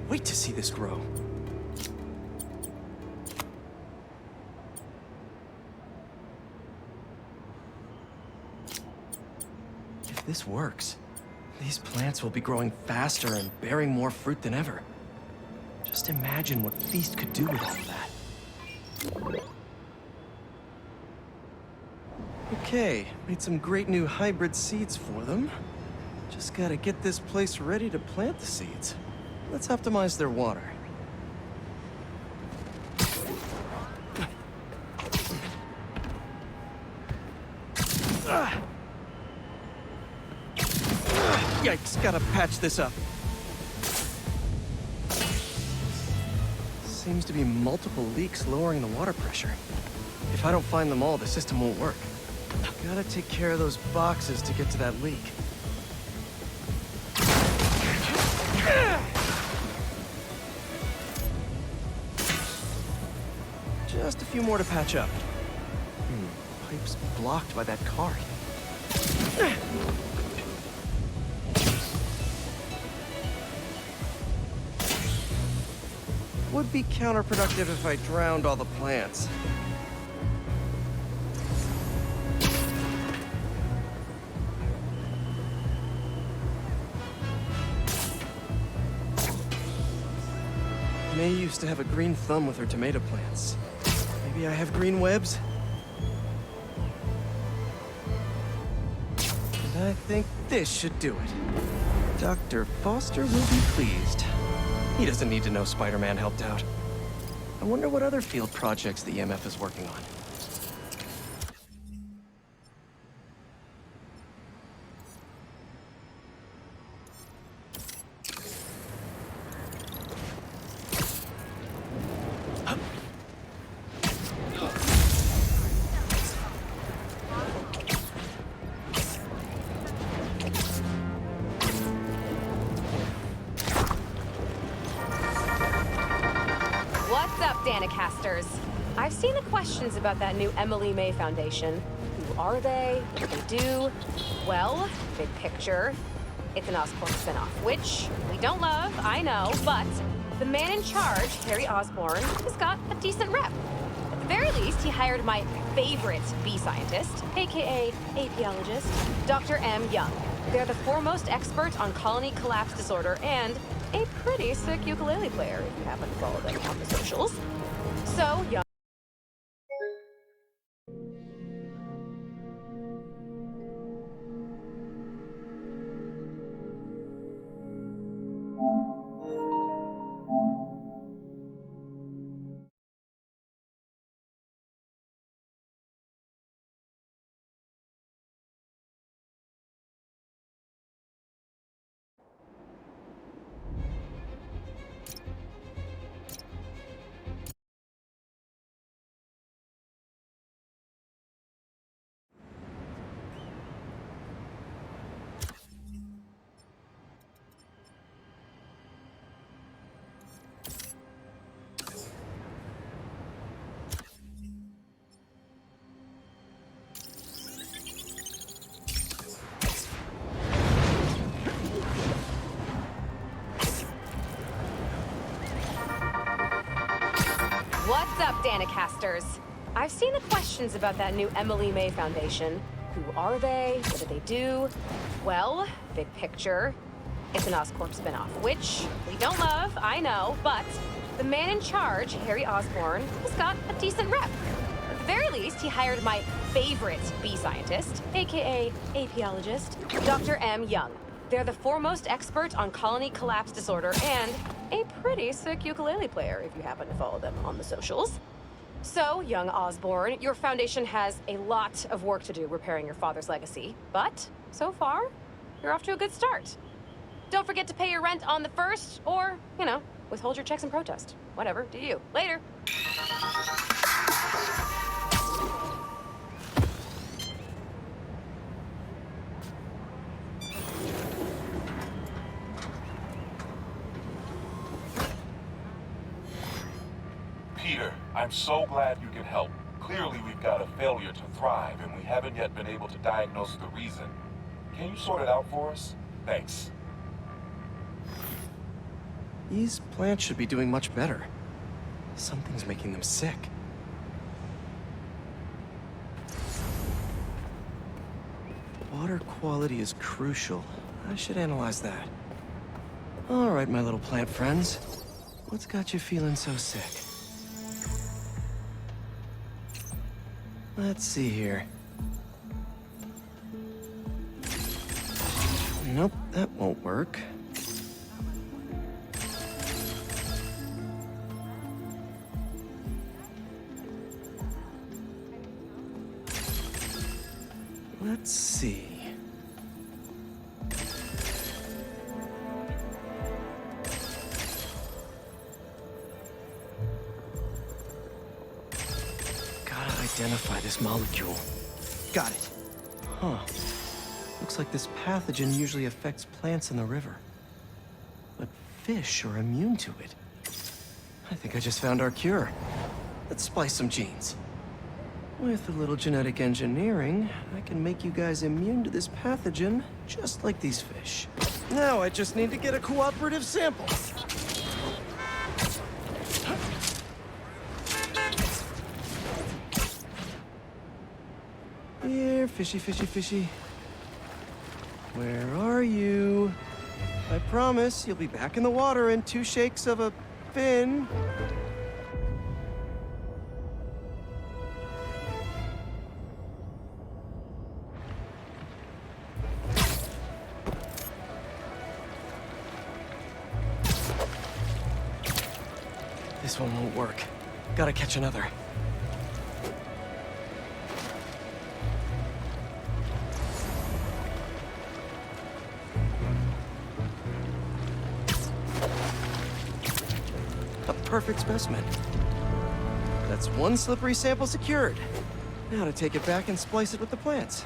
Wait to see this grow. If this works, these plants will be growing faster and bearing more fruit than ever. Just imagine what Feast could do with all of that. Okay, made some great new hybrid seeds for them. Just gotta get this place ready to plant the seeds. Let's optimize their water. Yikes, gotta patch this up. Seems to be multiple leaks lowering the water pressure. If I don't find them all, the system won't work. Gotta take care of those boxes to get to that leak. Just a few more to patch up. Pipe's blocked by that cart. Would be counterproductive if I drowned all the plants. May used to have a green thumb with her tomato plants. Maybe I have green webs? And I think this should do it. Dr. Foster will be pleased. He doesn't need to know Spider-Man helped out. I wonder what other field projects the EMF is working on.
What's up, Danicasters? I've seen the questions about that new Emily May Foundation. Who are they? What do they do? Well, big picture, it's an Oscorp spinoff, which we don't love, I know, but the man in charge, Harry Osborn, has got a decent rep. At the very least, he hired my favorite bee scientist, aka apiologist, Dr. M. Young. They're the foremost expert on colony collapse disorder and a pretty sick ukulele player, if you happen to follow them on the socials. So, Young What's up, Danicasters? I've seen the questions about that new Emily May Foundation. Who are they? What do they do? Well, big picture, it's an Oscorp spinoff, which we don't love, I know, but the man in charge, Harry Osborn, has got a decent rep. At the very least, he hired my favorite bee scientist, aka apiologist, Dr. M. Young. They're the foremost expert on colony collapse disorder and a pretty sick ukulele player if you happen to follow them on the socials. So, young Osborn, your foundation has a lot of work to do repairing your father's legacy, but so far, you're off to a good start. Don't forget to pay your rent on the 1st, or, withhold your checks in protest. Whatever, do you. Later.
Peter, I'm so glad you can help. Clearly we've got a failure to thrive, and we haven't yet been able to diagnose the reason. Can you sort it out for us? Thanks.
These plants should be doing much better. Something's making them sick. Water quality is crucial. I should analyze that. All right, my little plant friends. What's got you feeling so sick? Let's see here. Nope, that won't work. Let's see. Gotta identify this molecule. Got it. Huh. Looks like this pathogen usually affects plants in the river. But fish are immune to it. I think I just found our cure. Let's splice some genes. With a little genetic engineering, I can make you guys immune to this pathogen, just like these fish. Now I just need to get a cooperative sample. Here, fishy, fishy, fishy. Where are you? I promise you'll be back in the water in 2 shakes of a fin. This one won't work. Gotta catch another. A perfect specimen. That's 1 slippery sample secured. Now to take it back and splice it with the plants.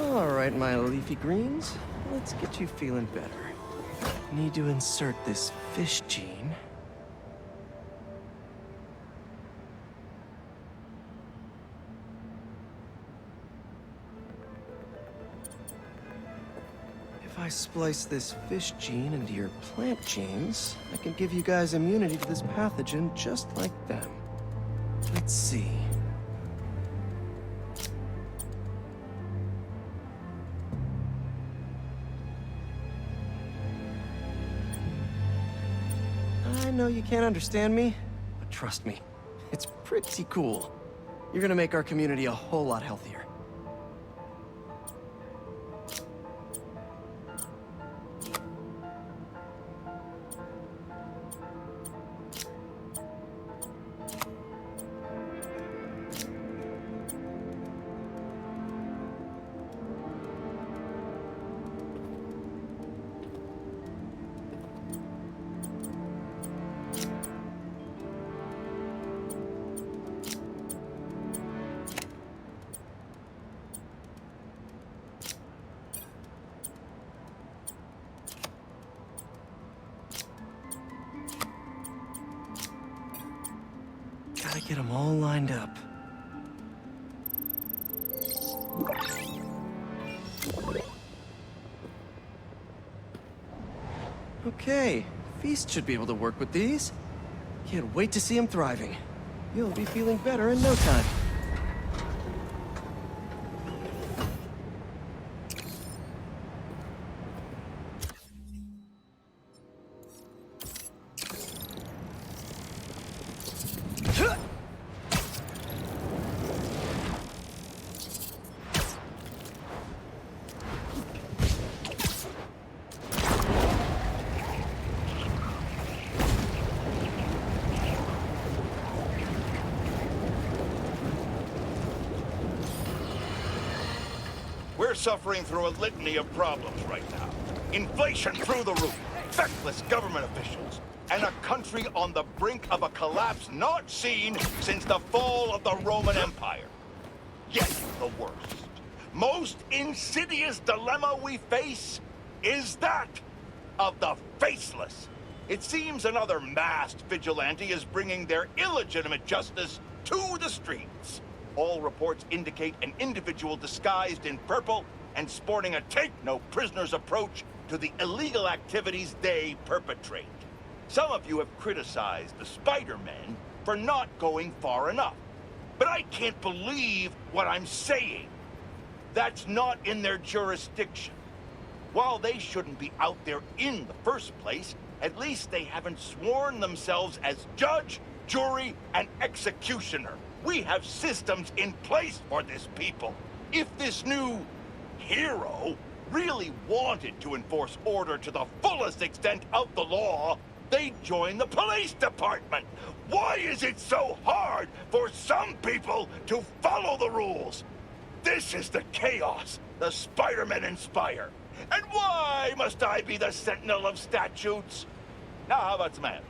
All right, my leafy greens. Let's get you feeling better. Need to insert this fish gene. If I splice this fish gene into your plant genes, I can give you guys immunity to this pathogen just like them. Let's see. I know you can't understand me, but trust me, it's pretty cool. You're gonna make our community a whole lot healthier. get them all lined up. Okay, Feast should be able to work with these. Can't wait to see him thriving. You'll be feeling better in no time.
We're suffering through a litany of problems right now. Inflation through the roof, feckless government officials, and a country on the brink of a collapse not seen since the fall of the Roman Empire. Yet the worst, most insidious dilemma we face is that of the faceless. It seems another masked vigilante is bringing their illegitimate justice to the streets. All reports indicate an individual disguised in purple and sporting a take-no-prisoners approach to the illegal activities they perpetrate. Some of you have criticized the Spider-Men for not going far enough. But I can't believe what I'm saying. That's not in their jurisdiction. While they shouldn't be out there in the first place, at least they haven't sworn themselves as judge, jury, and executioner. We have systems in place for this people. If this new hero really wanted to enforce order to the fullest extent of the law, they'd join the police department. Why is it so hard for some people to follow the rules? This is the chaos the Spider-Men inspire. And why must I be the sentinel of statutes? Now, how about some answers?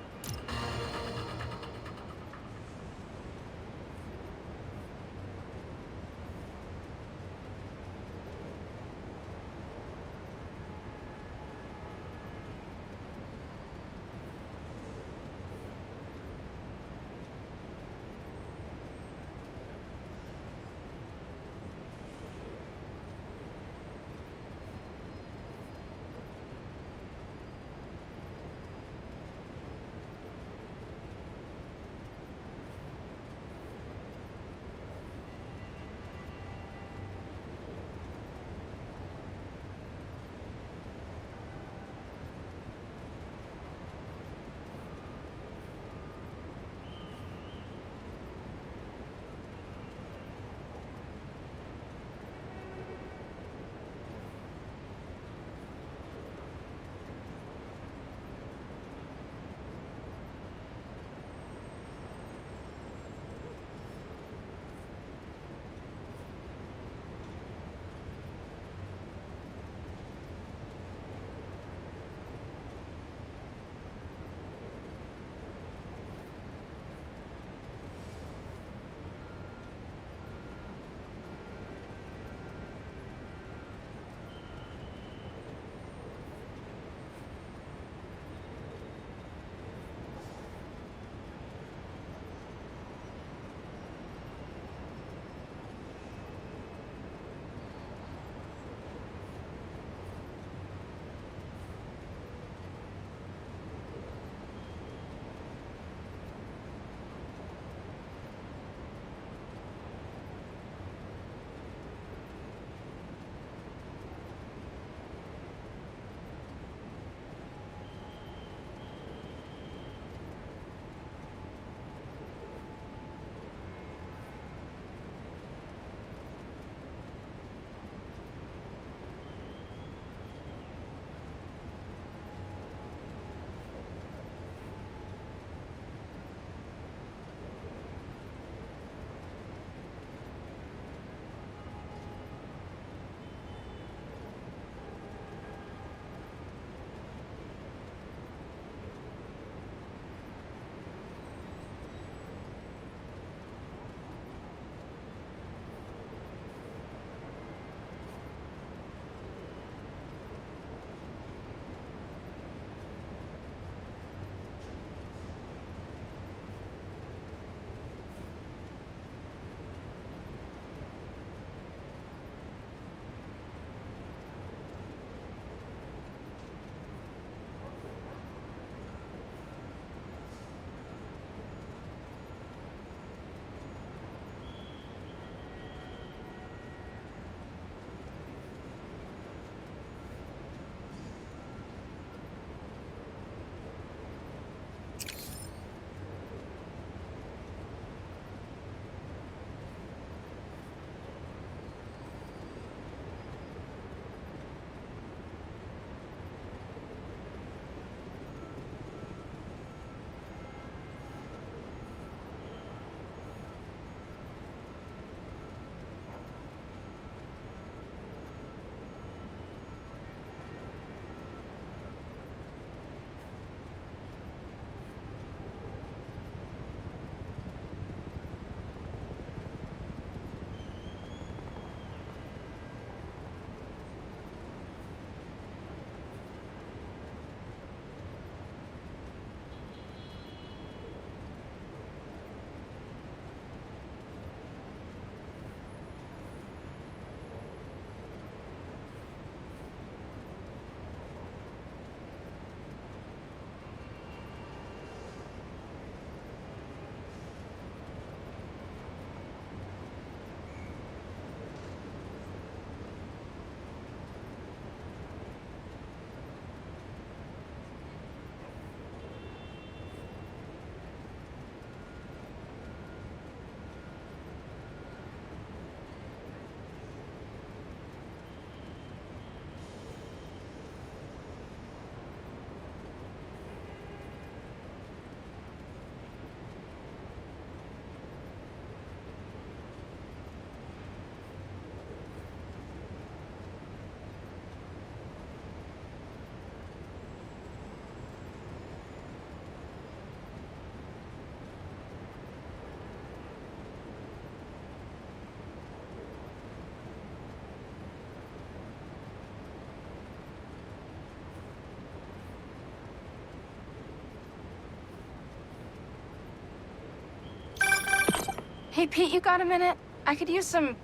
Hey, Pete, you got a minute? I could use some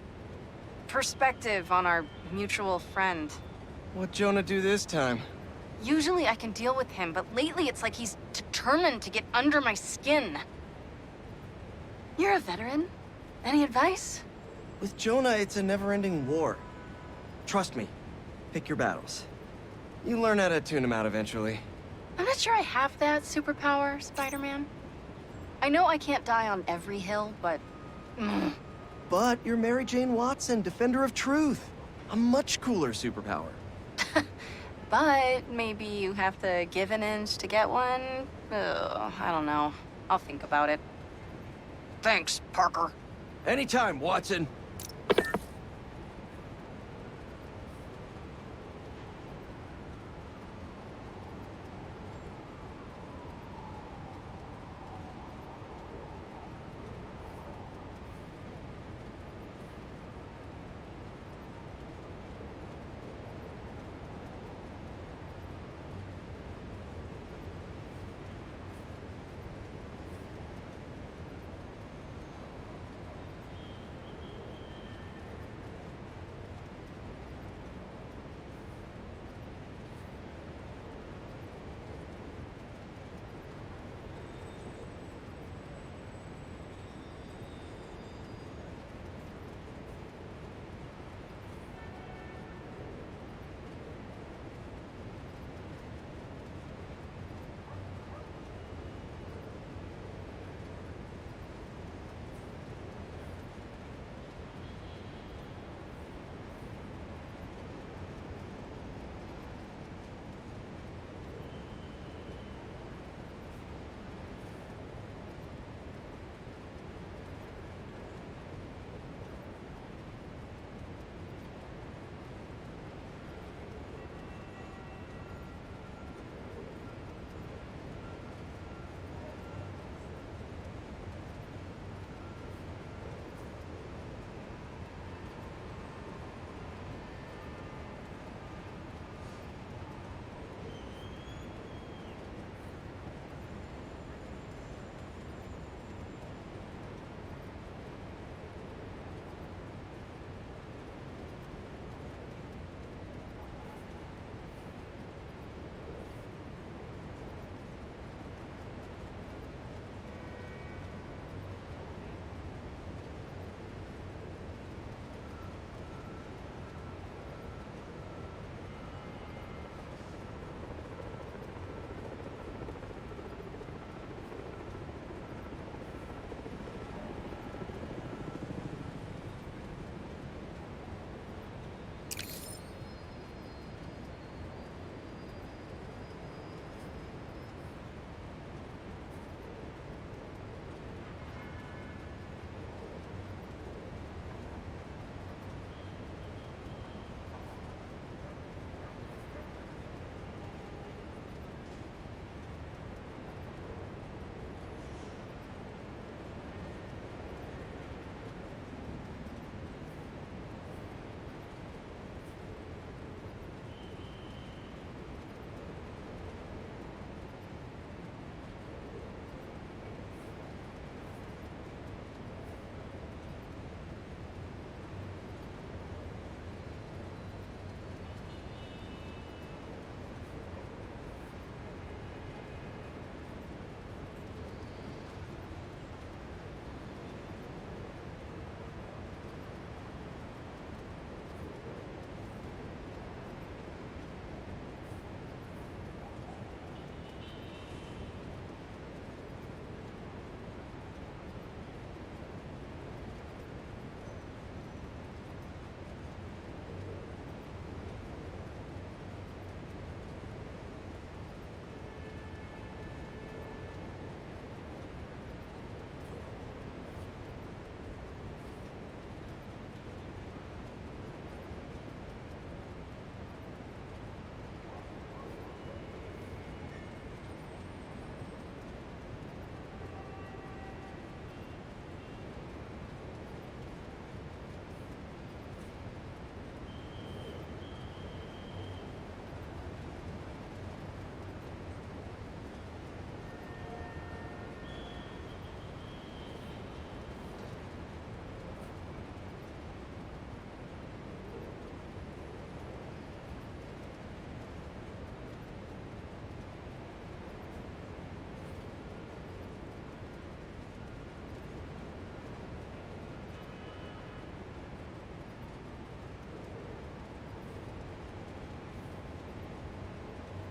perspective on our mutual friend.
What'd Jonah do this time?
Usually I can deal with him, but lately it's like he's determined to get under my skin. You're a veteran. Any advice?
With Jonah, it's a never-ending war. Trust me. Pick your battles. You learn how to tune him out eventually.
I'm not sure I have that superpower, Spider-Man. I know I can't die on every hill, but...
But you're Mary Jane Watson, Defender of Truth. A much cooler superpower.
But maybe you have to give an inch to get one? Ugh, I don't know. I'll think about it. Thanks, Parker.
Anytime, Watson.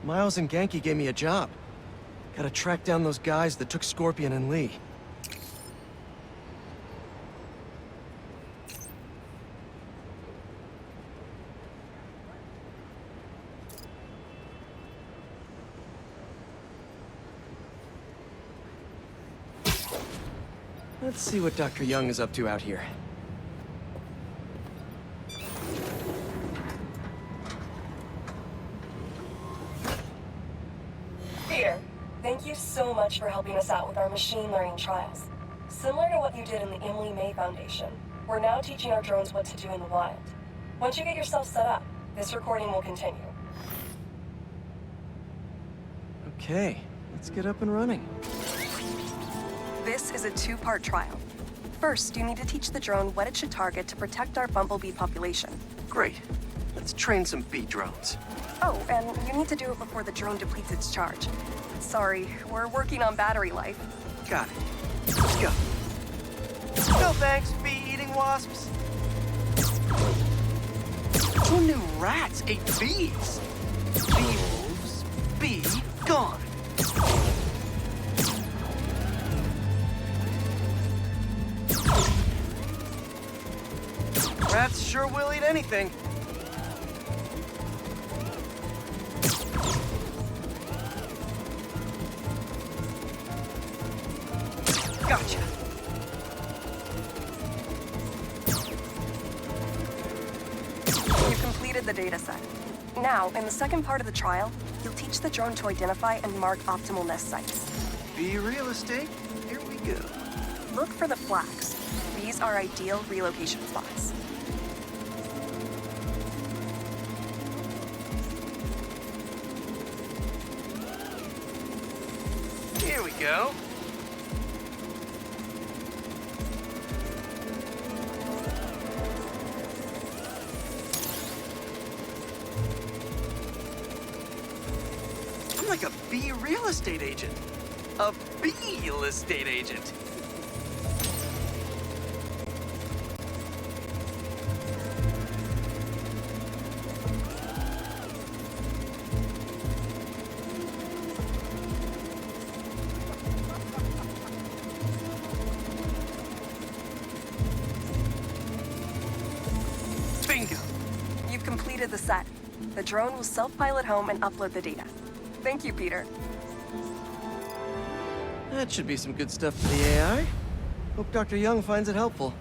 Miles and Genki gave me a job. Gotta track down those guys that took Scorpion and Lee. Let's see what Dr. Young is up to out here.
Peter, thank you so much for helping us out with our machine learning trials. Similar to what you did in the Emily May Foundation, we're now teaching our drones what to do in the wild. Once you get yourself set up, this recording will continue.
Okay, let's get up and running.
This is a two-part trial. First, you need to teach the drone what it should target to protect our bumblebee population.
Great. Let's train some bee drones.
Oh, and you need to do it before the drone depletes its charge. Sorry, we're working on battery life.
Got it. Let's go. No thanks, bee-eating wasps. Who knew rats ate bees? Bee wolves, bee gone. Rats sure will eat anything. Gotcha.
You've completed the data set. Now, in the second part of the trial, you'll teach the drone to identify and mark optimal nest sites.
Bee real estate, here we go.
Look for the flags. These are ideal relocation spots.
Here we go. I'm like a bee real estate agent. A bee real estate agent. Bingo.
You've completed the set. The drone will self-pilot home and upload the data. Thank you, Peter.
That should be some good stuff for the AI. Hope Dr. Young finds it helpful.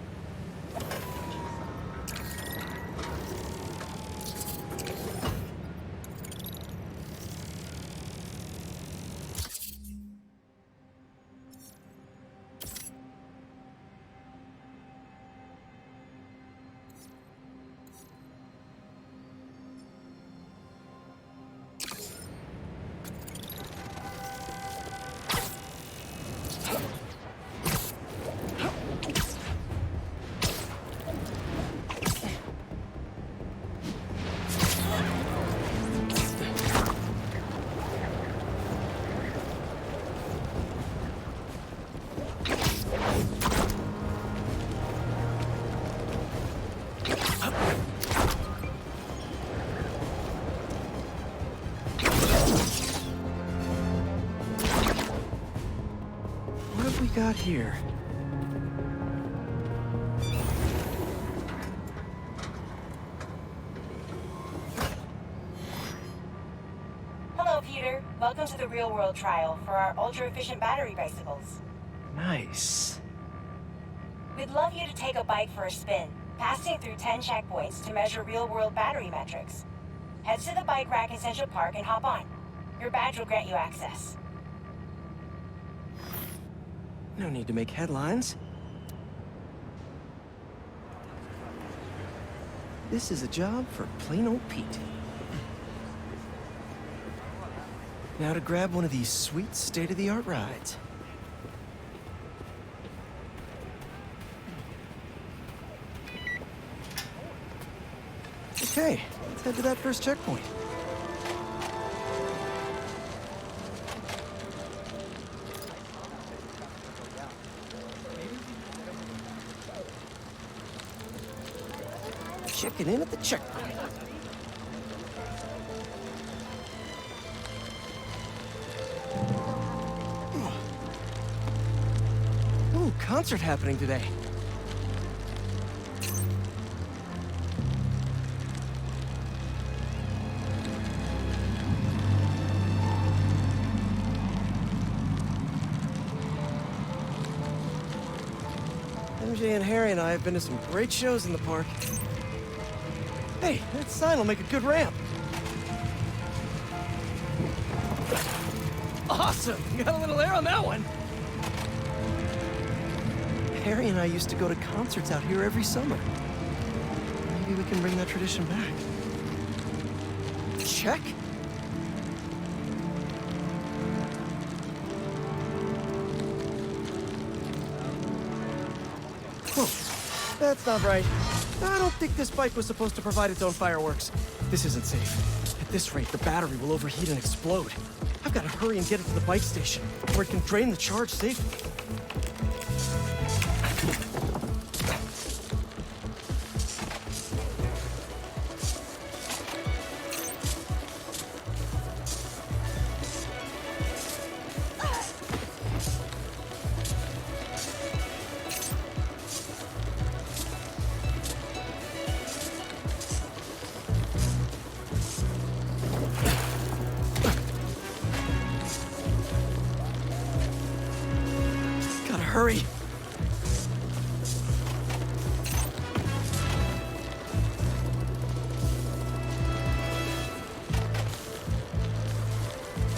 What have we got here?
Hello, Peter. Welcome to the real-world trial for our ultra-efficient battery bicycles.
Nice.
We'd love you to take a bike for a spin, passing through 10 checkpoints to measure real-world battery metrics. Head to the bike rack in Central Park and hop on. Your badge will grant you access.
No need to make headlines. This is a job for plain old Pete. Now to grab one of these sweet state-of-the-art rides. Okay, let's head to that first checkpoint. Checking in at the checkpoint. Ooh, concert happening today. MJ and Harry and I have been to some great shows in the park. Hey, that sign will make a good ramp. Awesome! You got a little air on that one. Harry and I used to go to concerts out here every summer. Maybe we can bring that tradition back. Check. Whoa, that's not right. I don't think this bike was supposed to provide its own fireworks. This isn't safe. At this rate, the battery will overheat and explode. I've got to hurry and get it to the bike station, where it can drain the charge safely. Hurry!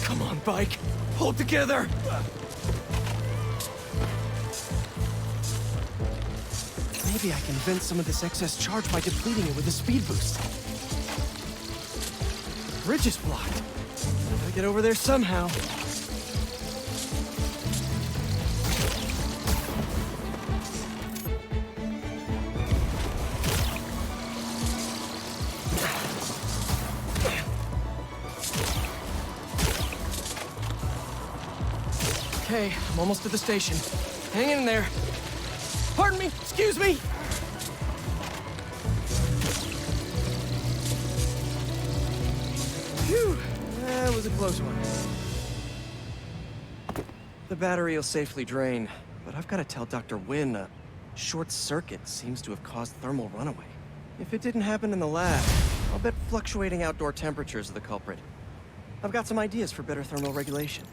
Come on, bike! Hold together! Maybe I can vent some of this excess charge by depleting it with a speed boost. The bridge is blocked. Gotta get over there somehow. Okay, I'm almost to the station. Hang in there. Pardon me, excuse me! Phew, that was a close one. The battery will safely drain, but I've got to tell Dr. Wynn a short circuit seems to have caused thermal runaway. If it didn't happen in the lab, I'll bet fluctuating outdoor temperatures are the culprit. I've got some ideas for better thermal regulation.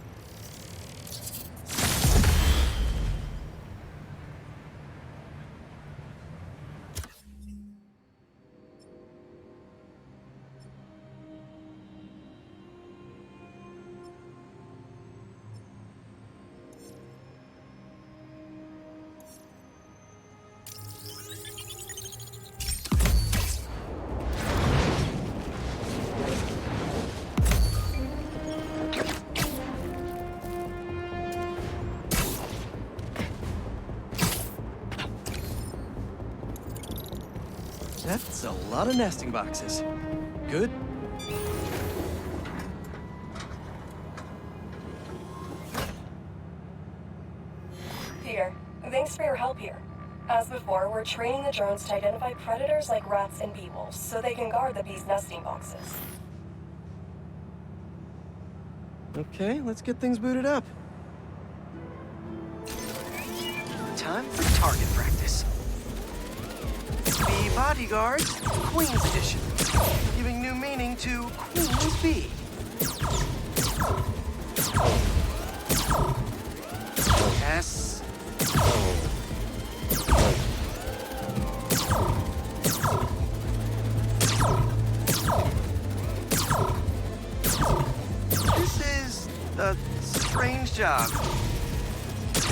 That's a lot of nesting boxes. Good.
Peter, thanks for your help here. As before, we're training the drones to identify predators like rats and bee wolves, so they can guard the bees' nesting boxes.
Okay, let's get things booted up. Time for target practice. Bee Bodyguards, Queen's Edition. Giving new meaning to Queen's Bee. Yes. This is a strange job.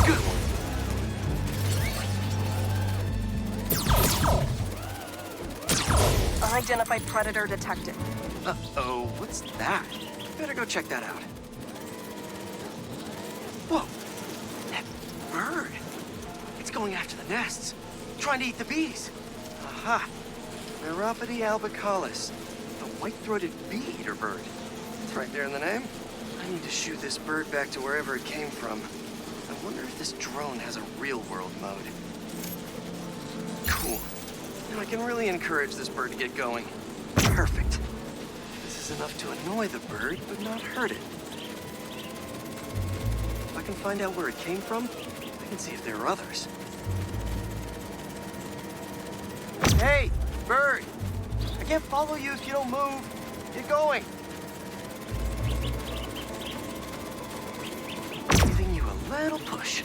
Good one.
Unidentified predator detected.
Uh-oh, what's that? Better go check that out. Whoa! That bird! It's going after the nests, trying to eat the bees. Aha! Neuropody albicollis, the white-throated bee-eater bird. It's right there in the name. I need to shoot this bird back to wherever it came from. I wonder if this drone has a real-world mode. Cool. Now I can really encourage this bird to get going. Perfect. This is enough to annoy the bird, but not hurt it. If I can find out where it came from, I can see if there are others. Hey, bird! I can't follow you if you don't move. Get going. Giving you a little push.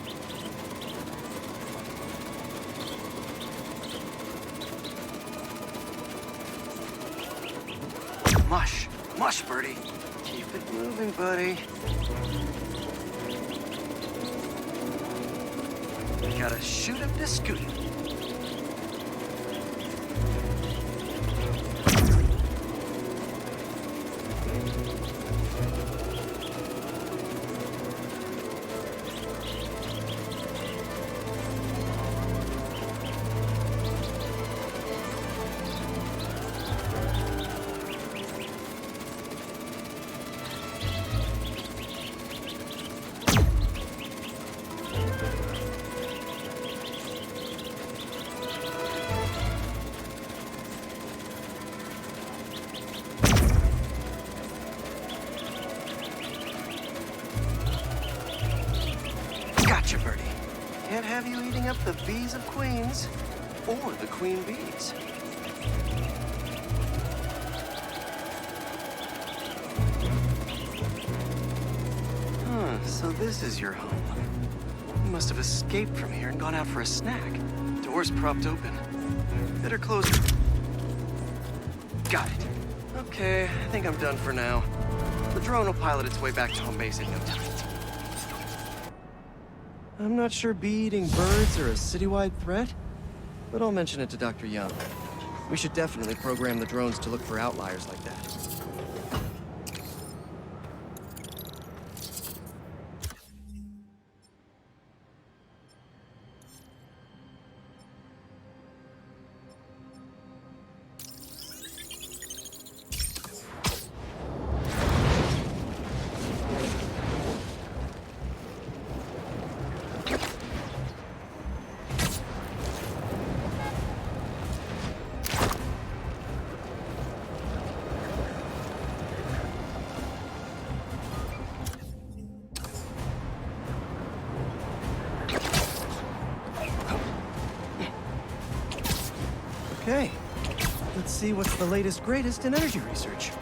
Mush. Mush, birdie. Keep it moving, buddy. You gotta shoot him to scoot him. Gotcha, birdie. Can't have you eating up the bees of queens, or the queen bees. So this is your home. You must have escaped from here and gone out for a snack. Doors propped open. Better close it. Got it. Okay, I think I'm done for now. The drone will pilot its way back to home base in no time. I'm not sure bee-eating birds are a citywide threat, but I'll mention it to Dr. Young. We should definitely program the drones to look for outliers like that. Okay, let's see what's the latest greatest in energy research.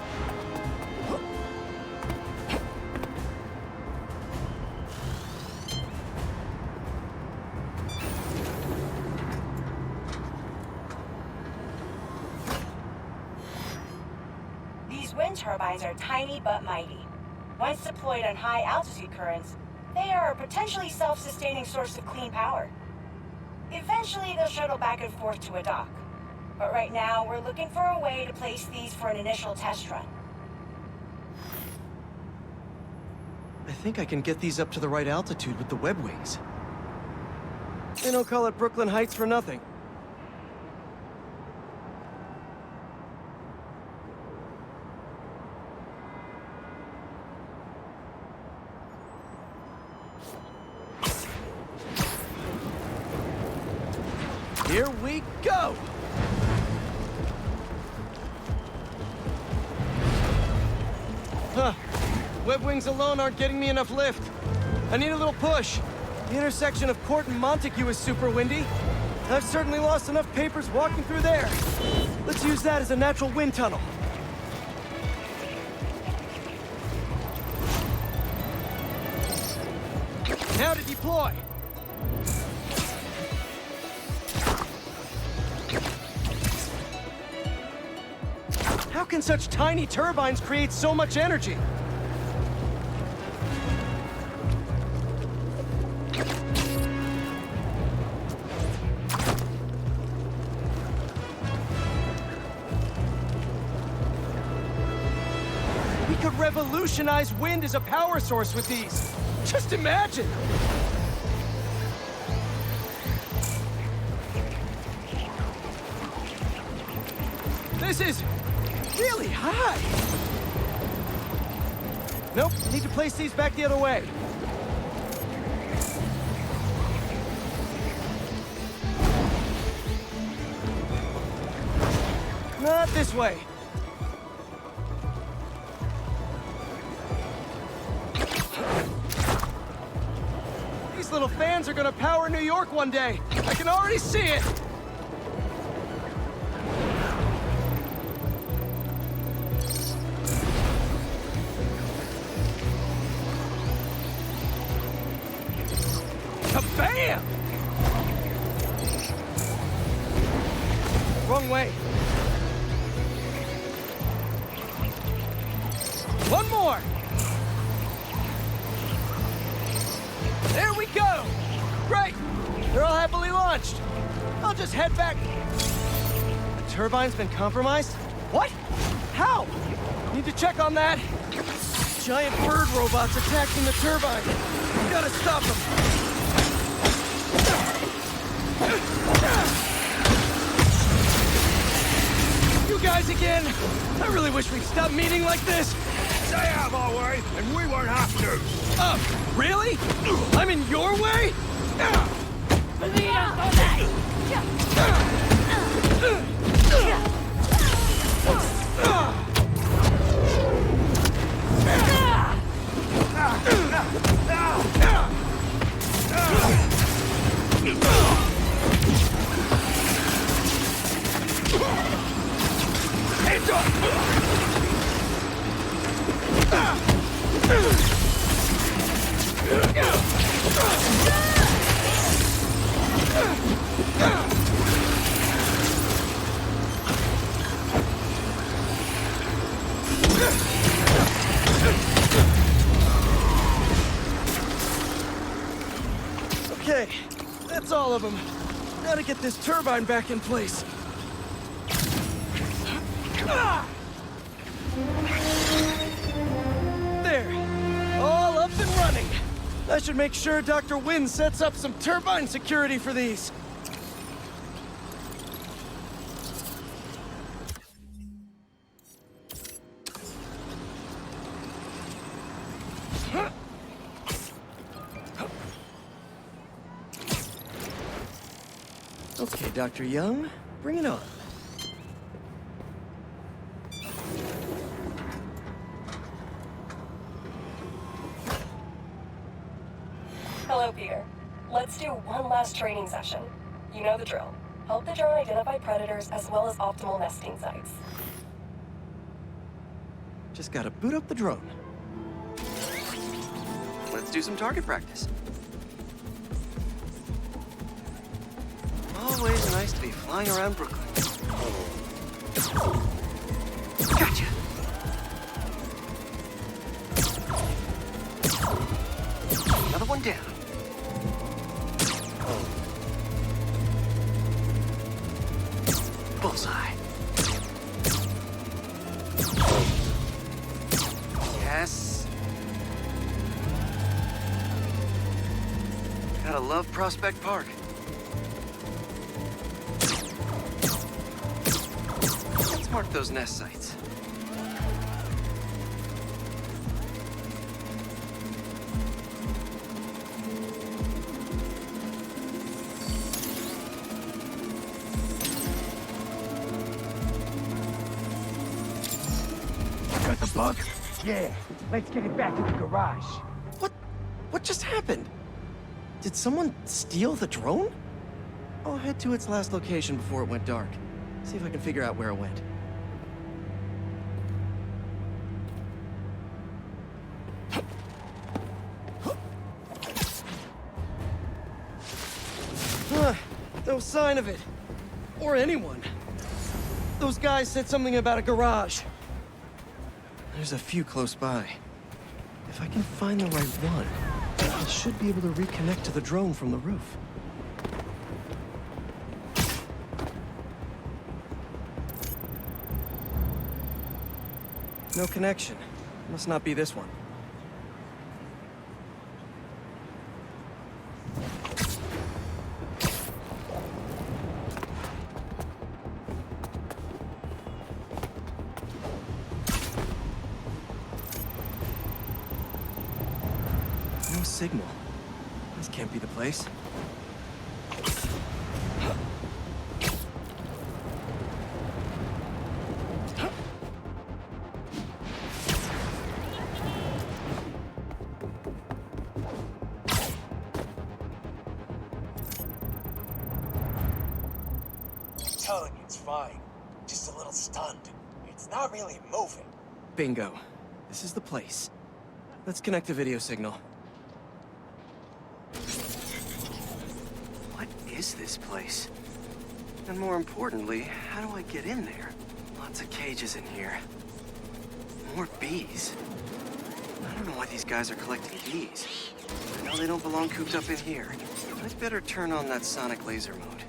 These wind turbines are tiny but mighty. Once deployed on high altitude currents, they are a potentially self-sustaining source of clean power. Eventually, they'll shuttle back and forth to a dock. But right now, we're looking for a way to place these for an initial test run.
I think I can get these up to the right altitude with the web wings. They don't call it Brooklyn Heights for nothing. Here we go! Huh. Web wings alone aren't getting me enough lift. I need a little push. The intersection of Court and Montague is super windy. I've certainly lost enough papers walking through there. Let's use that as a natural wind tunnel. Now to deploy. How can such tiny turbines create so much energy? We could revolutionize wind as a power source with these. Just imagine! This is really high! Nope, need to place these back the other way. Not this way. These little fans are gonna power New York one day. I can already see it. Kabam! Wrong way. One more. There we go. Great. They're all happily launched. I'll just head back. The turbine's been compromised? What? How? Need to check on that. Giant bird robots attacking the turbine. Gotta stop them. You guys again? I really wish we'd stop meeting like this.
Stay out of our way, and we won't have to.
Oh, really? I'm in your way?
Hands up!
Okay, that's all of them. Gotta get this turbine back in place. There, all up and running. I should make sure Dr. Wynn sets up some turbine security for these. Okay, Dr. Young, bring it on.
Hello, Peter. Let's do one last training session. You know the drill. Help the drone identify predators as well as optimal nesting sites.
Just gotta boot up the drone. Let's do some target practice. Always nice to be flying around Brooklyn. Gotcha! Another one down. Bullseye. Yes. Gotta love Prospect Park. Let's mark those nest sites.
Got the bug? Yeah. Let's get it back to the garage.
What just happened? Did someone steal the drone? I'll head to its last location before it went dark. See if I can figure out where it went. No sign of it. Or anyone. Those guys said something about a garage. There's a few close by. If I can find the right one, I should be able to reconnect to the drone from the roof. No connection. Must not be this one. No signal. This can't be the place.
It's fine. Just a little stunned. It's not really moving.
Bingo. This is the place. Let's connect the video signal. What is this place? And more importantly, how do I get in there? Lots of cages in here. More bees. I don't know why these guys are collecting bees. I know they don't belong cooped up in here. I'd better turn on that sonic laser mode.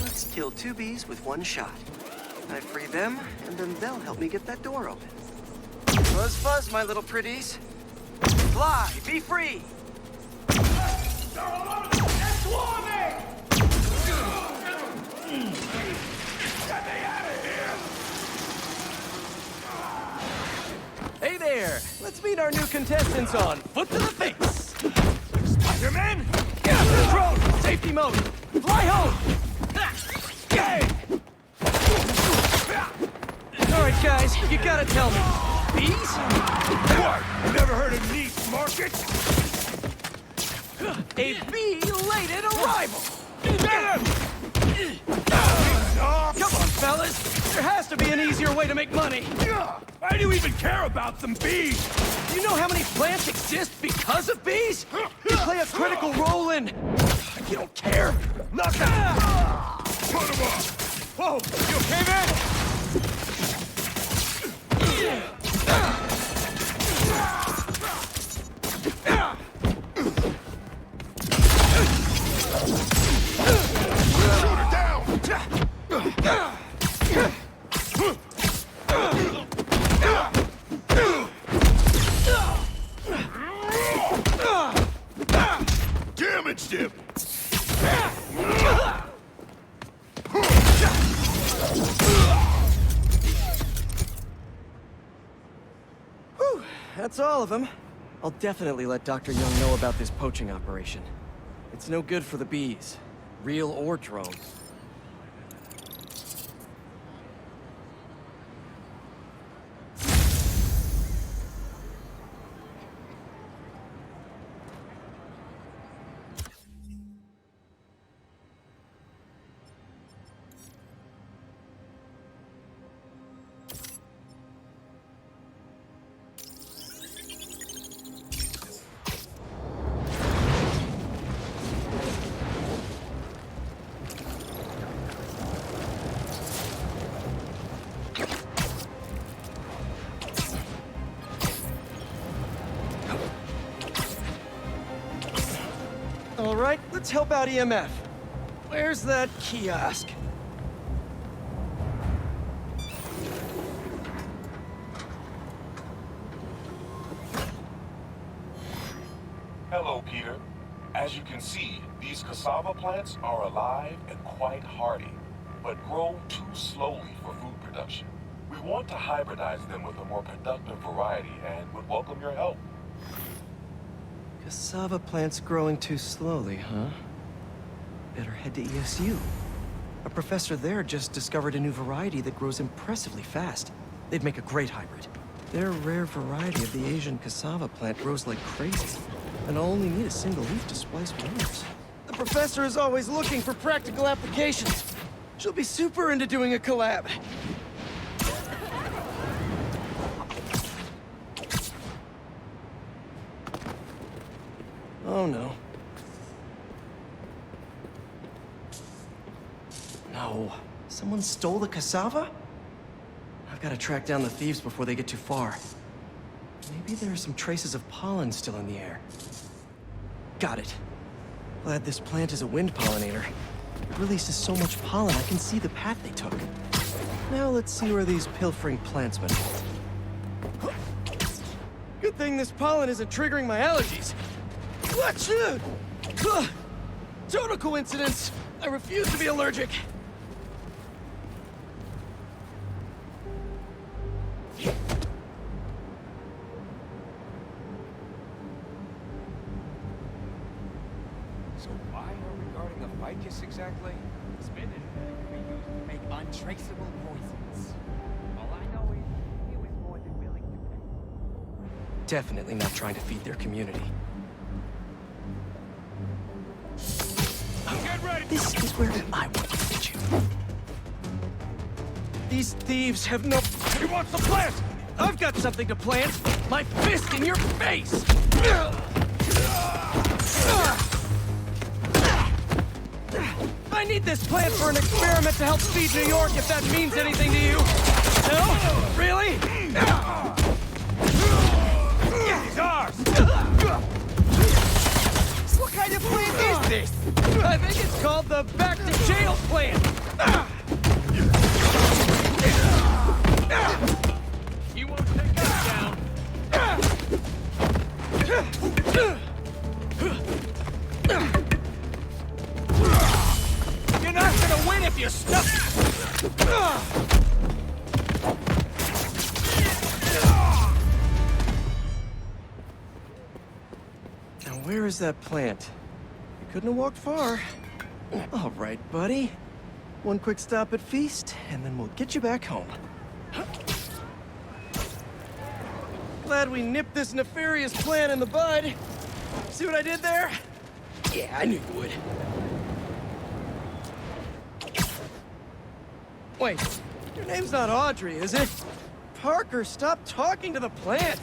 Let's kill 2 bees with 1 shot. I free them, and then they'll help me get that door open. Buzz fuzz, my little pretties. Fly, be free! Hey there! Let's meet our new contestants on Foot to the Face! Spider-Man! Control! Safety mode! Fly home! Alright guys, you gotta tell me. Bees?
What? Never heard of Neat Market?
A bee-lated arrival!
Get him!
Come on, fellas! There has to be an easier way to make money!
Why do you even care about some bees?
Do you know how many plants exist because of bees? They play a critical role in... You don't care?
Nothing! Put him off! Whoa! You okay, man? Shoot her down! Damaged him!
Whew, that's all of them. I'll definitely let Dr. Young know about this poaching operation. It's no good for the bees, real or drone. All right, let's help out EMF. Where's that kiosk?
Hello, Peter. As you can see, these cassava plants are alive and quite hardy, but grow too slowly for food production. We want to hybridize them with a more productive variety and would welcome your help.
Cassava plants growing too slowly, huh? Better head to ESU. A professor there just discovered a new variety that grows impressively fast. They'd make a great hybrid. Their rare variety of the Asian cassava plant grows like crazy, and I'll only need a single leaf to splice with others. The professor is always looking for practical applications. She'll be super into doing a collab. Oh no. No. Someone stole the cassava? I've got to track down the thieves before they get too far. Maybe there are some traces of pollen still in the air. Got it. Glad this plant is a wind pollinator. It releases so much pollen I can see the path they took. Now let's see where these pilfering plantsmen went. Good thing this pollen isn't triggering my allergies. Achoo! Total coincidence. I refuse to be allergic.
So why are we guarding a ficus exactly? Spinning can be used to make untraceable poisons. All I know is he was more than willing to pay.
Definitely not trying to feed their community.
Get ready!
This is where I want to get you. These thieves have no... He wants to plant! I've got something to plant! My fist in your face! I need this plant for an experiment to help feed New York, if that means anything to you. No? Really?
He's ours! What kind of plant is this?
I think it's called the back to jail plant.
You won't take us down. You're not gonna win if you're stuck.
Now where is that plant? You couldn't have walked far. All right, buddy. One quick stop at Feast, and then we'll get you back home. Glad we nipped this nefarious plan in the bud. See what I did there? Yeah, I knew you would. Wait, your name's not Audrey, is it? Parker, stop talking to the plant!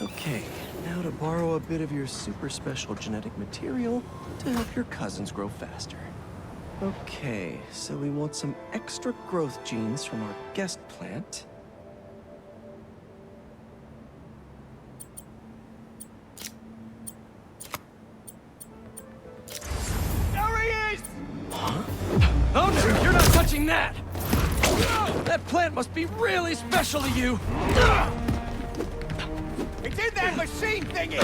Okay, now to borrow a bit of your super special genetic material to help your cousins grow faster. Okay, so we want some extra growth genes from our guest plant.
There he is!
Huh? Oh no, you're not touching that! That plant must be really special to you!
It's in that machine thingy!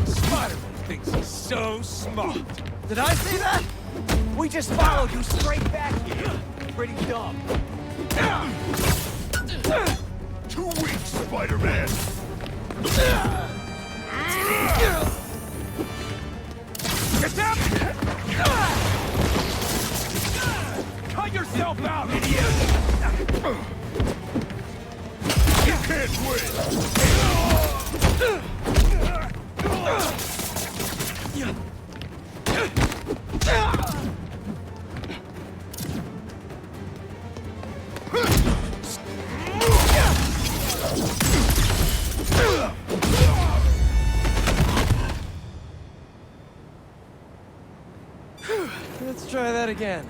Spider-Man thinks he's so smart.
Did I say that?
We just followed you straight back here. Pretty dumb.
2 weeks, Spider-Man!
Get up! Cut yourself out, idiot!
You can't win!
Let's try that again.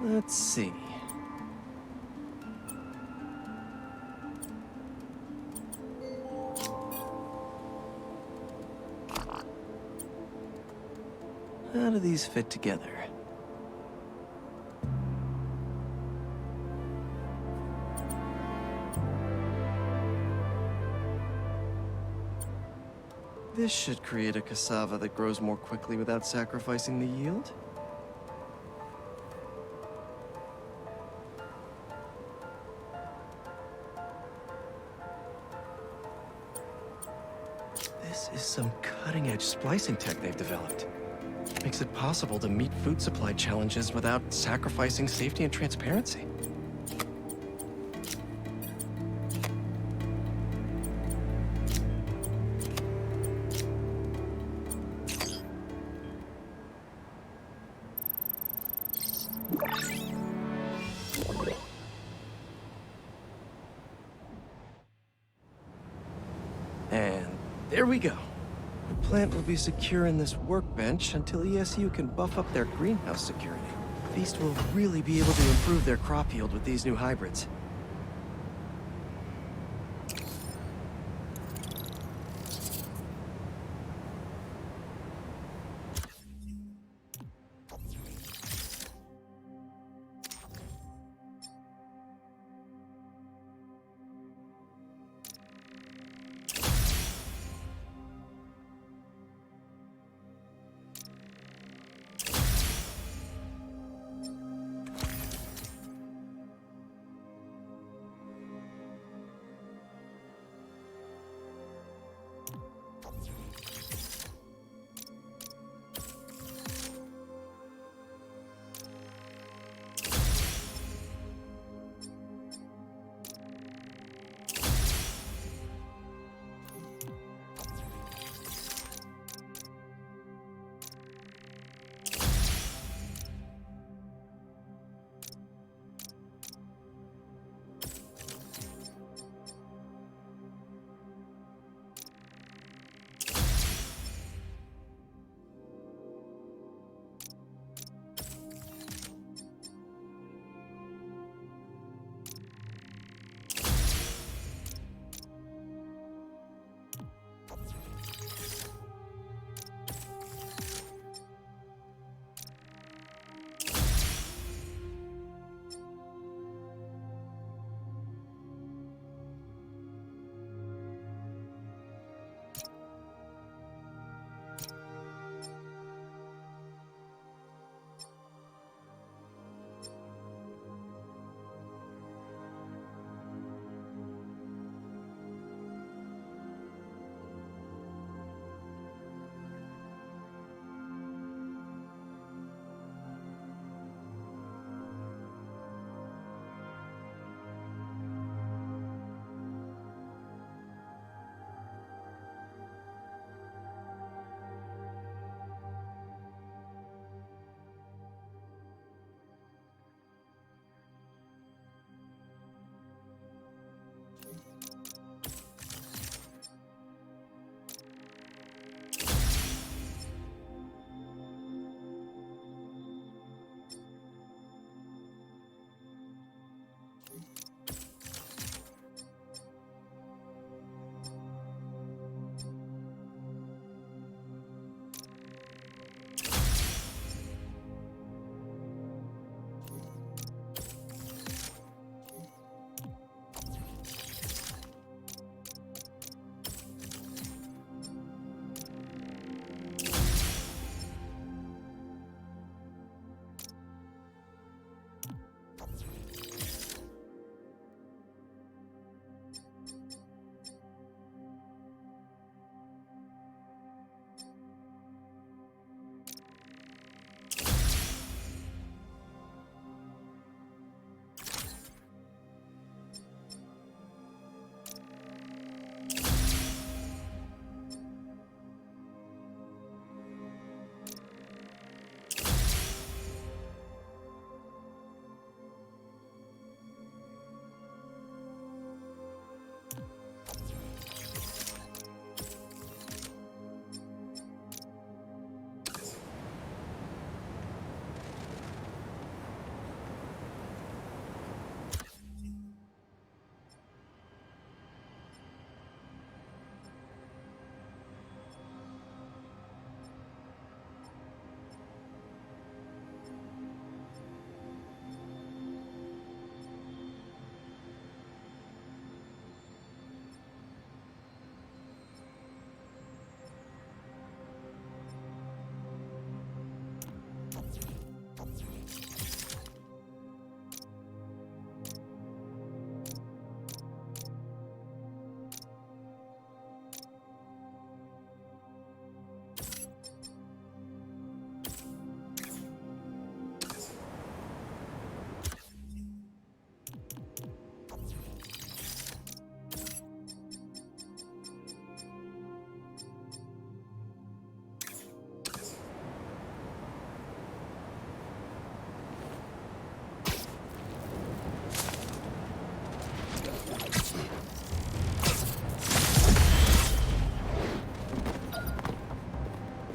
Let's see. How do these fit together? This should create a cassava that grows more quickly without sacrificing the yield. This is some cutting-edge splicing tech they've developed. Makes it possible to meet food supply challenges without sacrificing safety and transparency. And there we go. The plant will be secure in this workbench until ESU can buff up their greenhouse security. Feast will really be able to improve their crop yield with these new hybrids.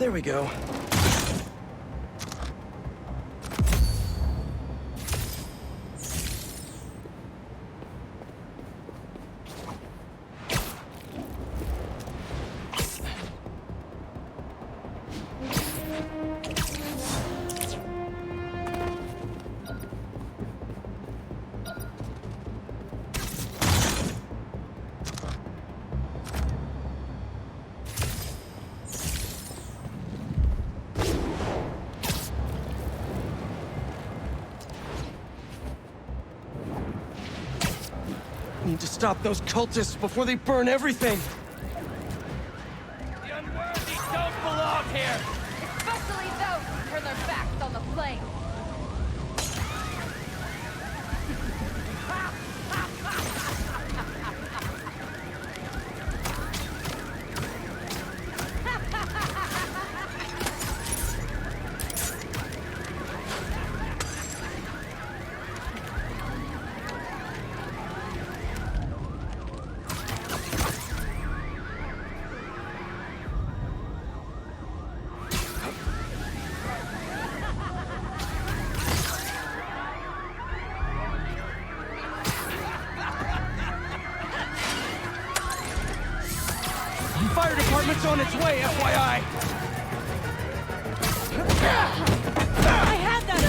There we go. Need to stop those cultists before they burn everything!
The unworthy don't belong here!
Especially those who turn their backs on the flame.
Fire department's on its way, FYI!
I had that!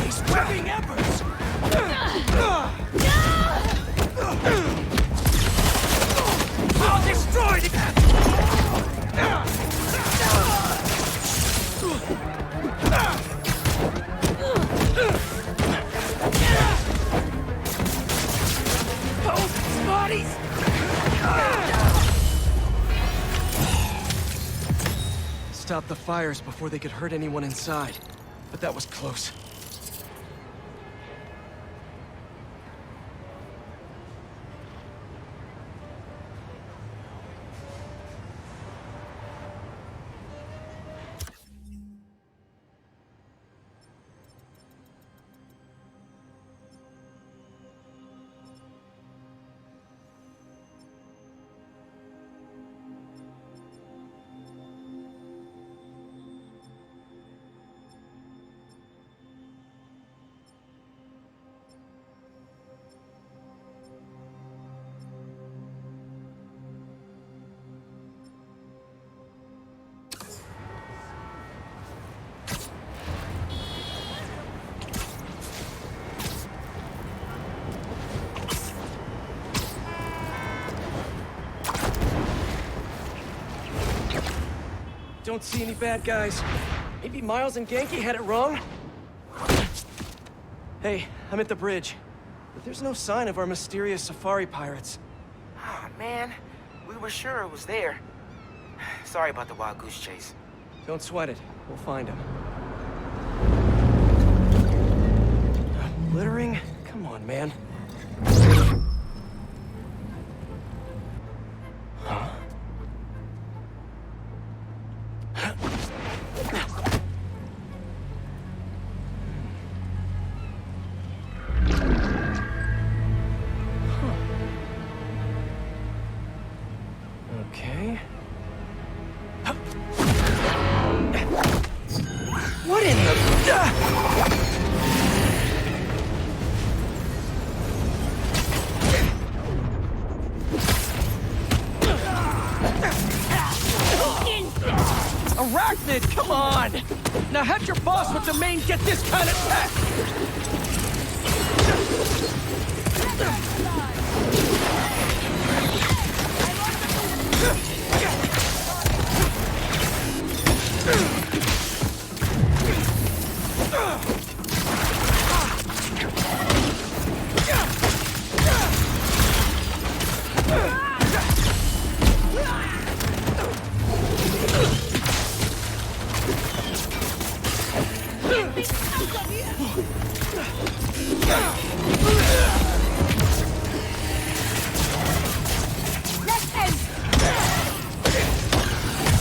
He's webbing embers! I'll destroy the... Stop the fires before they could hurt anyone inside. But that was close. Don't see any bad guys. Maybe Miles and Genki had it wrong? Hey, I'm at the bridge. But there's no sign of our mysterious safari pirates.
Ah, man. We were sure it was there. Sorry about the wild goose chase.
Don't sweat it. We'll find him. Littering? Come on, man. Huh? Okay. What in the... Arachnid, come on! Now have your boss with the main get this kind of tech!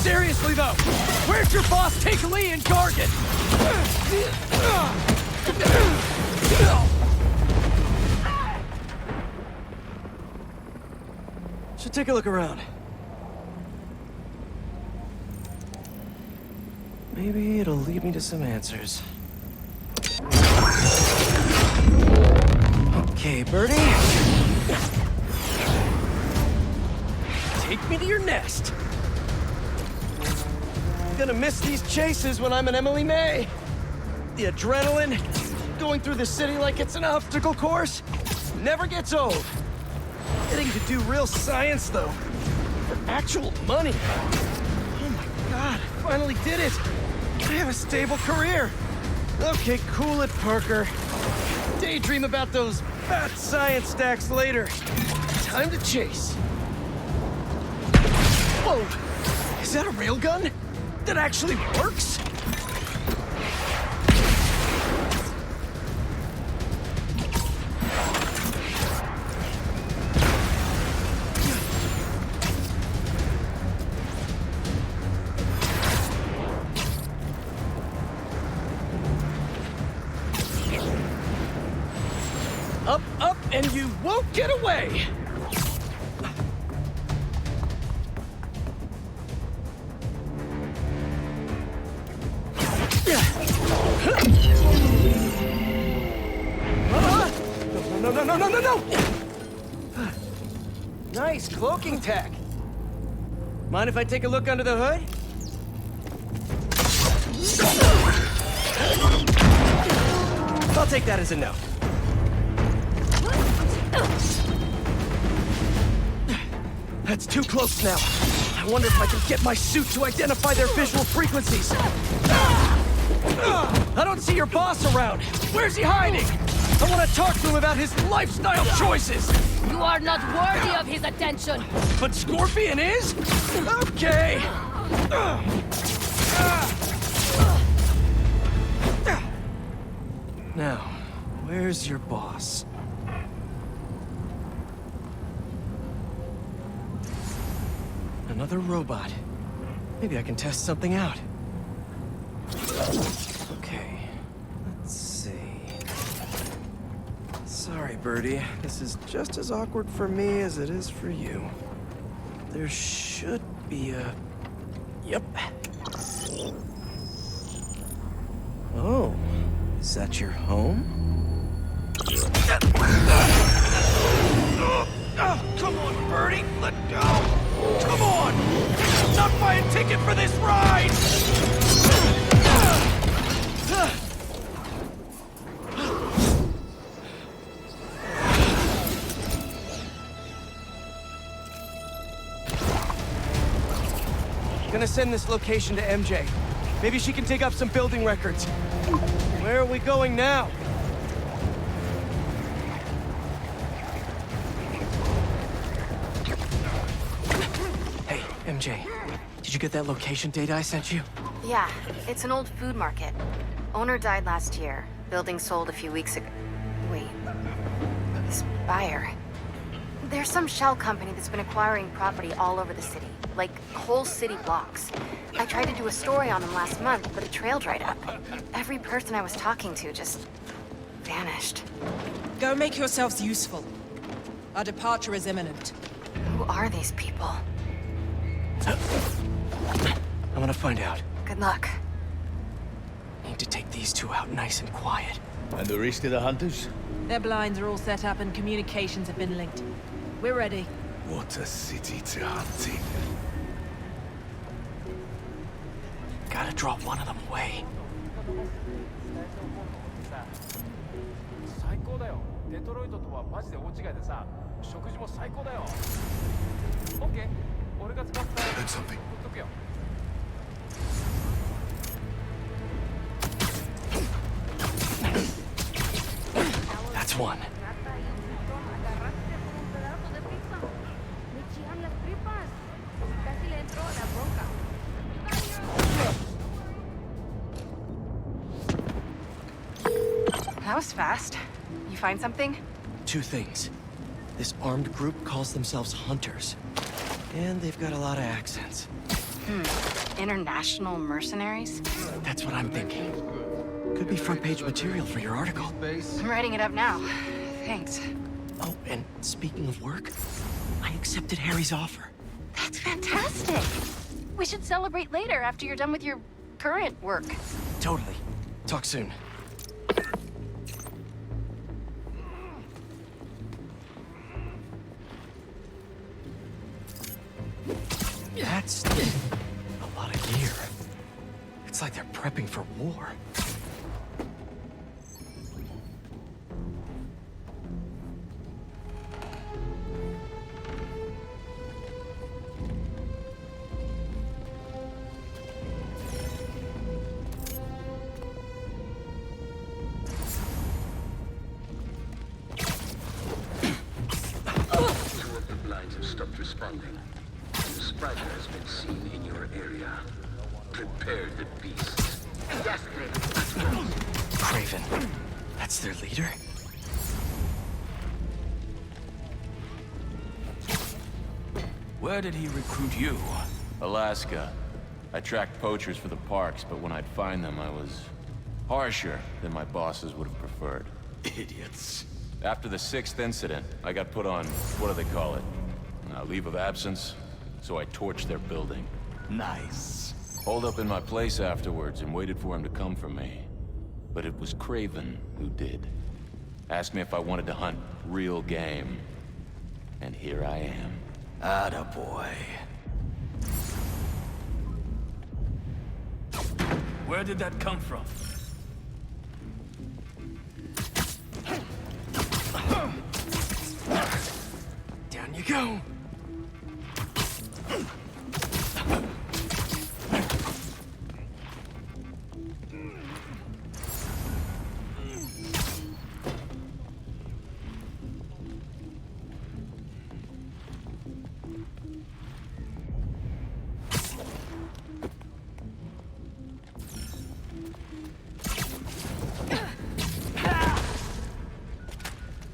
Seriously though, where'd your boss take Lee and Gargan? Should take a look around. Maybe it'll lead me to some answers. Okay, Birdie. Take me to your nest. Gonna miss these chases when I'm an Emily May. The adrenaline, going through the city like it's an obstacle course, never gets old. Getting to do real science, though, for actual money. Oh my God, I finally did it. I have a stable career. Okay, cool it, Parker. Daydream about those fat science stacks later. Time to chase. Whoa! Is that a railgun? That actually works? Up, up, and you won't get away! No! Nice cloaking tech. Mind if I take a look under the hood? I'll take that as a no. That's too close now. I wonder if I can get my suit to identify their visual frequencies. I don't see your boss around. Where's he hiding? I want to talk to him about his lifestyle choices.
You are not worthy of his attention.
But Scorpion is? Okay. Now, where's your boss? Another robot. Maybe I can test something out. Okay, let's see. Sorry, Birdie. This is just as awkward for me as it is for you. There should be a... Yep. Oh, is that your home? Oh, come on, Birdie! Let go! Come on! Not buy a ticket for this ride! Gonna send this location to MJ. Maybe she can dig up some building records. Where are we going now? Hey, MJ. Did you get that location data I sent you?
Yeah, it's an old food market. Owner died last year. Building sold a few weeks ago. Wait. This buyer. There's some shell company that's been acquiring property all over the city. Like, whole city blocks. I tried to do a story on them last month, but the trail dried up. Every person I was talking to just... vanished.
Go make yourselves useful. Our departure is imminent.
Who are these people?
I'm gonna find out.
Good luck.
Need to take these two out nice and quiet.
And the rest of the hunters?
Their blinds are all set up and communications have been linked. We're ready.
What a city to hunt in.
Gotta draw one of them away.
最高だよ。デトロイトとはマジで大違いでさ、食事も最高だよ。オッケー。俺が使った。
Heard something.
取っとくよ。
That's one.
That was fast. You find something?
Two things. This armed group calls themselves Hunters. And they've got a lot of accents.
International mercenaries?
That's what I'm thinking. Could be front page material for your article.
I'm writing it up now. Thanks.
Oh, and speaking of work, I accepted Harry's offer.
That's fantastic. We should celebrate later after you're done with your current work.
Totally. Talk soon. That's a lot of gear. It's like they're prepping for war.
Responding. The spider has been seen in your area. Prepare the beasts. Yes, Craven.
Craven. That's their leader?
Where did he recruit you? Alaska. I tracked poachers for the parks, but when I'd find them, I was harsher than my bosses would have preferred.
Idiots.
After the 6th incident, I got put on, what do they call it? Leave of absence, so I torched their building.
Nice.
Holed up in my place afterwards and waited for him to come for me. But it was Craven who did. Asked me if I wanted to hunt real game. And here I am.
Attaboy.
Where did that come from?
Down you go.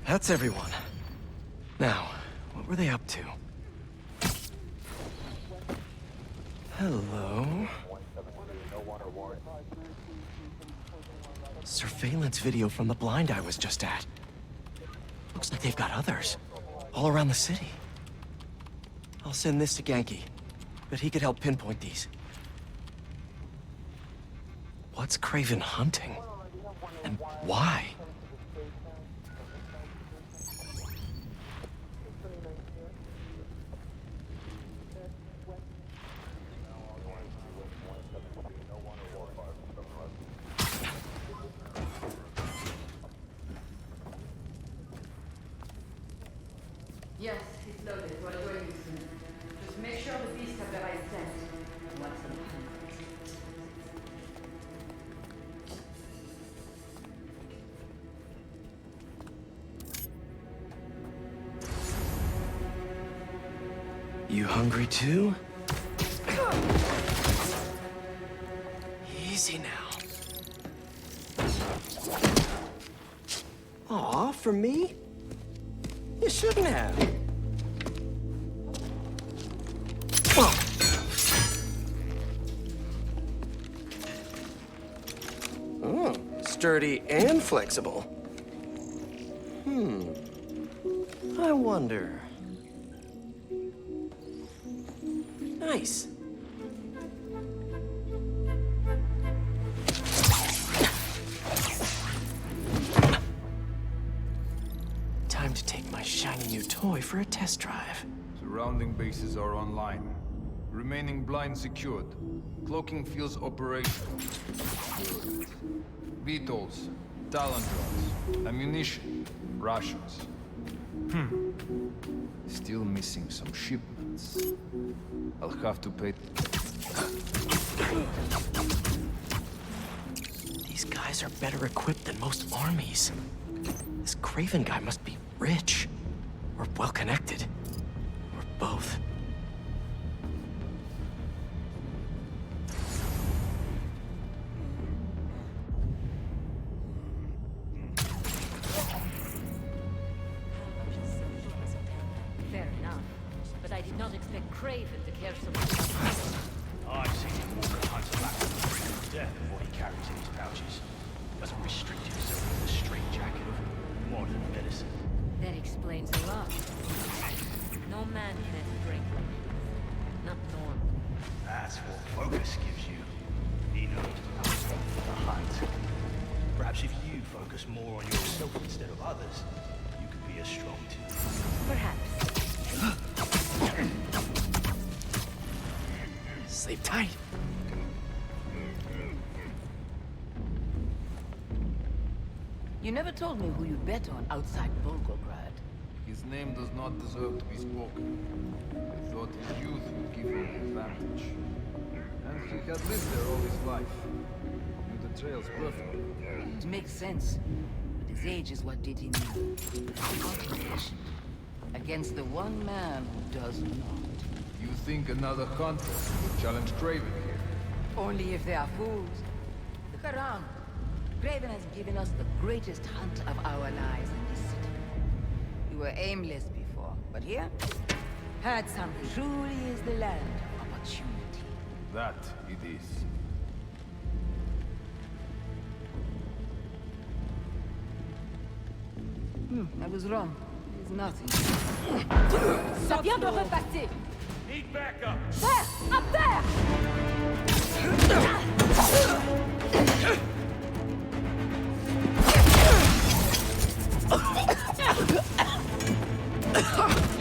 That's everyone. Now, what were they up to? Hello? Surveillance video from the blind I was just at. Looks like they've got others. All around the city. I'll send this to Genki, but he could help pinpoint these. What's Craven hunting? And why?
Yes, it's loaded. We're joining you soon. Just make sure the beasts have the right scent. What's in the
You hungry too? Easy now. Aw, for me? You shouldn't have. Oh, sturdy and flexible. I wonder. Nice. Time to take my shiny new toy for a test drive.
Surrounding bases are online. Remaining blind secured. Cloaking fields operational. Good. Beetles, talent rods, ammunition, rations. Still missing some shipments. I'll have to pay.
These guys are better equipped than most armies. This Craven guy must be rich. Or well-connected. Or both.
Fair enough. But I did not expect Craven to care so much.
I've seen him walk and hunt a black on the brink of death before he carries in his pouches.
That's what focus gives you. He knows to go for the hunt. Perhaps if you focus more on yourself instead of others, you could be as strong too.
Sleep tight.
You never told me who you bet on outside Volgograd.
His name does not deserve to be spoken. I thought his youth would give him the advantage. And he had lived there all his life. Knew the trails perfectly.
It makes sense. But his age is what did him in. Competition. Against the one man who does not.
You think another hunter would challenge Craven here?
Only if they are fools. Look around. Craven has given us the greatest hunt of our lives in this city. We were aimless before, but here, Hadsam truly is the land of opportunity.
That it is.
I was wrong. It's nothing.
Ça vient de repasser.
Need backup.
There! Up there!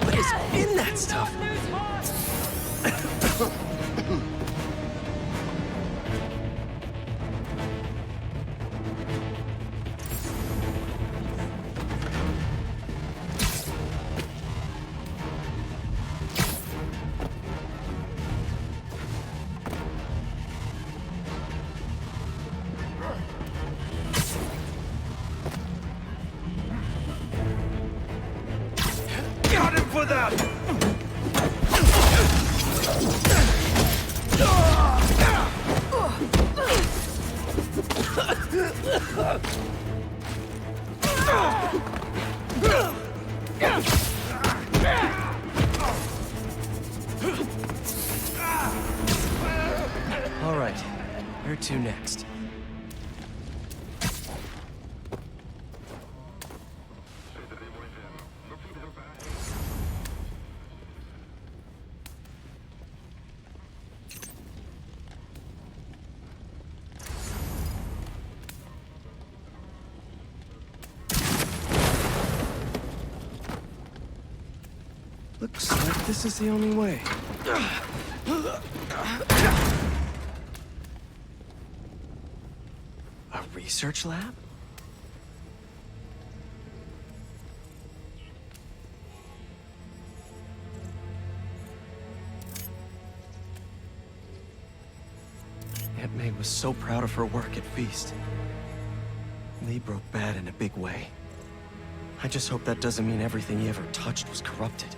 What is in that stuff?
Got him for that!
All right, where to next? Looks like this is the only way. A research lab? Aunt May was so proud of her work at Feast. Lee broke bad in a big way. I just hope that doesn't mean everything he ever touched was corrupted.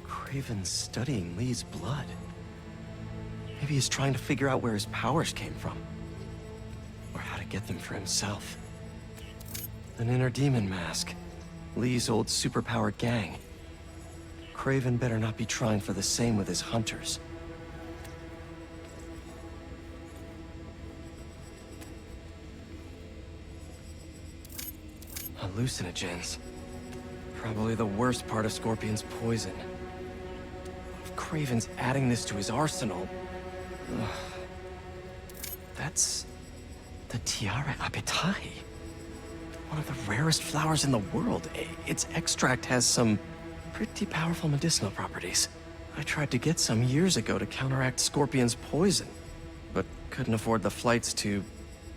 Craven's studying Lee's blood. Maybe he's trying to figure out where his powers came from. Or how to get them for himself. An inner demon mask. Lee's old superpowered gang. Craven better not be trying for the same with his hunters. Hallucinogens. Probably the worst part of Scorpion's poison. If Craven's adding this to his arsenal... Ugh. That's... the Tiara Apetai. One of the rarest flowers in the world. Its extract has some pretty powerful medicinal properties. I tried to get some years ago to counteract Scorpion's poison, but couldn't afford the flights to...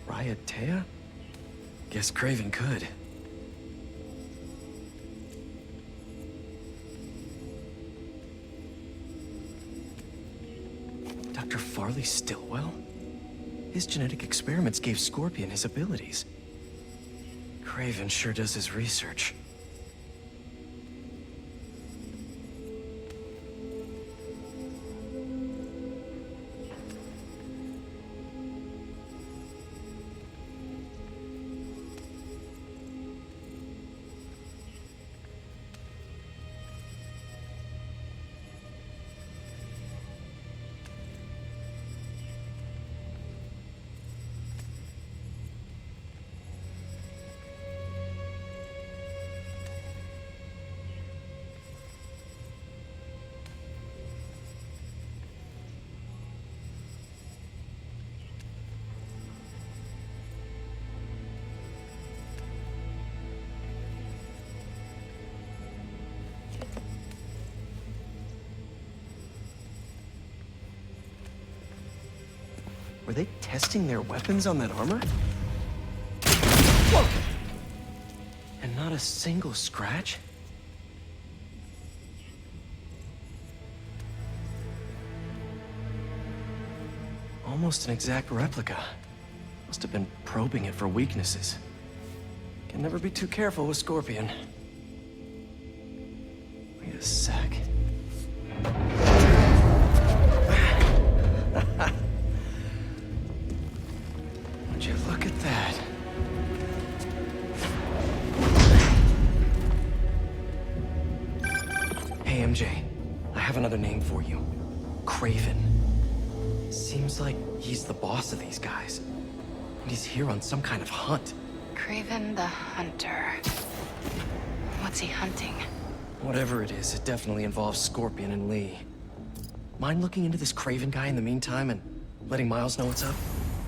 Raiatea? Guess Craven could. Dr. Farley Stillwell? His genetic experiments gave Scorpion his abilities. Craven sure does his research. Were they testing their weapons on that armor? Whoa! And not a single scratch? Almost an exact replica. Must have been probing it for weaknesses. Can never be too careful with Scorpion. Wait a sec. Would you look at that? Hey, MJ. I have another name for you. Craven. Seems like he's the boss of these guys. And he's here on some kind of hunt.
Craven the Hunter. What's he hunting?
Whatever it is, it definitely involves Scorpion and Lee. Mind looking into this Craven guy in the meantime and letting Miles know what's up?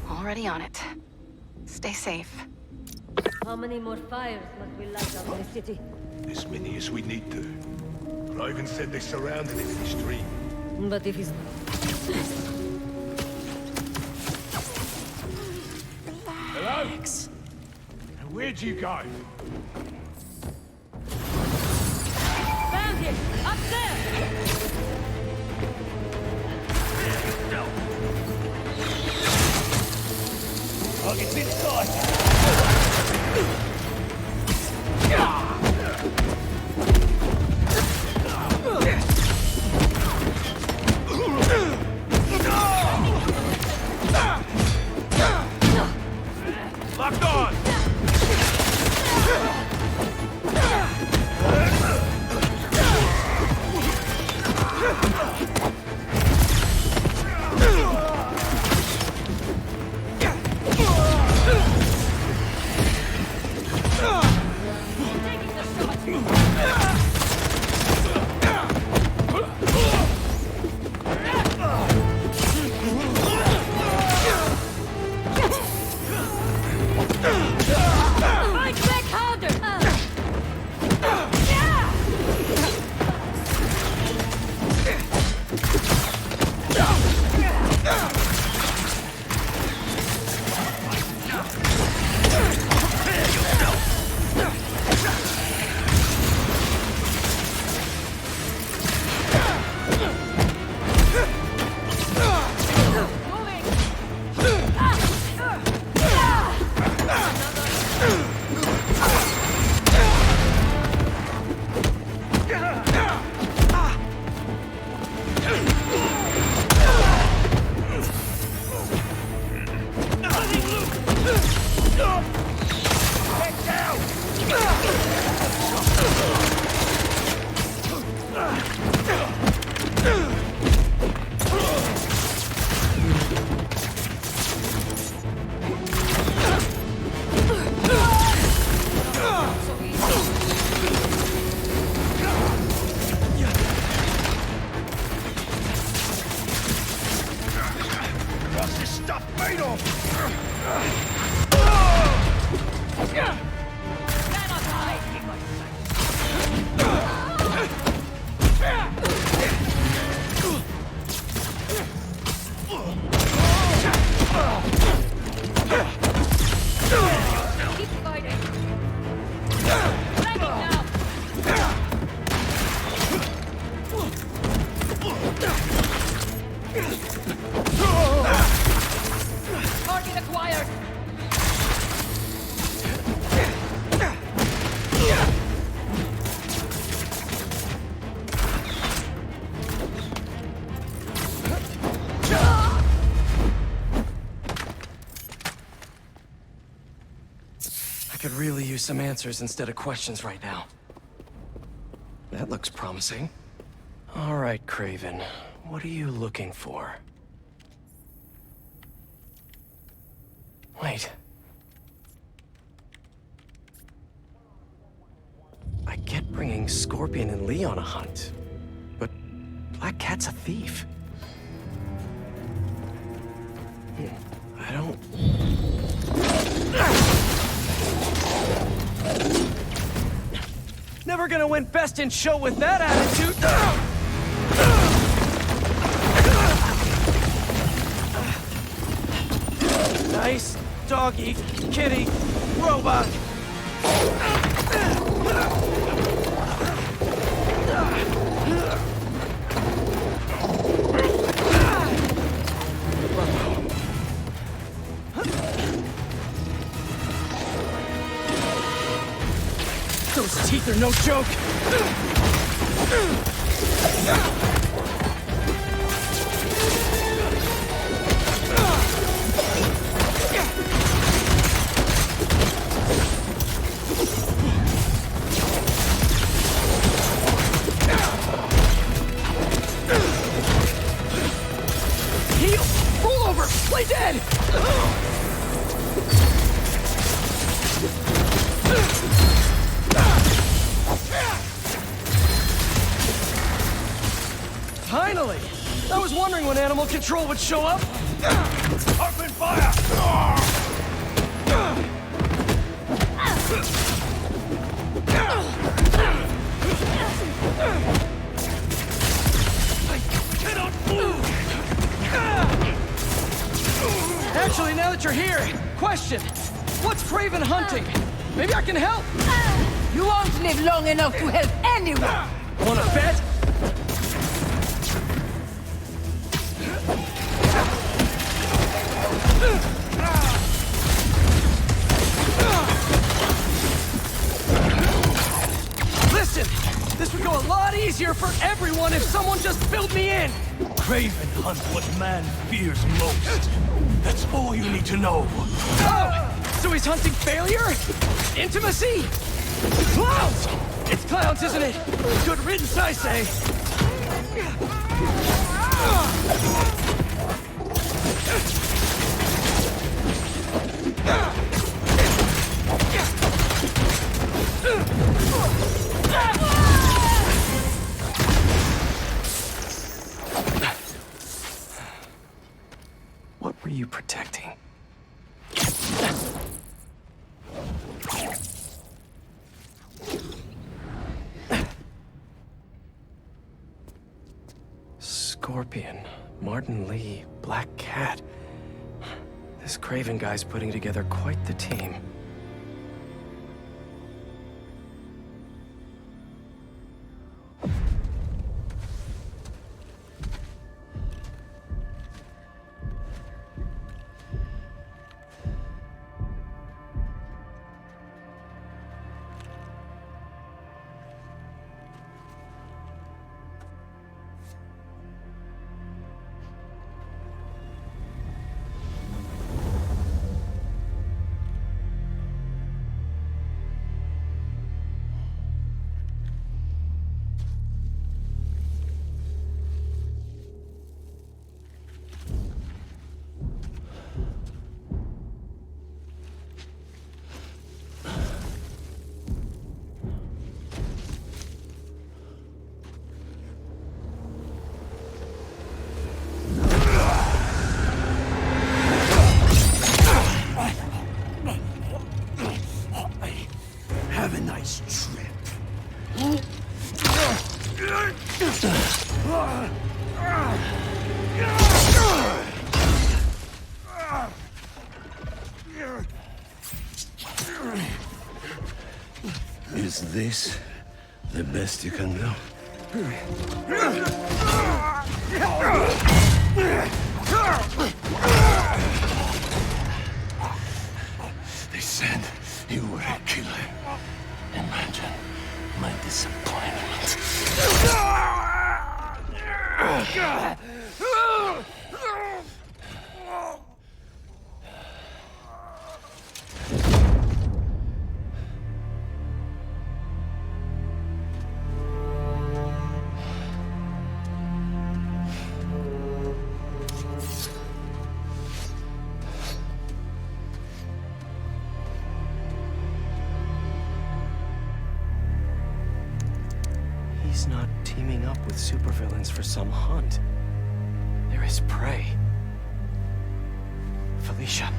Already on it. Stay safe.
How many more fires must we light up in the city?
As many as we need to. Craven said they surrounded it in his dream.
But if he's...
Hello? Where'd you go?
Found him! Up there!
Target's inside! Locked on!
Fight back harder! What's this stuff made of? Cannot hide in my Keep fighting! Ready now! Target acquired!
I could really use some answers instead of questions right now. That looks promising. All right, Craven. What are you looking for? Wait. I get bringing Scorpion and Lee on a hunt, but Black Cat's a thief. I don't... Never gonna win Best in Show with that attitude! Mice, doggy, kitty, robot. Those teeth are no joke. Heal! Roll over! Play dead! Finally! I was wondering when animal control would show up.
Open fire!
Cannot move! Actually, now that you're here, question. What's Craven hunting? Maybe I can help.
You won't live long enough to help anyone!
Wanna bet? Listen, this would go a lot easier for everyone if someone just filled me in.
Craven hunts what man fears most. That's all you need to know.
Oh, so he's hunting failure? Intimacy? Clowns! It's clowns, isn't it? Good riddance, I say. What were you protecting? Scorpion, Martin Lee, Black Cat. This Craven guy's putting together quite the team.
Have a nice trip.
Is this the best you can do? They said you were a killer. Imagine my disappointment.
He's not teaming up with supervillains for some hunt. They're his prey. Felicia.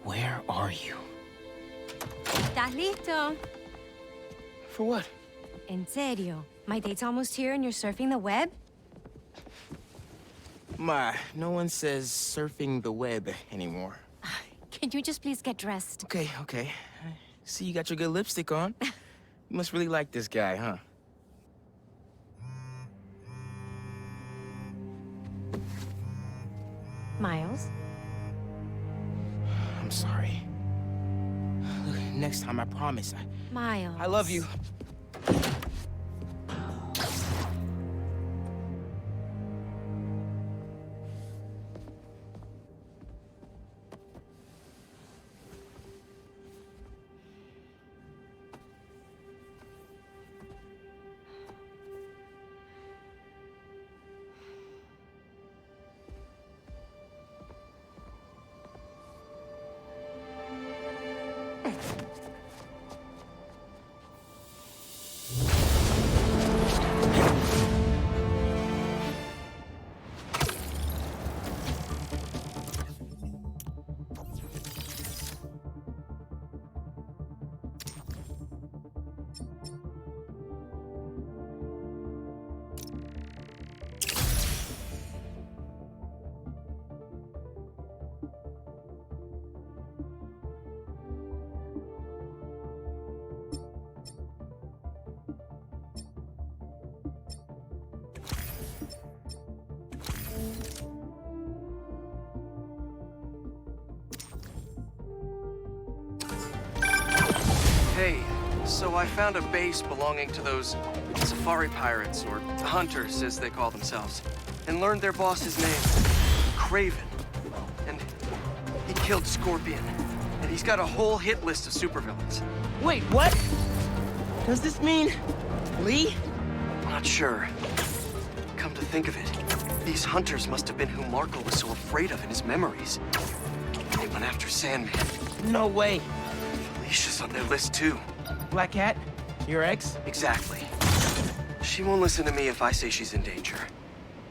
Where are you?
¿Estás listo?
For what?
En serio? My date's almost here and you're surfing the web?
Ma, no one says surfing the web anymore.
Can you just please get dressed?
Okay, okay. See, you got your good lipstick on. You must really like this guy, huh?
Miles?
I'm sorry. Look, next time, I promise.
Miles.
I love you.
Hey, so I found a base belonging to those safari pirates, or hunters as they call themselves, and learned their boss's name, Craven. And he killed Scorpion, and he's got a whole hit list of supervillains.
Wait, what? Does this mean Lee?
Not sure. Come to think of it, these hunters must have been who Marco was so afraid of in his memories. They went after Sandman.
No way.
Felicia's on their list too.
Black Cat? Your ex?
Exactly. She won't listen to me if I say she's in danger.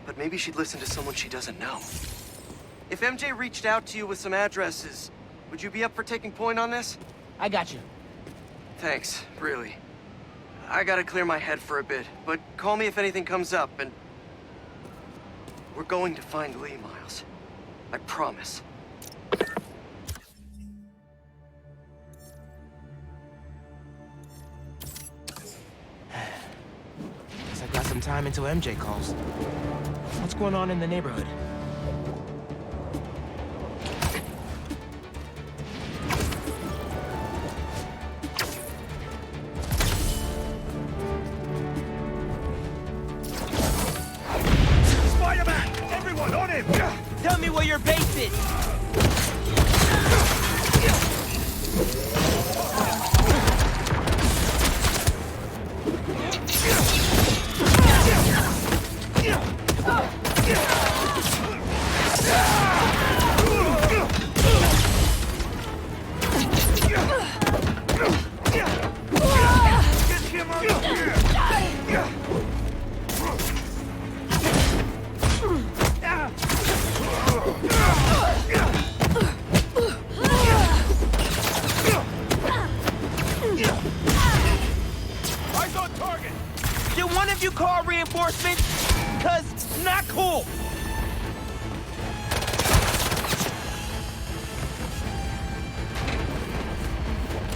But maybe she'd listen to someone she doesn't know. If MJ reached out to you with some addresses, would you be up for taking point on this?
I got you.
Thanks, really. I gotta clear my head for a bit, but call me if anything comes up, and... we're going to find Lee, Miles. I promise.
Guess I got some time until MJ calls. What's going on in the neighborhood?
Spider-Man! Everyone on him!
Tell me where your base is!
Eyes on target!
Did one of you call reinforcements? Cause not cool!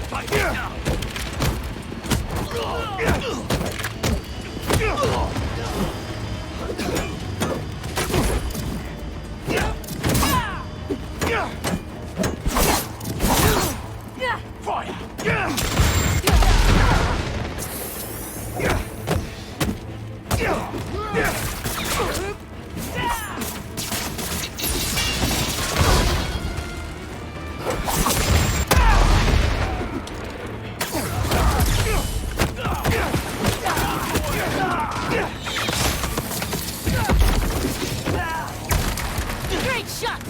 Fight now!
Great shot!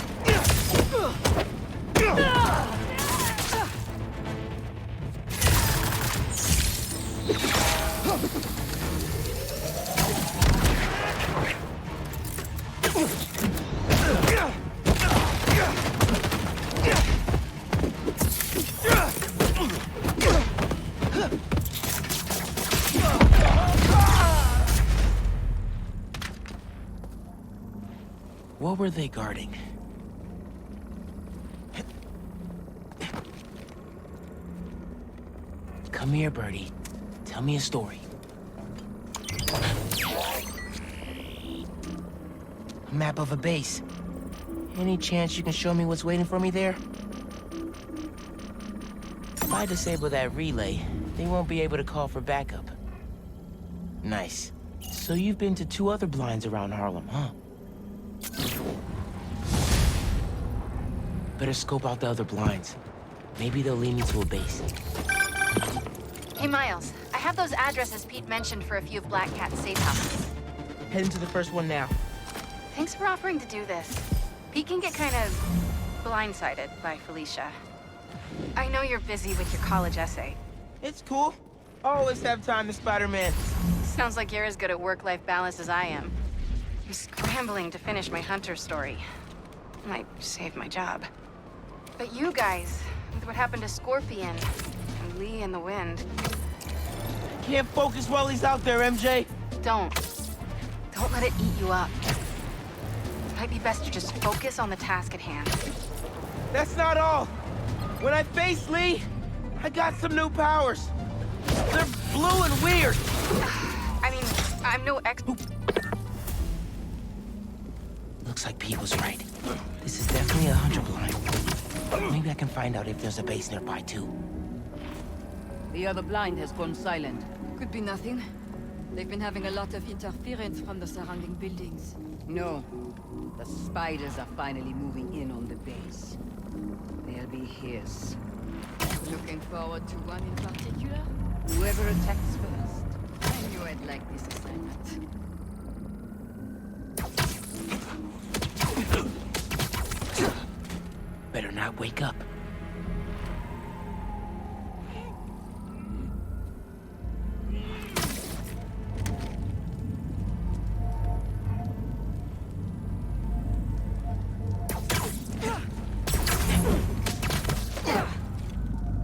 What were they guarding? Come here, Birdie. Tell me a story. A map of a base. Any chance you can show me what's waiting for me there? If I disable that relay, they won't be able to call for backup. Nice. So you've been to 2 other blinds around Harlem, huh? Better scope out the other blinds. Maybe they'll lead me to a base.
Hey, Miles. I have those addresses Pete mentioned for a few of Black Cat's safe houses.
Heading to the first one now.
Thanks for offering to do this. Pete can get kind of blindsided by Felicia. I know you're busy with your college essay.
It's cool. Always have time to Spider-Man.
Sounds like you're as good at work-life balance as I am. I'm scrambling to finish my Hunter story. Might save my job. But you guys, with what happened to Scorpion, and Lee and the Wind...
Can't focus while he's out there, MJ.
Don't let it eat you up. Might be best to just focus on the task at hand.
That's not all. When I face Lee, I got some new powers. They're blue and weird.
I mean, I'm no expert.
Looks like Pete was right. This is definitely a Hunter blind. Maybe I can find out if there's a base nearby, too.
The other blind has gone silent.
Could be nothing. They've been having a lot of interference from the surrounding buildings.
No. The spiders are finally moving in on the base. They'll be his.
Looking forward to one in particular?
Whoever attacks first.
I knew I'd like this assignment.
Better not wake up.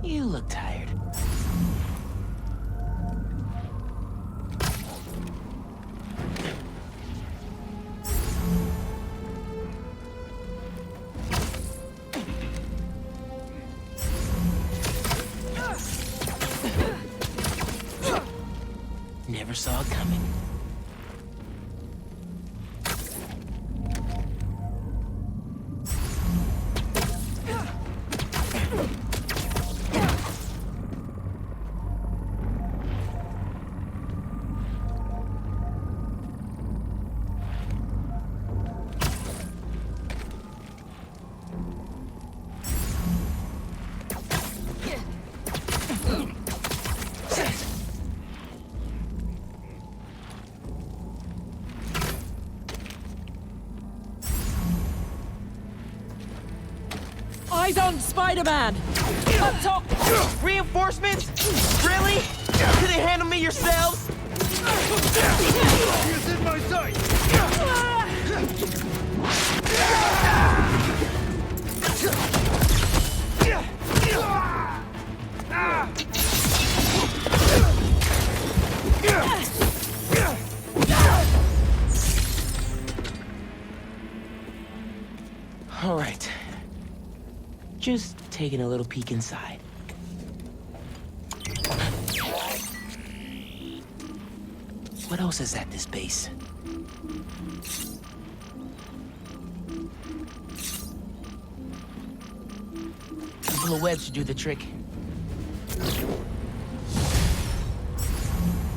You look tired. Never saw it coming.
Eyes on Spider-Man! Up top!
Reinforcements? Really? Could they handle me yourselves?
He's in my sight!
All right. Just taking a little peek inside. What else is at this base? A couple of webs should do the trick.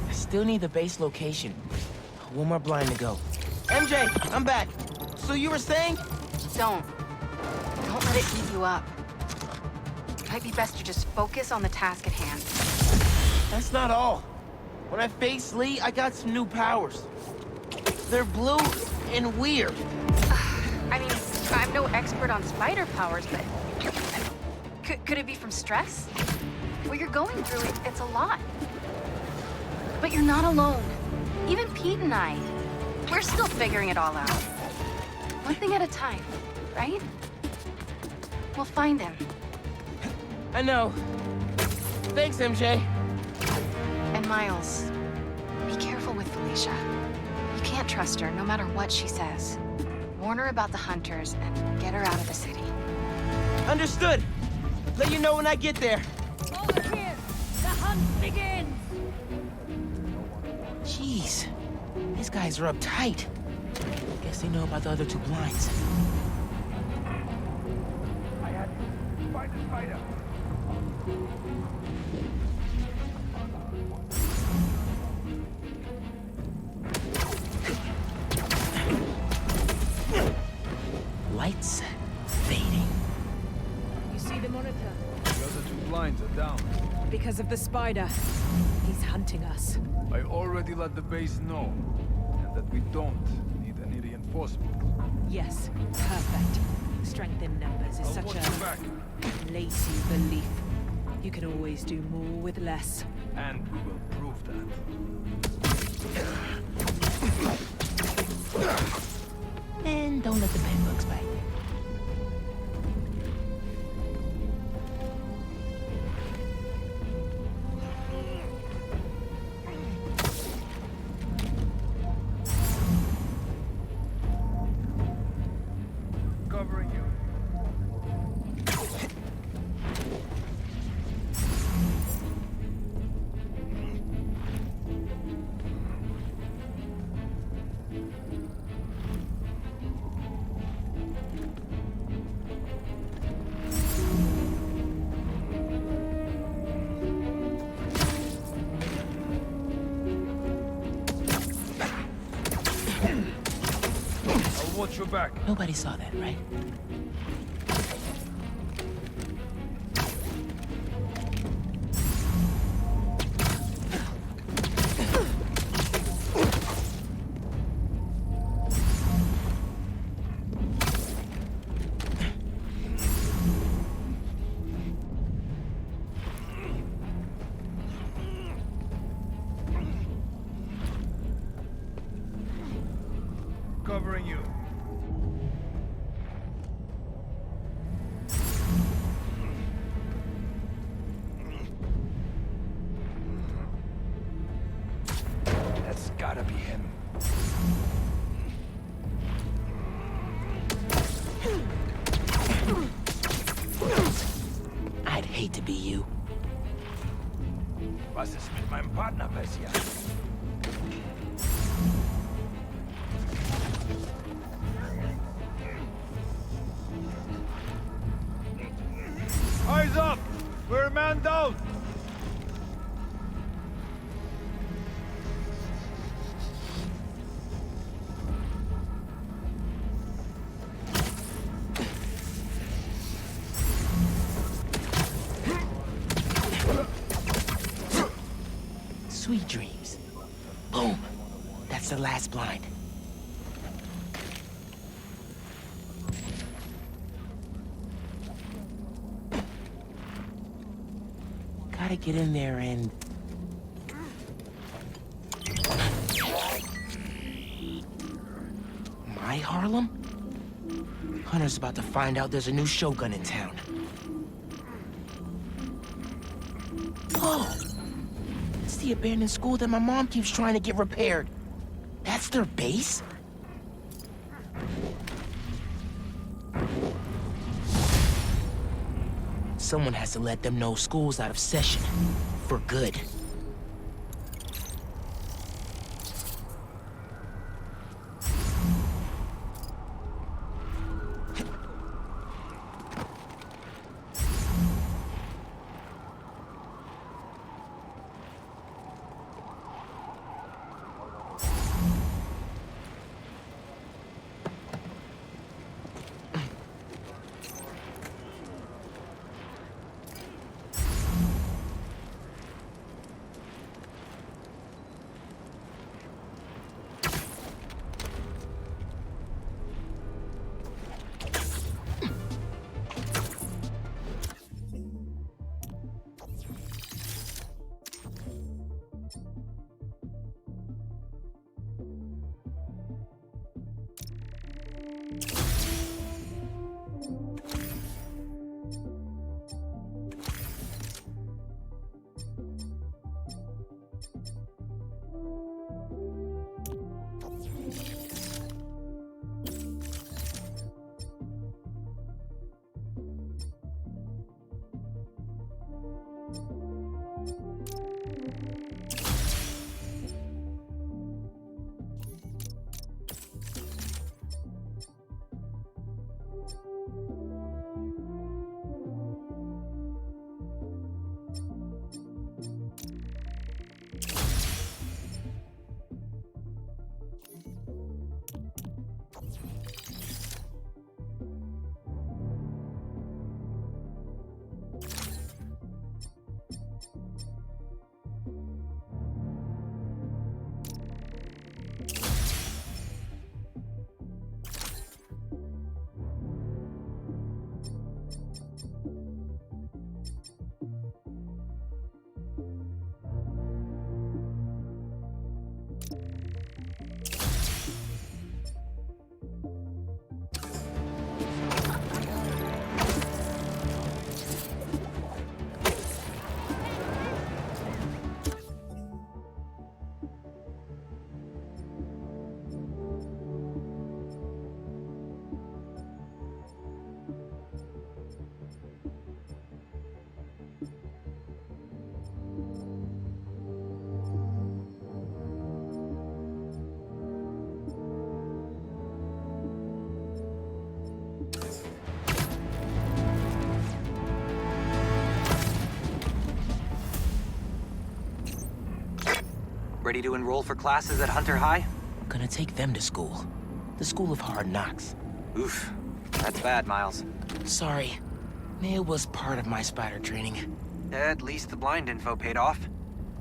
I still need the base location. One more blind to go. MJ, I'm back. So you were saying?
Don't let it eat you up. Might be best to just focus on the task at hand.
That's not all. When I face Lee, I got some new powers. They're blue and weird.
I mean, I'm no expert on spider powers, but... Could it be from stress? What you're going through, it's a lot. But you're not alone. Even Pete and I, we're still figuring it all out. One thing at a time, right? We'll find him.
I know. Thanks, MJ.
And Miles, be careful with Felicia. You can't trust her, no matter what she says. Warn her about the hunters and get her out of the city.
Understood. Let you know when I get there.
Over here! The hunt begins!
Jeez. These guys are uptight. Guess they know about the other two blinds.
I had to find the spider.
Lights fading.
You see the monitor?
The other two blinds are down.
Because of the spider. He's hunting us.
I already let the base know, and that we don't need any reinforcements.
Yes, perfect. Strength in numbers is
I'll
such
watch your back.
a lazy belief. You can always do more with less.
And we will prove that.
And don't let the bedbugs bite.
Covering you. I'll watch your back.
Nobody saw that, right?
Covering you. That's gotta be him.
I'd hate to be you.
Was ist mit meinem Partner passiert? Eyes up! We're a man down!
Sweet dreams. Boom. That's the last blind. Gotta get in there and... My Harlem? Hunter's about to find out there's a new Shogun in town. Oh! It's the abandoned school that my mom keeps trying to get repaired. That's their base? Someone has to let them know school's out of session. For good.
Ready to enroll for classes at Hunter High?
Gonna take them to school. The School of Hard Knocks.
Oof. That's bad, Miles.
Sorry. It was part of my spider training.
At least the blind info paid off.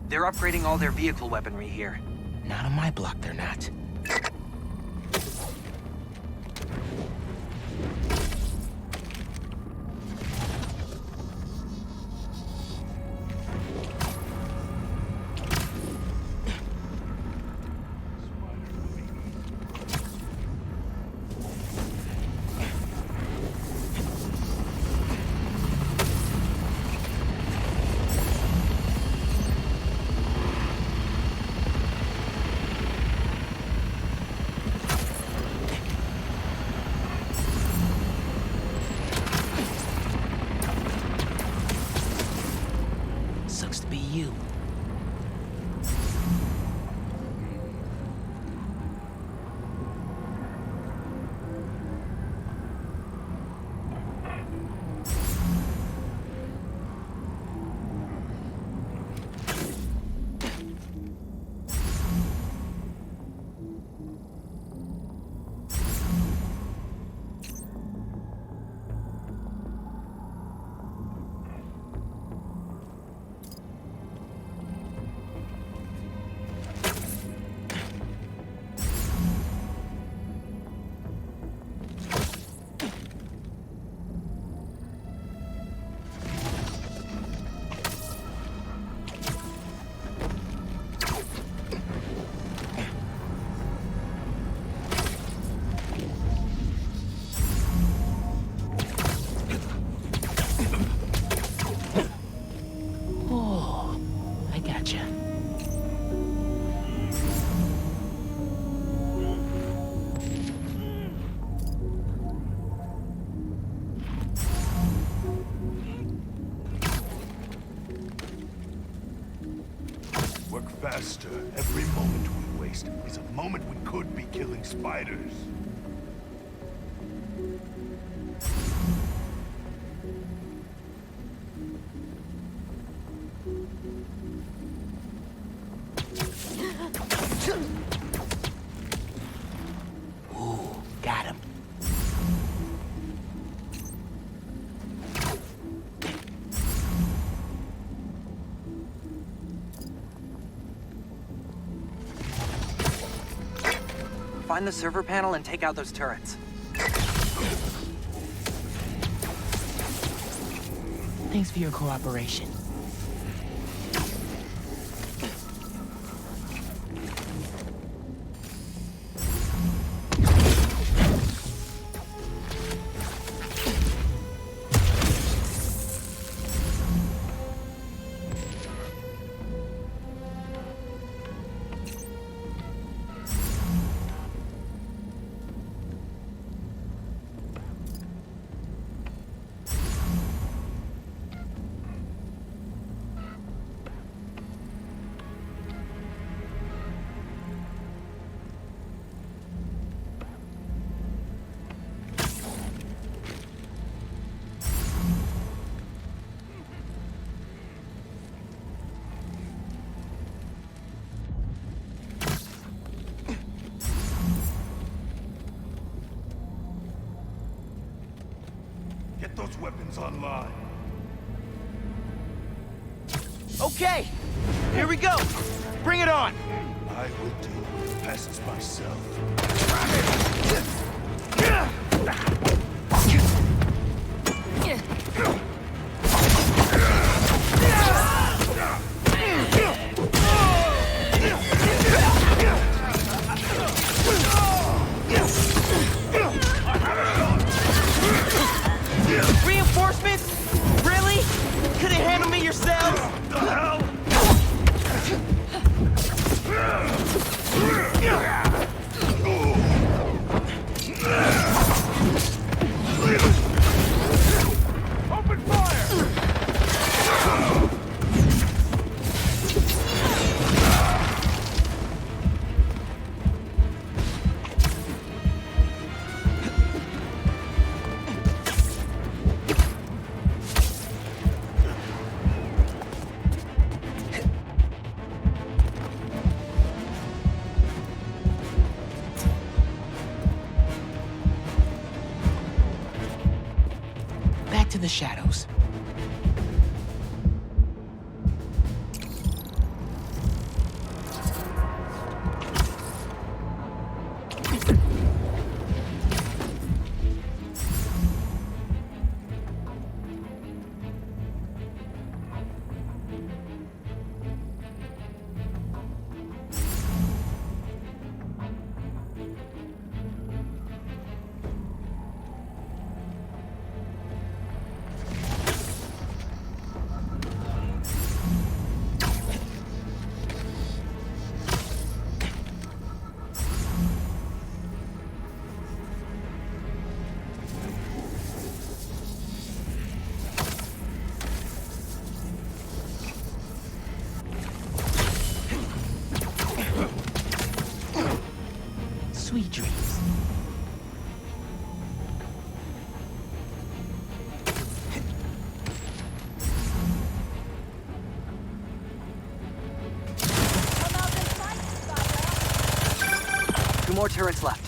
They're upgrading all their vehicle weaponry here.
Not on my block, they're not. Sucks to be you.
Work faster. Every moment we waste is a moment we could be killing spiders.
Ooh, got him.
Find the server panel and take out those turrets.
Thanks for your cooperation.
Get those weapons online.
Okay, here we go. Bring it on.
I will do the best myself.
Reinforcements? Really? Couldn't handle me yourselves?
The hell?
Open fire!
back to the shadows. Sweet dreams.
Two more turrets left.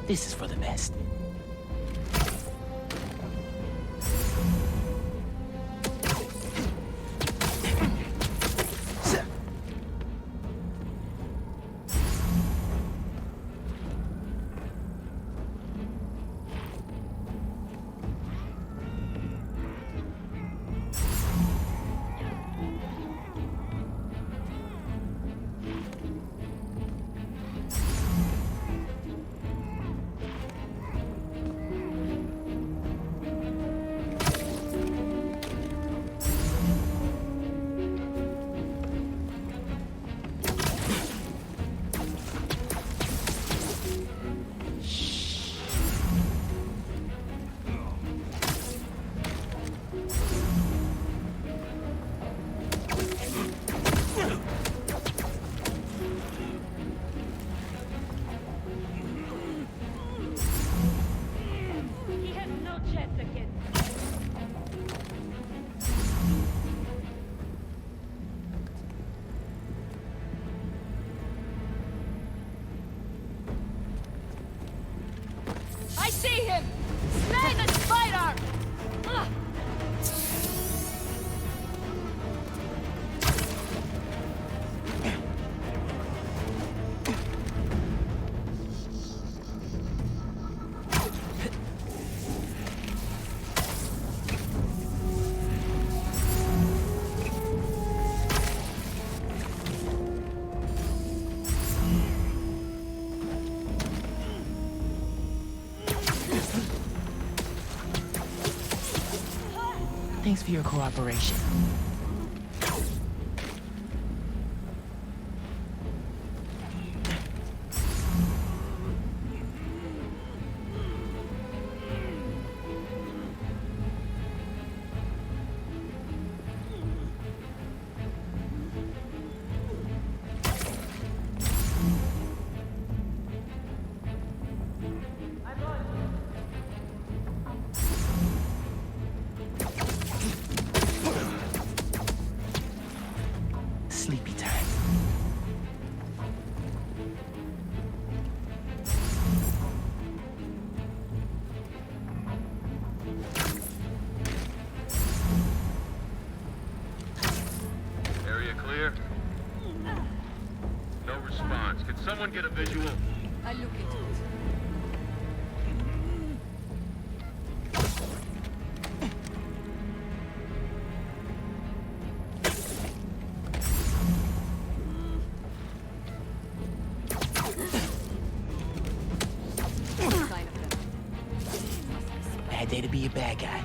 This is for the best.
He has no chance against
I see him! Slay the spider! Ugh.
Thanks for your cooperation. Sleepy time.
Area clear? No response. Can someone get a visual?
I'll look into it.
day to be a bad guy.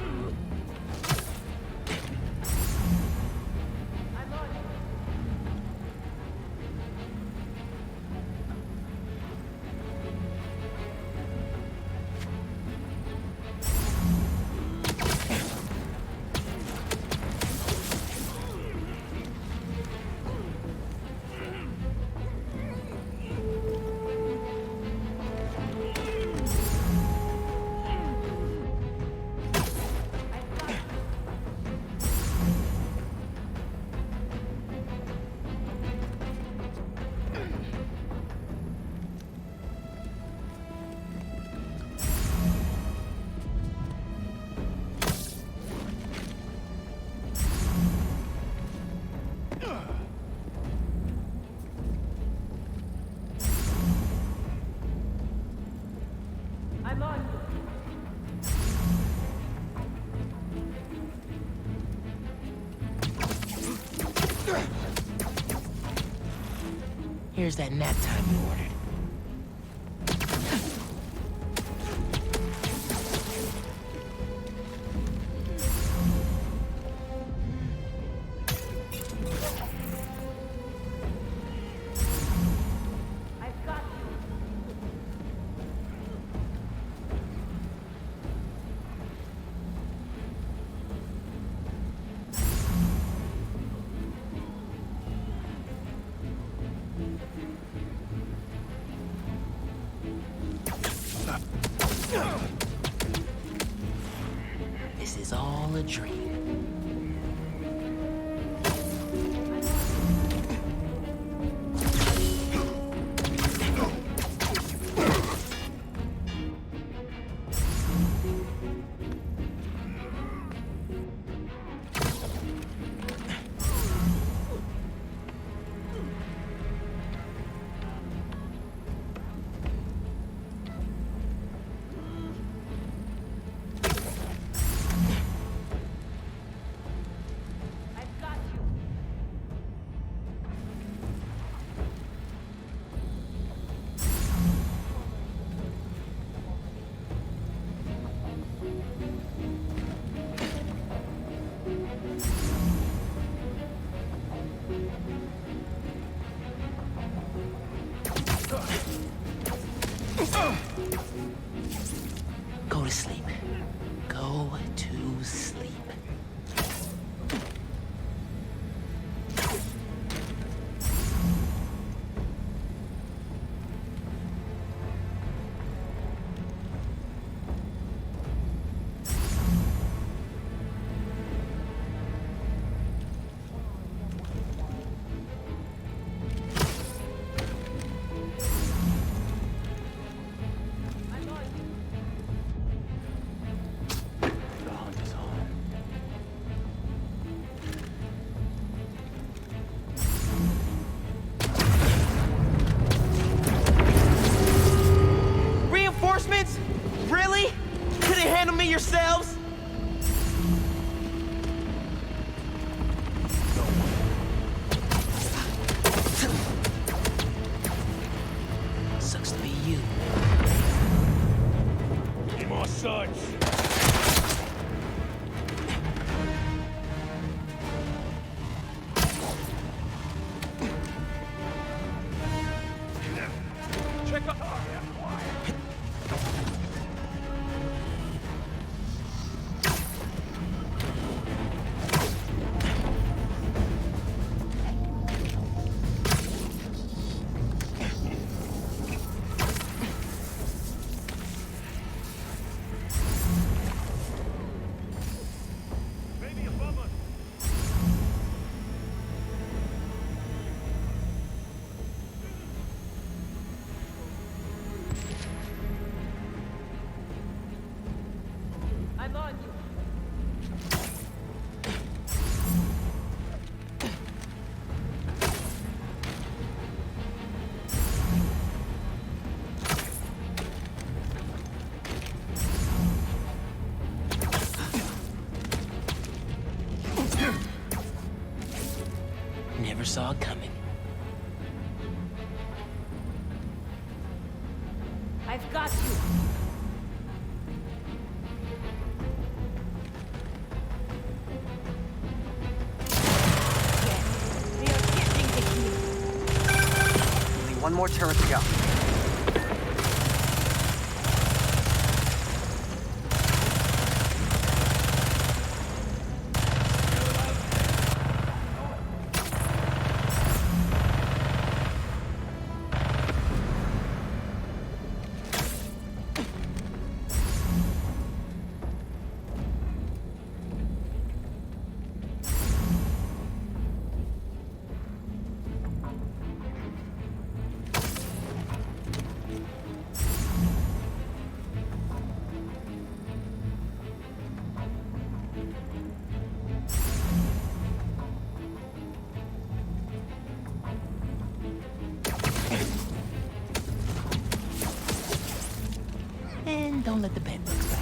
Here's that nap time you ordered. This is all a dream. Go to sleep. Go to sleep. Reinforcements? Really? Couldn't handle me yourselves? Sucks to be you.
Any more such? Check up.
I'm on you.
Never saw it coming.
I've got you.
One more turret to go.
And don't let the bed bugs bite.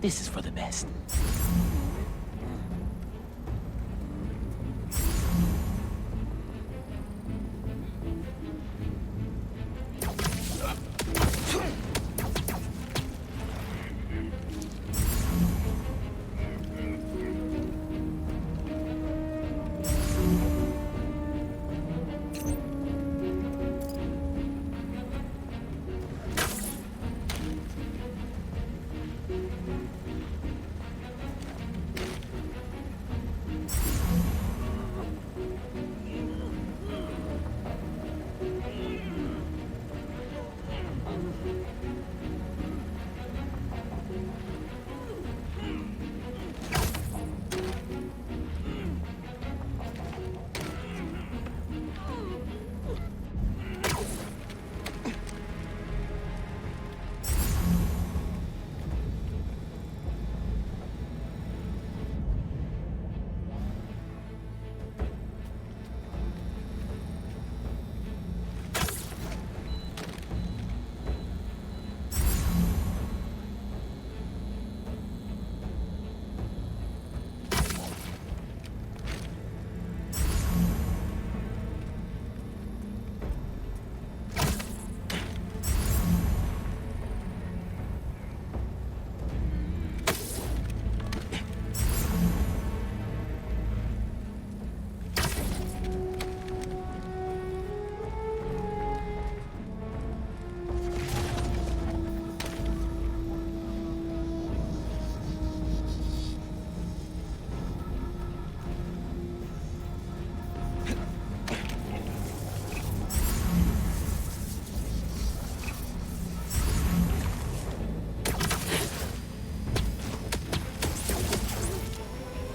This is for the best.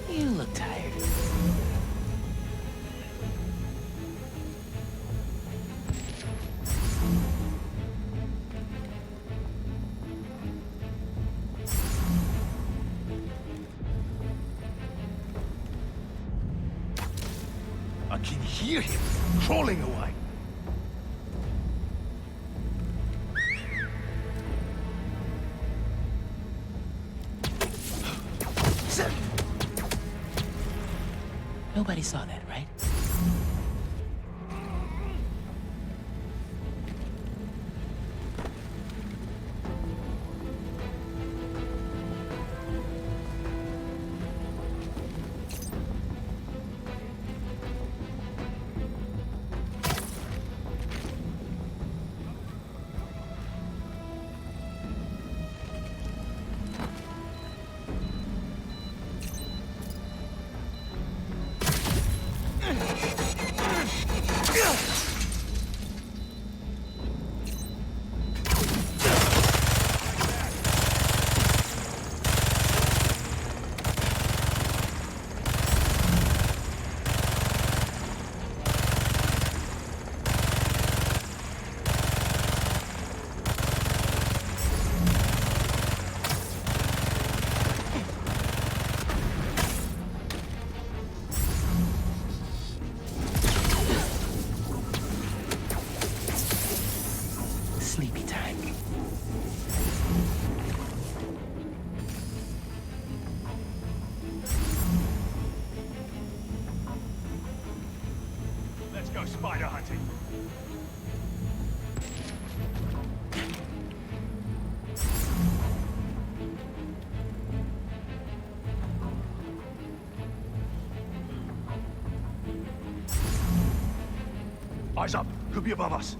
You look tired.
I can hear him crawling away.
Nobody saw that, right?
Eyes up. Could be above us.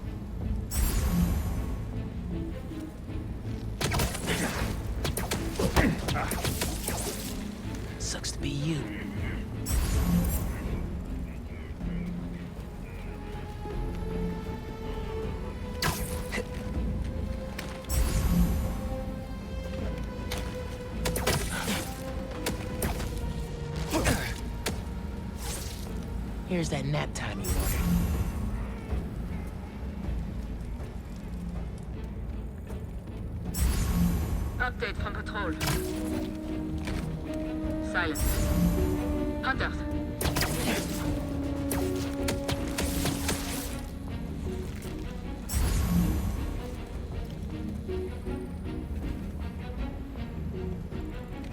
Sucks to be you. Here's that nap time you ordered.
Update from patrol. Silence. Hunters.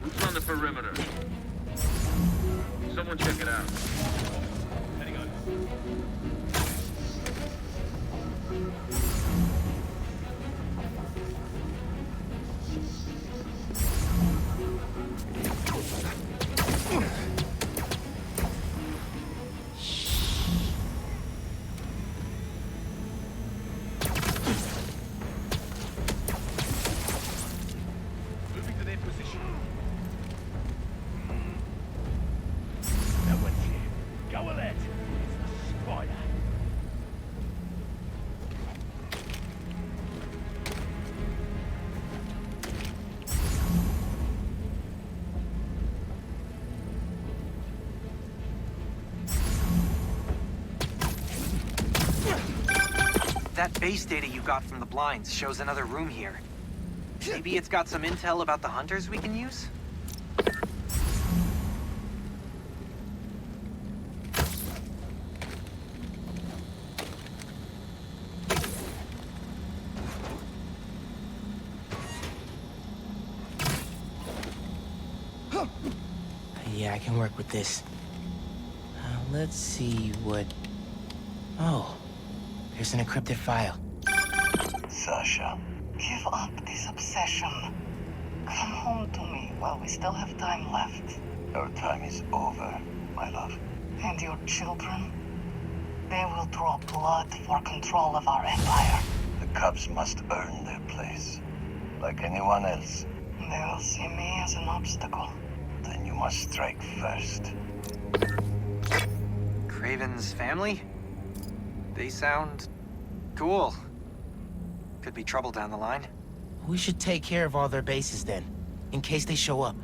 Who's on the perimeter? Someone check it out. Heading on.
Moving to their position. No one's here. Go alert. It's the spider.
That base data you got from the blinds shows another room here. Maybe it's got some intel about the hunters we can use?
Yeah, I can work with this. Let's see what... Oh, there's an encrypted file.
Sasha, give up this obsession. Come home to me while we still have time left.
Our time is over, my love.
And your children? They will draw blood for control of our empire.
The Cubs must earn their place, like anyone else.
They will see me as an obstacle.
Then you must strike first.
Craven's family? They sound... cool. Could be trouble down the line.
We should take care of all their bases then, in case they show up.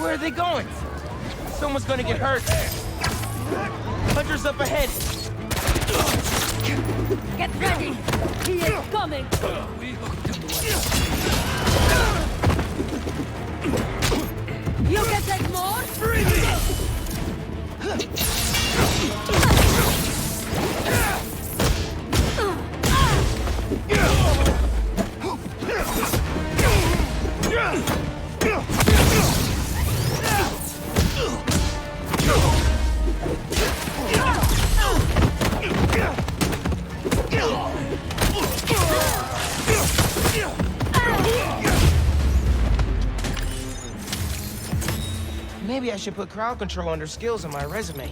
Where are they going? Someone's gonna get hurt. Hunters up ahead.
Get ready! He is coming! You can take more?
should put crowd control under skills on my resume.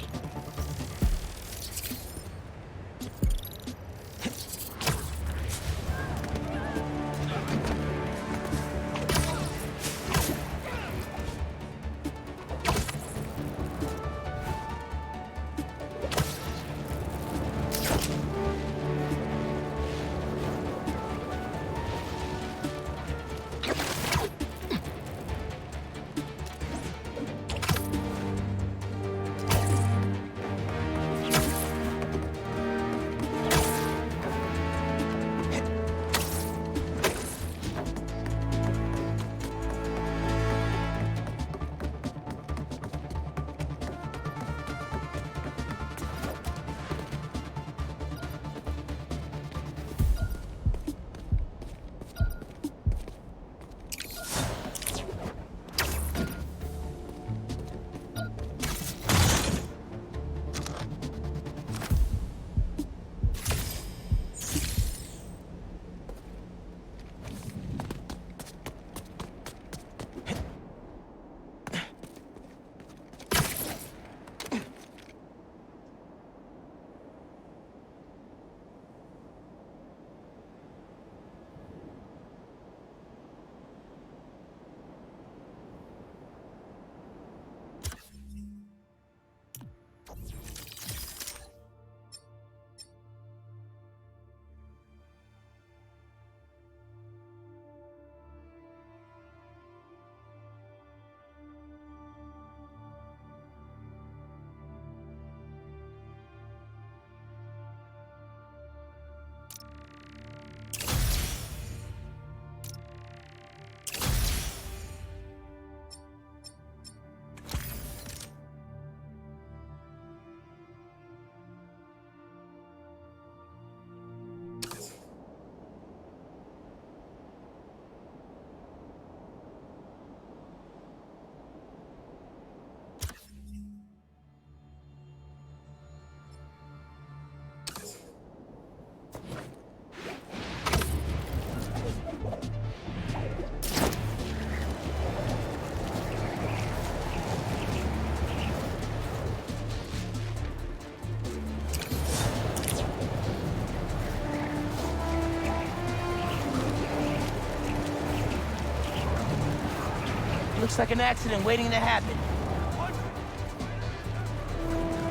Looks like an accident waiting to happen.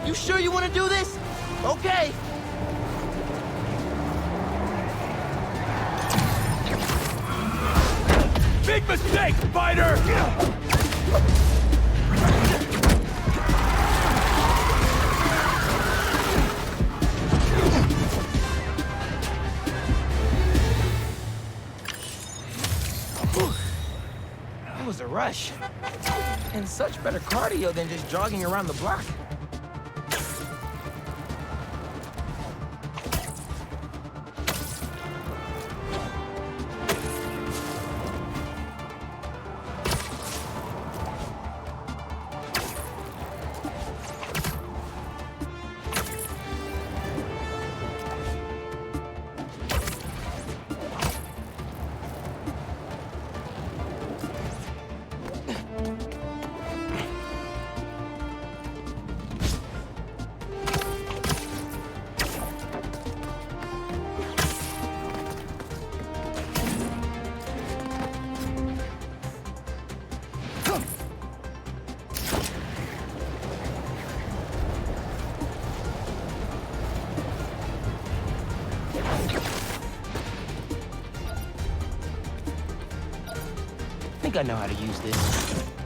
You sure you want to do this? Okay.
Big mistake, fighter!
That was a rush. And such better cardio than just jogging around the block. I think I know how to use this.